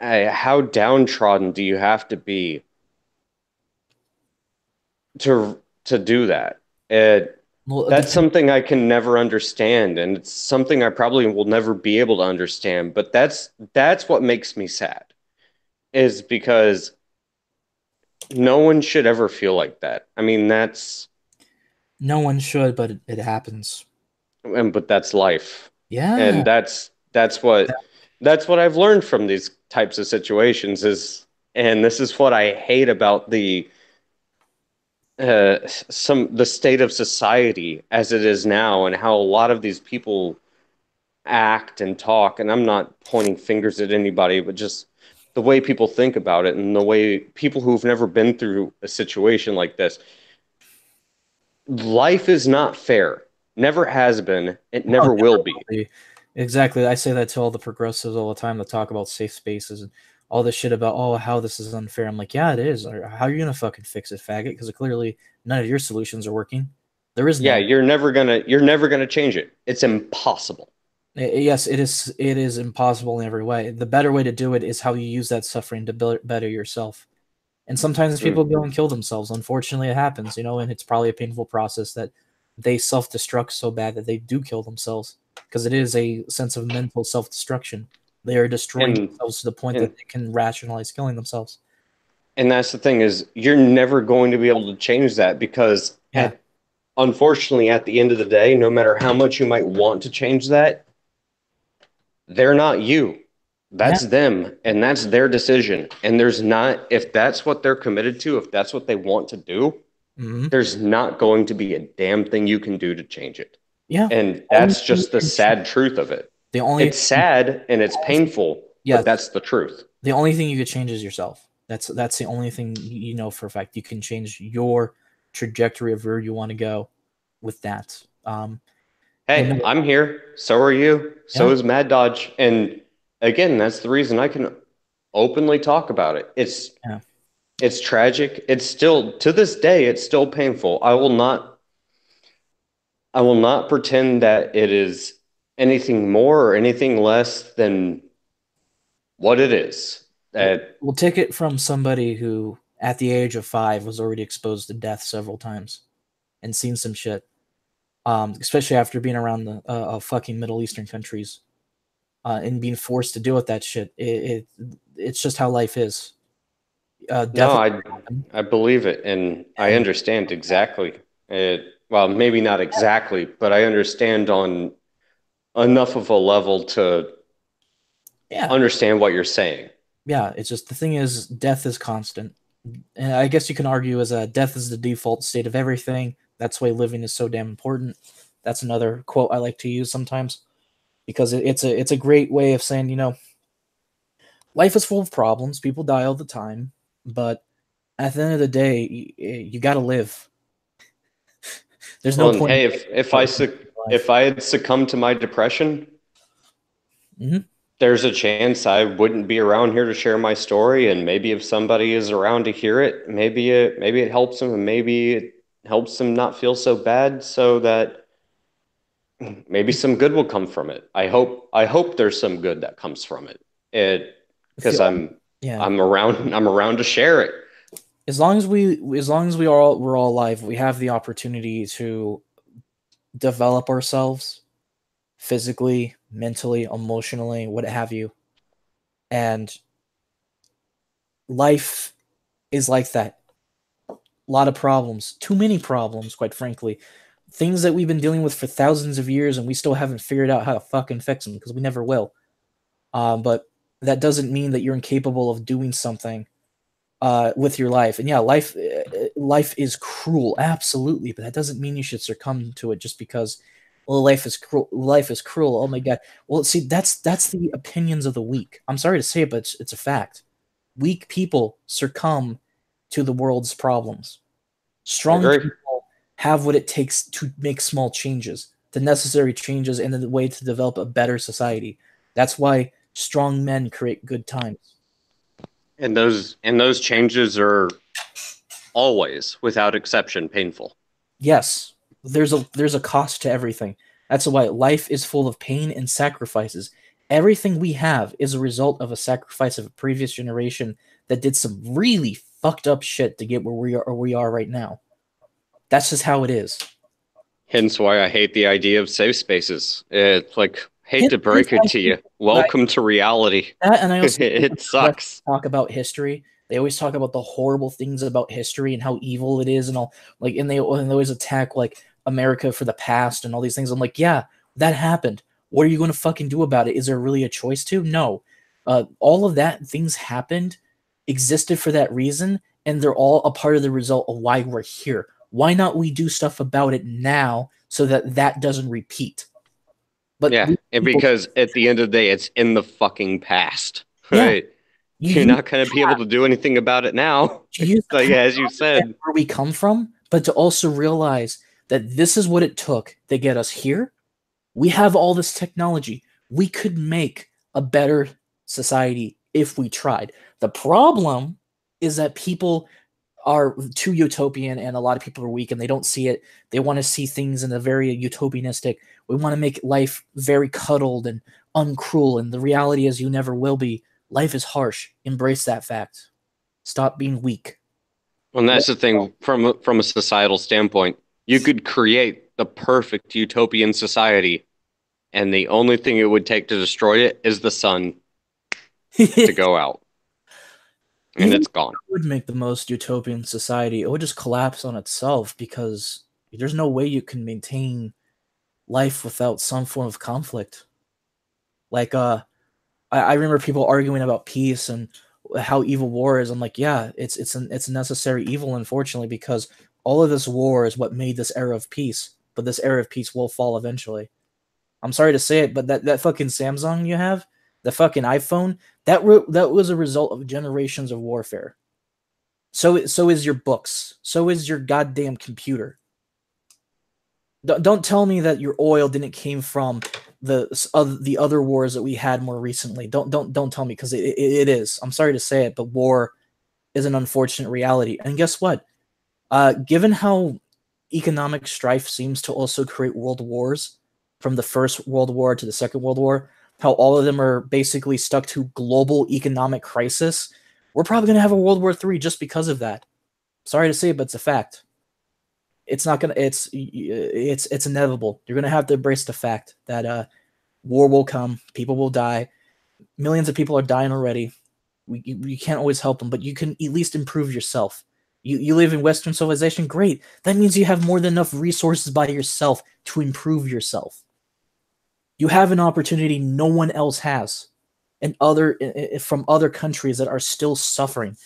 how downtrodden do you have to be to do that? That's something I can never understand, and it's something I probably will never be able to understand. But that's what makes me sad, is because no one should ever feel like that. I mean, no one should, but it happens. But that's life. Yeah, and that's what I've learned from these types of situations and this is what I hate about the state of society as it is now, and how a lot of these people act and talk. And I'm not pointing fingers at anybody, but just the way people think about it, and the way people who've never been through a situation like this. Life is not fair. Never has been. It never will be. Exactly. I say that to all the progressives all the time that talk about safe spaces and all this shit about, oh, how this is unfair. I'm like, yeah, it is. How are you gonna fucking fix it, faggot? Because clearly none of your solutions are working. There is no. You're never gonna change it. It's impossible. Yes, it is. It is impossible in every way. The better way to do it is how you use that suffering to better yourself. And sometimes people go and kill themselves. Unfortunately, it happens, and it's probably a painful process that they self-destruct so bad that they do kill themselves, because it is a sense of mental self-destruction. They are destroying themselves to the point that they can rationalize killing themselves. And that's the thing, is you're never going to be able to change that, because unfortunately, at the end of the day, no matter how much you might want to change that, they're not you. That's them, and that's their decision. And there's not, if that's what they're committed to, if that's what they want to do, there's not going to be a damn thing you can do to change it. Yeah. And that's just the sad truth of it. It's sad and it's painful, but that's the truth. The only thing you could change is yourself. That's the only thing you know for a fact. You can change your trajectory of where you want to go with that. Hey, I'm here. So are you. So is Mad Dodge. And again, that's the reason I can openly talk about it. It's tragic. It's still, to this day, it's still painful. I will not pretend that it is anything more or anything less than what it is. We'll take it from somebody who, at the age of 5, was already exposed to death several times and seen some shit. Especially after being around the fucking Middle Eastern countries and being forced to deal with that shit. It's just how life is. No, I believe it, and I understand exactly. Well, maybe not exactly, but I understand on enough of a level to understand what you're saying. Yeah, it's just the thing is, death is constant. And I guess you can argue as death is the default state of everything. That's why living is so damn important. That's another quote I like to use sometimes because it's a great way of saying, life is full of problems. People die all the time, but at the end of the day, you got to live. There's no point. Hey, if I had succumbed to my depression, there's a chance I wouldn't be around here to share my story. And maybe if somebody is around to hear it, maybe it helps them, and maybe it helps them not feel so bad, so that maybe some good will come from it. I hope there's some good that comes from it. Because I'm around to share it. As long as we're all alive, we have the opportunity to develop ourselves physically, mentally, emotionally, what have you. And life is like that. A lot of problems, too many problems, quite frankly. Things that we've been dealing with for thousands of years, and we still haven't figured out how to fucking fix them, because we never will. But that doesn't mean that you're incapable of doing something with your life. And yeah, life is cruel, absolutely, but that doesn't mean you should succumb to it just because, well, life is cruel. Life is cruel. Oh my god. Well, see, that's the opinions of the weak. I'm sorry to say it, but it's a fact. Weak people succumb to the world's problems. Strong people have what it takes to make small changes, the necessary changes, and the way to develop a better society. That's why strong men create good times. And those changes are always, without exception, painful. Yes, there's a cost to everything. That's why life is full of pain and sacrifices. Everything we have is a result of a sacrifice of a previous generation that did some really fucked up shit to get where we are right now. That's just how it is. Hence why I hate the idea of safe spaces. It's like, hate to break it to you. Welcome to reality. And I also it sucks. Talk about history. They always talk about the horrible things about history and how evil it is and all. Like, and they always attack like America for the past and all these things. I'm like, yeah, that happened. What are you going to fucking do about it? Is there really a choice to? No. All of that things happened, existed for that reason, and they're all a part of the result of why we're here. Why not we do stuff about it now so that doesn't repeat? But yeah, and because at the end of the day, it's in the fucking past, right? Yeah. You're not going to be able to do anything about it now. Like, as you said, where we come from, but to also realize that this is what it took to get us here. We have all this technology. We could make a better society if we tried. The problem is that people are too utopian, and a lot of people are weak, and they don't see it. They want to see things in a very utopianistic. We want to make life very cuddled and uncruel, and the reality is you never will be. Life is harsh. Embrace that fact. Stop being weak. Well, and that's the thing from a societal standpoint. You could create the perfect utopian society, and the only thing it would take to destroy it is the sun to go out. And it's gone. It would make the most utopian society. It would just collapse on itself because there's no way you can maintain life without some form of conflict. Like, I remember people arguing about peace and how evil war is. I'm like, yeah, it's a necessary evil, unfortunately, because all of this war is what made this era of peace. But this era of peace will fall eventually. I'm sorry to say it, but that fucking Samsung you have, the fucking iPhone, that was a result of generations of warfare. So is your books. So is your goddamn computer. Don't tell me that your oil didn't came from the other wars that we had more recently. Don't tell me, because it is. I'm sorry to say it, but war is an unfortunate reality. And guess what? Given how economic strife seems to also create world wars, from the First World War to the Second World War, how all of them are basically stuck to global economic crisis, we're probably going to have a World War III just because of that. Sorry to say it, but it's a fact. It's not going to, it's inevitable. You're going to have to embrace the fact that war will come, people will die, millions of people are dying already. You can't always help them, but you can at least improve yourself. You live in Western civilization, great. That means you have more than enough resources by yourself to improve yourself. You have an opportunity no one else has, and from other countries that are still suffering.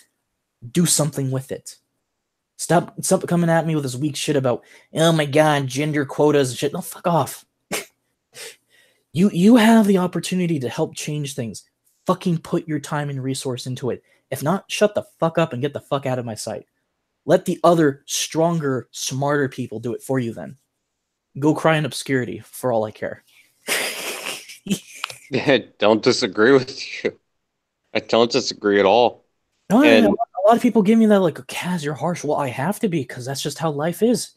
Do something with it. Stop coming at me with this weak shit about, oh my god, gender quotas and shit. No, fuck off. You have the opportunity to help change things. Fucking put your time and resource into it. If not, shut the fuck up and get the fuck out of my sight. Let the other, stronger, smarter people do it for you then. Go cry in obscurity for all I care. I don't disagree with you. I don't disagree at all. No, And a lot of people give me that, like, Kaz, you're harsh. Well, I have to be, because that's just how life is.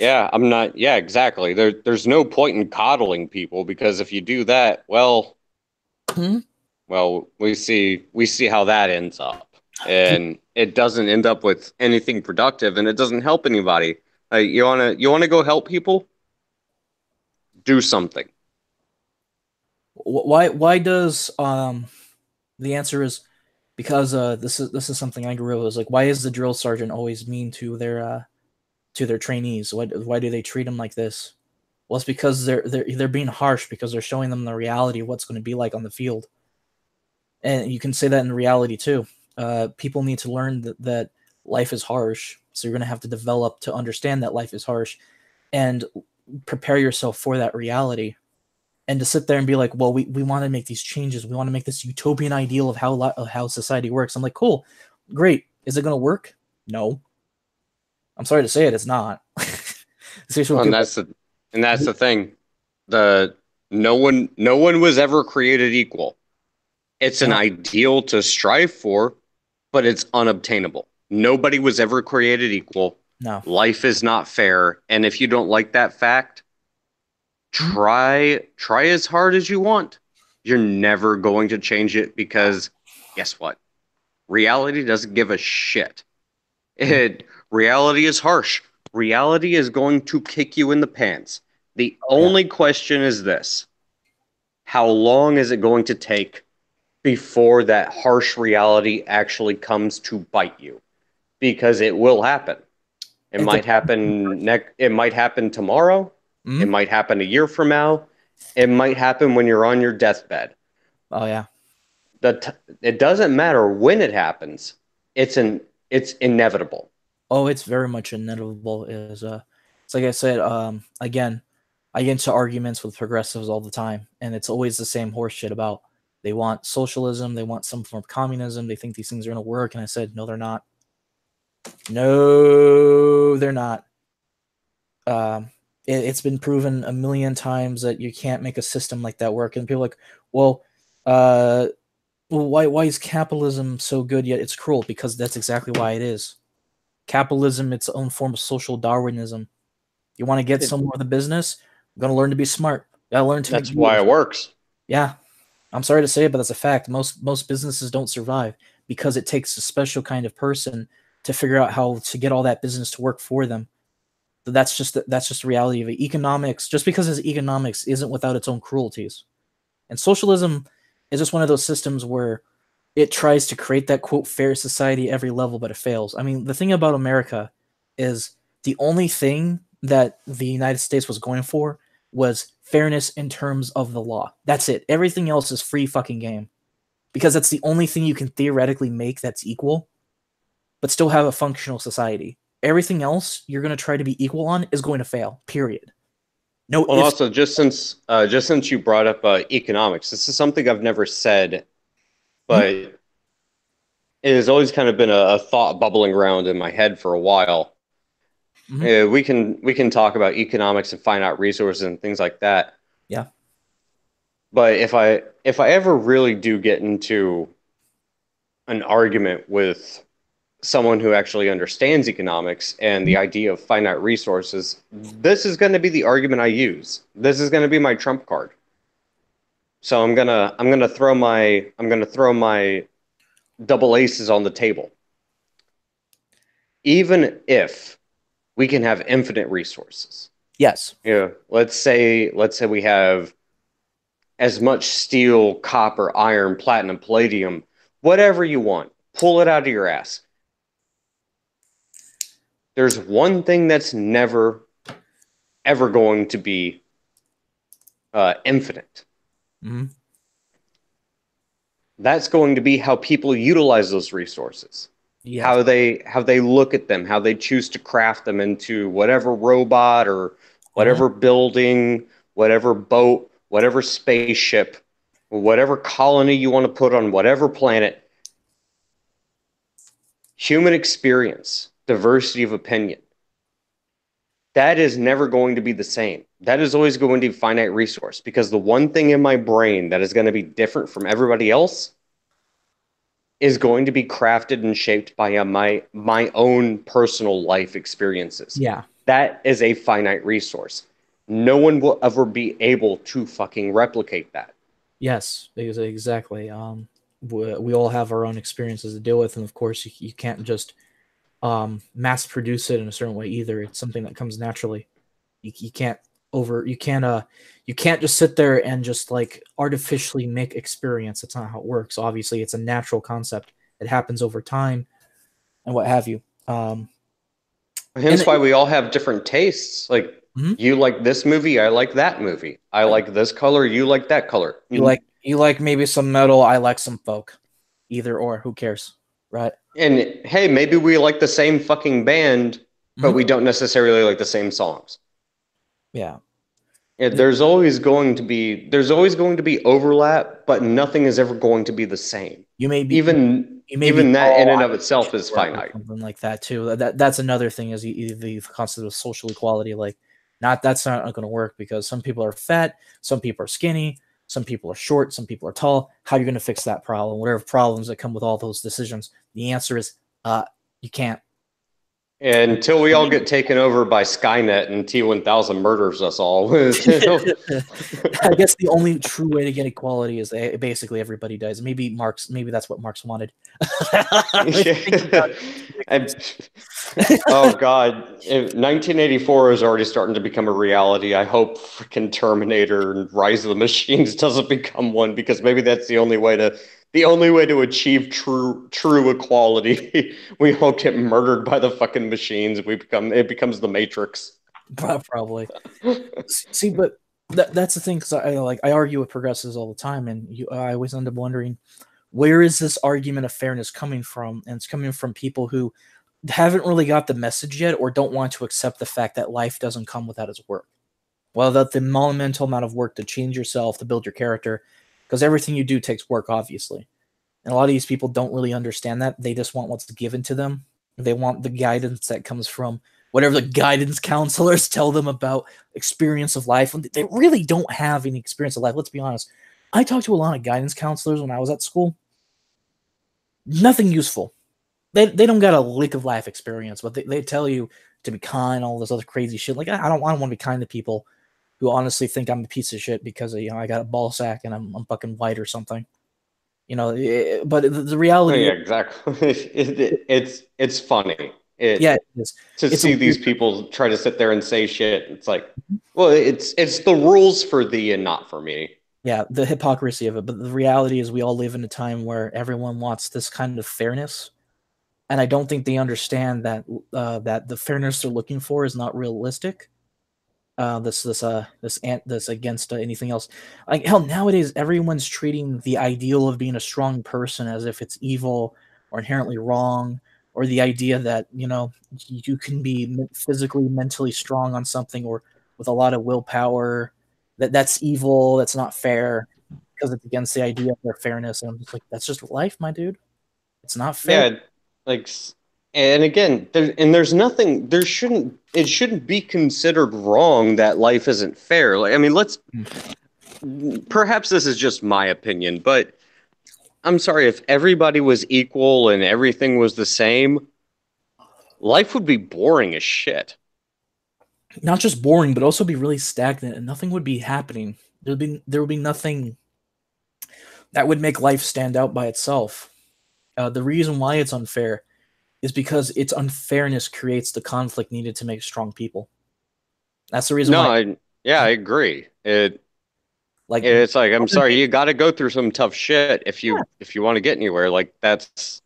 yeah, I'm not. Yeah, exactly. There's no point in coddling people, because if you do that, well, well, we see how that ends up, and it doesn't end up with anything productive, and it doesn't help anybody. You wanna go help people? Do something. Why does the answer is because this is something I grew up with. Like, why is the drill sergeant always mean to their trainees? Why do they treat them like this? Well, it's because they're being harsh, because they're showing them the reality of what's going to be like on the field. And you can say that in reality too. People need to learn that life is harsh, so you're going to have to develop to understand that life is harsh, and prepare yourself for that reality. And to sit there and be like, well, we want to make these changes. We want to make this utopian ideal of how society works. I'm like, cool, great. Is it going to work? No. I'm sorry to say it, it's not. Well, and that's the thing. No one was ever created equal. It's an ideal to strive for, but it's unobtainable. Nobody was ever created equal. No. Life is not fair, and if you don't like that fact, try as hard as you want. You're never going to change it, because guess what? Reality doesn't give a shit. Reality is harsh. Reality is going to kick you in the pants. The only question is this: how long is it going to take before that harsh reality actually comes to bite you? Because it will happen. It might happen it might happen tomorrow. It might happen a year from now. It might happen when you're on your deathbed. Oh yeah. It doesn't matter when it happens. It's inevitable. Oh, it's very much inevitable. It's like I said, again, I get into arguments with progressives all the time, and it's always the same horseshit about they want socialism, they want some form of communism, they think these things are going to work, and I said, no, they're not. No, they're not. It's been proven a million times that you can't make a system like that work, and people are like, well, why is capitalism so good yet it's cruel? Because that's exactly why it is. Capitalism, its own form of social Darwinism. You want to get somewhere with a business? You're going to learn to be smart. You got to learn to. That's why it works. Yeah, I'm sorry to say it, but that's a fact. Most businesses don't survive because it takes a special kind of person to figure out how to get all that business to work for them. So that's just the reality of it. Economics, just because it's economics, isn't without its own cruelties. And socialism is just one of those systems where it tries to create that, quote, fair society at every level, but it fails. I mean, the thing about America is the only thing that the United States was going for was fairness in terms of the law. That's it. Everything else is free fucking game. Because that's the only thing you can theoretically make that's equal, but still have a functional society. Everything else you're going to try to be equal on is going to fail, period. No. Well, also, just since you brought up economics, this is something I've never said, but it has always kind of been a thought bubbling around in my head for a while. We can talk about economics and finite resources and things like that. Yeah. But if I ever really do get into an argument with someone who actually understands economics and the idea of finite resources, this is going to be the argument I use. This is going to be my trump card. So I'm gonna throw my double aces on the table. Even if we can have infinite resources. Yes. Yeah. Let's say we have as much steel, copper, iron, platinum, palladium, whatever you want. Pull it out of your ass. There's one thing that's never, ever going to be infinite. Mm-hmm. That's going to be how people utilize those resources. Yes. How they look at them, how they choose to craft them into whatever robot or whatever building, whatever boat, whatever spaceship, whatever colony you want to put on whatever planet. Human experience, diversity of opinion. That is never going to be the same. That is always going to be finite resource, because the one thing in my brain that is going to be different from everybody else is going to be crafted and shaped by my own personal life experiences. Yeah. That is a finite resource. No one will ever be able to fucking replicate that. Yes, exactly. We all have our own experiences to deal with, and of course, you can't just mass produce it in a certain way either. It's something that comes naturally. You can't you can't just sit there and just like artificially make experience. That's not how it works. Obviously, it's a natural concept. It happens over time and what have you. Hence why we all have different tastes. Like, you like this movie, I like that movie. I like this color, you like that color. You like maybe some metal, I like some folk. Either or, who cares, right? And hey, maybe we like the same fucking band, but we don't necessarily like the same songs. Yeah. There's always going to be overlap, but nothing is ever going to be the same. Even that in and of itself is finite. Something like that too. That's another thing, is the concept of social equality. Like, that's not going to work, because some people are fat, some people are skinny, some people are short, some people are tall. How are you going to fix that problem? Whatever problems that come with all those decisions, the answer is you can't. Until we all get taken over by Skynet and T-1000 murders us all. I guess the only true way to get equality is basically everybody dies. Maybe that's what Marx wanted. Oh God, 1984 is already starting to become a reality. I hope freaking Terminator and Rise of the Machines doesn't become one, because maybe that's the only way to achieve true equality. We all get murdered by the fucking machines. It becomes the Matrix. Probably. See, but that's the thing, because I argue with progressives all the time, and I always end up wondering, where is this argument of fairness coming from? And it's coming from people who haven't really got the message yet, or don't want to accept the fact that life doesn't come without its work. Well, that the monumental amount of work to change yourself, to build your character, because everything you do takes work, obviously. And a lot of these people don't really understand that. They just want what's given to them. They want the guidance that comes from whatever the guidance counselors tell them about experience of life. They really don't have any experience of life. Let's be honest. I talked to a lot of guidance counselors when I was at school. Nothing useful. They don't got a lick of life experience, but they tell you to be kind, all this other crazy shit. Like, I don't want to be kind to people who honestly think I'm a piece of shit because I got a ball sack and I'm fucking white or something. But the reality. Yeah, exactly. It's funny. It is. To see these people try to sit there and say shit. It's like, well, it's the rules for thee and not for me. Yeah, the hypocrisy of it. But the reality is, we all live in a time where everyone wants this kind of fairness, and I don't think they understand that that the fairness they're looking for is not realistic. This against anything else. Like, hell, nowadays everyone's treating the ideal of being a strong person as if it's evil or inherently wrong, or the idea that you can be physically, mentally strong on something, or with a lot of willpower, that's evil, that's not fair, because it's against the idea of their fairness. And I'm just like, that's just life, my dude. It's not fair. Yeah, like. And again, it shouldn't be considered wrong that life isn't fair. Like, I mean, perhaps this is just my opinion, but I'm sorry, if everybody was equal and everything was the same, life would be boring as shit. Not just boring, but also be really stagnant, and nothing would be happening. There would be nothing that would make life stand out by itself. The reason why it's unfair is because its unfairness creates the conflict needed to make strong people. That's the reason why. I agree. It's like, I'm sorry, you got to go through some tough shit if you want to get anywhere. Like, that's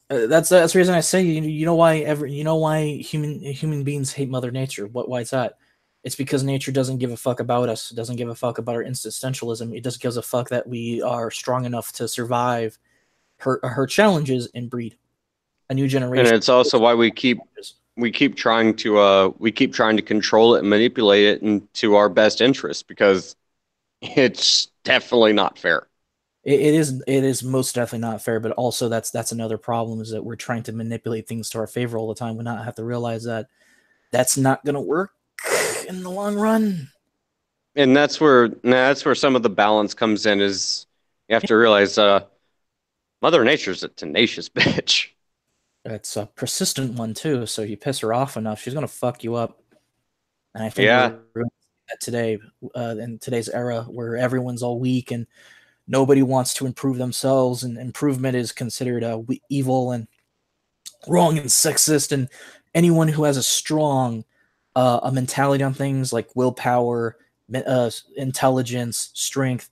the reason I say, you know why human beings hate Mother Nature. Why is that? It's because nature doesn't give a fuck about us. It doesn't give a fuck about our existentialism. It just gives a fuck that we are strong enough to survive her challenges and breed a new generation. And it's also why we keep trying to control it and manipulate it into our best interest, because it's definitely not fair. It is most definitely not fair, but also that's another problem, is that we're trying to manipulate things to our favor all the time. We not have to realize that that's not going to work in the long run. And that's where some of the balance comes in. Is you have to realize Mother Nature's a tenacious bitch. It's a persistent one too, so you piss her off enough, she's going to fuck you up. And I think we're that today, in today's era, where everyone's all weak and nobody wants to improve themselves, and improvement is considered evil and wrong and sexist. And anyone who has a strong a mentality on things like willpower, intelligence, strength,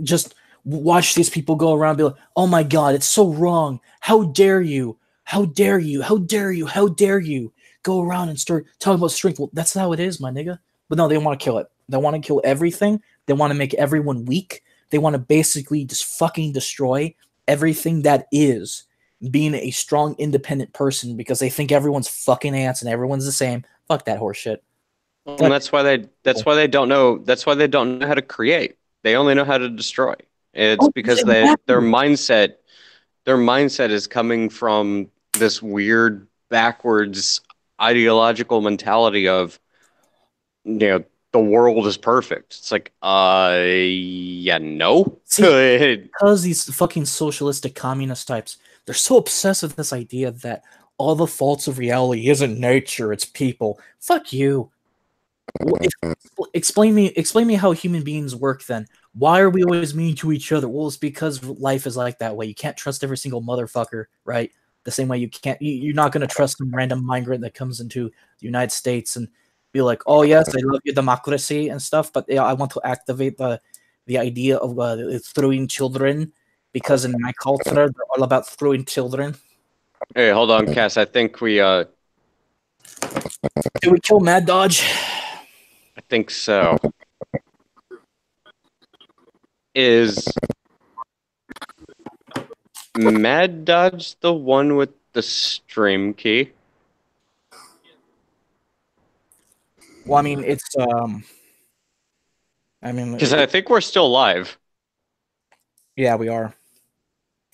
just watch these people go around and be like, oh my God, it's so wrong. How dare you? How dare you? How dare you? How dare you? Go around and start talking about strength. Well, that's how it is, my nigga. But no, they want to kill it. They want to kill everything. They want to make everyone weak. They want to basically just fucking destroy everything that is being a strong, independent person, because they think everyone's fucking ants and everyone's the same. Fuck that horse shit. And that's why they don't know how to create. They only know how to destroy. It's because their mindset is coming from this weird backwards ideological mentality of, the world is perfect. It's like, yeah, no. See, because these fucking socialistic communist types, they're so obsessed with this idea that all the faults of reality isn't nature, it's people. Fuck you. Explain me how human beings work then. Why are we always mean to each other? Well, it's because life is like that way. You can't trust every single motherfucker, right? The same way you're not going to trust some random migrant that comes into the United States and be like, oh yes, I love your democracy and stuff, but I want to activate the idea of throwing children, because in my culture they're all about throwing children. Hey, hold on, Cass. I think we Did we kill Mad Dodge? I think so. Is Mad Dodge the one with the stream key? Well, I mean, it's because I think we're still live. Yeah, we are.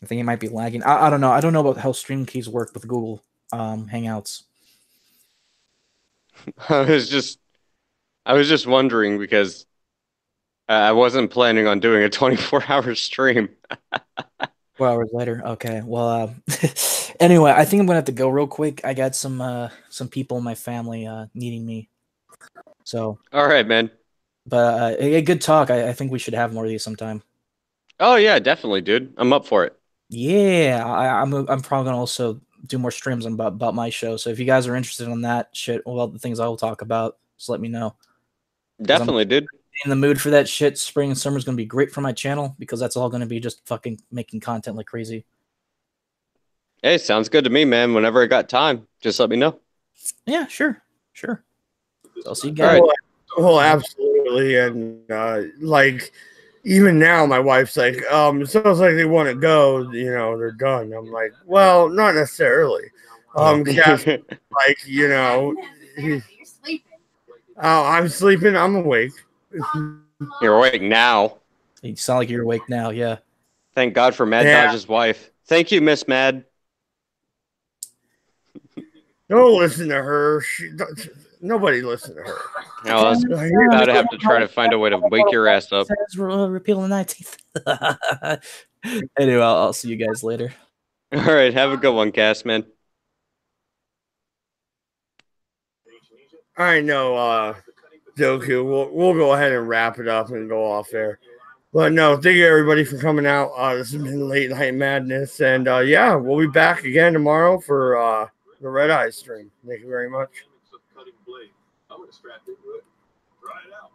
I think it might be lagging. I don't know. I don't know about how stream keys work with Google Hangouts. I was just wondering, because I wasn't planning on doing a 24-hour stream. 4 hours later. Okay. Well, anyway, I think I'm gonna have to go real quick. I got some people in my family needing me. So. All right, man. But a good talk. I think we should have more of these sometime. Oh yeah, definitely, dude. I'm up for it. Yeah, I'm probably gonna also do more streams about my show. So if you guys are interested in that shit, well, the things I will talk about, just let me know. Definitely, dude. In the mood for that shit. Spring and summer is gonna be great for my channel, because that's all gonna be just fucking making content like crazy. Hey, sounds good to me, man. Whenever I got time, just let me know. Yeah, sure. So I'll see you guys. Right. Well, absolutely, and like. Even now, my wife's like, it sounds like they want to go, they're done. I'm like, well, not necessarily. Cass, like, You're sleeping. Oh, I'm sleeping. I'm awake. You're awake now. You sound like you're awake now, yeah. Thank God for Mad Dodge's wife. Thank you, Miss Mad. Don't listen to her. Nobody listen to her. No, I was about to have to try to find a way to wake your ass up. Repeal the 19th. Anyway, I'll see you guys later. All right, have a good one, Cass, man. All right, no, Doku. We'll go ahead and wrap it up and go off there. But no, thank you everybody for coming out. This has been Late Night Madness, and yeah, we'll be back again tomorrow for the Red Eye stream. Thank you very much. I'm going to strap into it, try it out.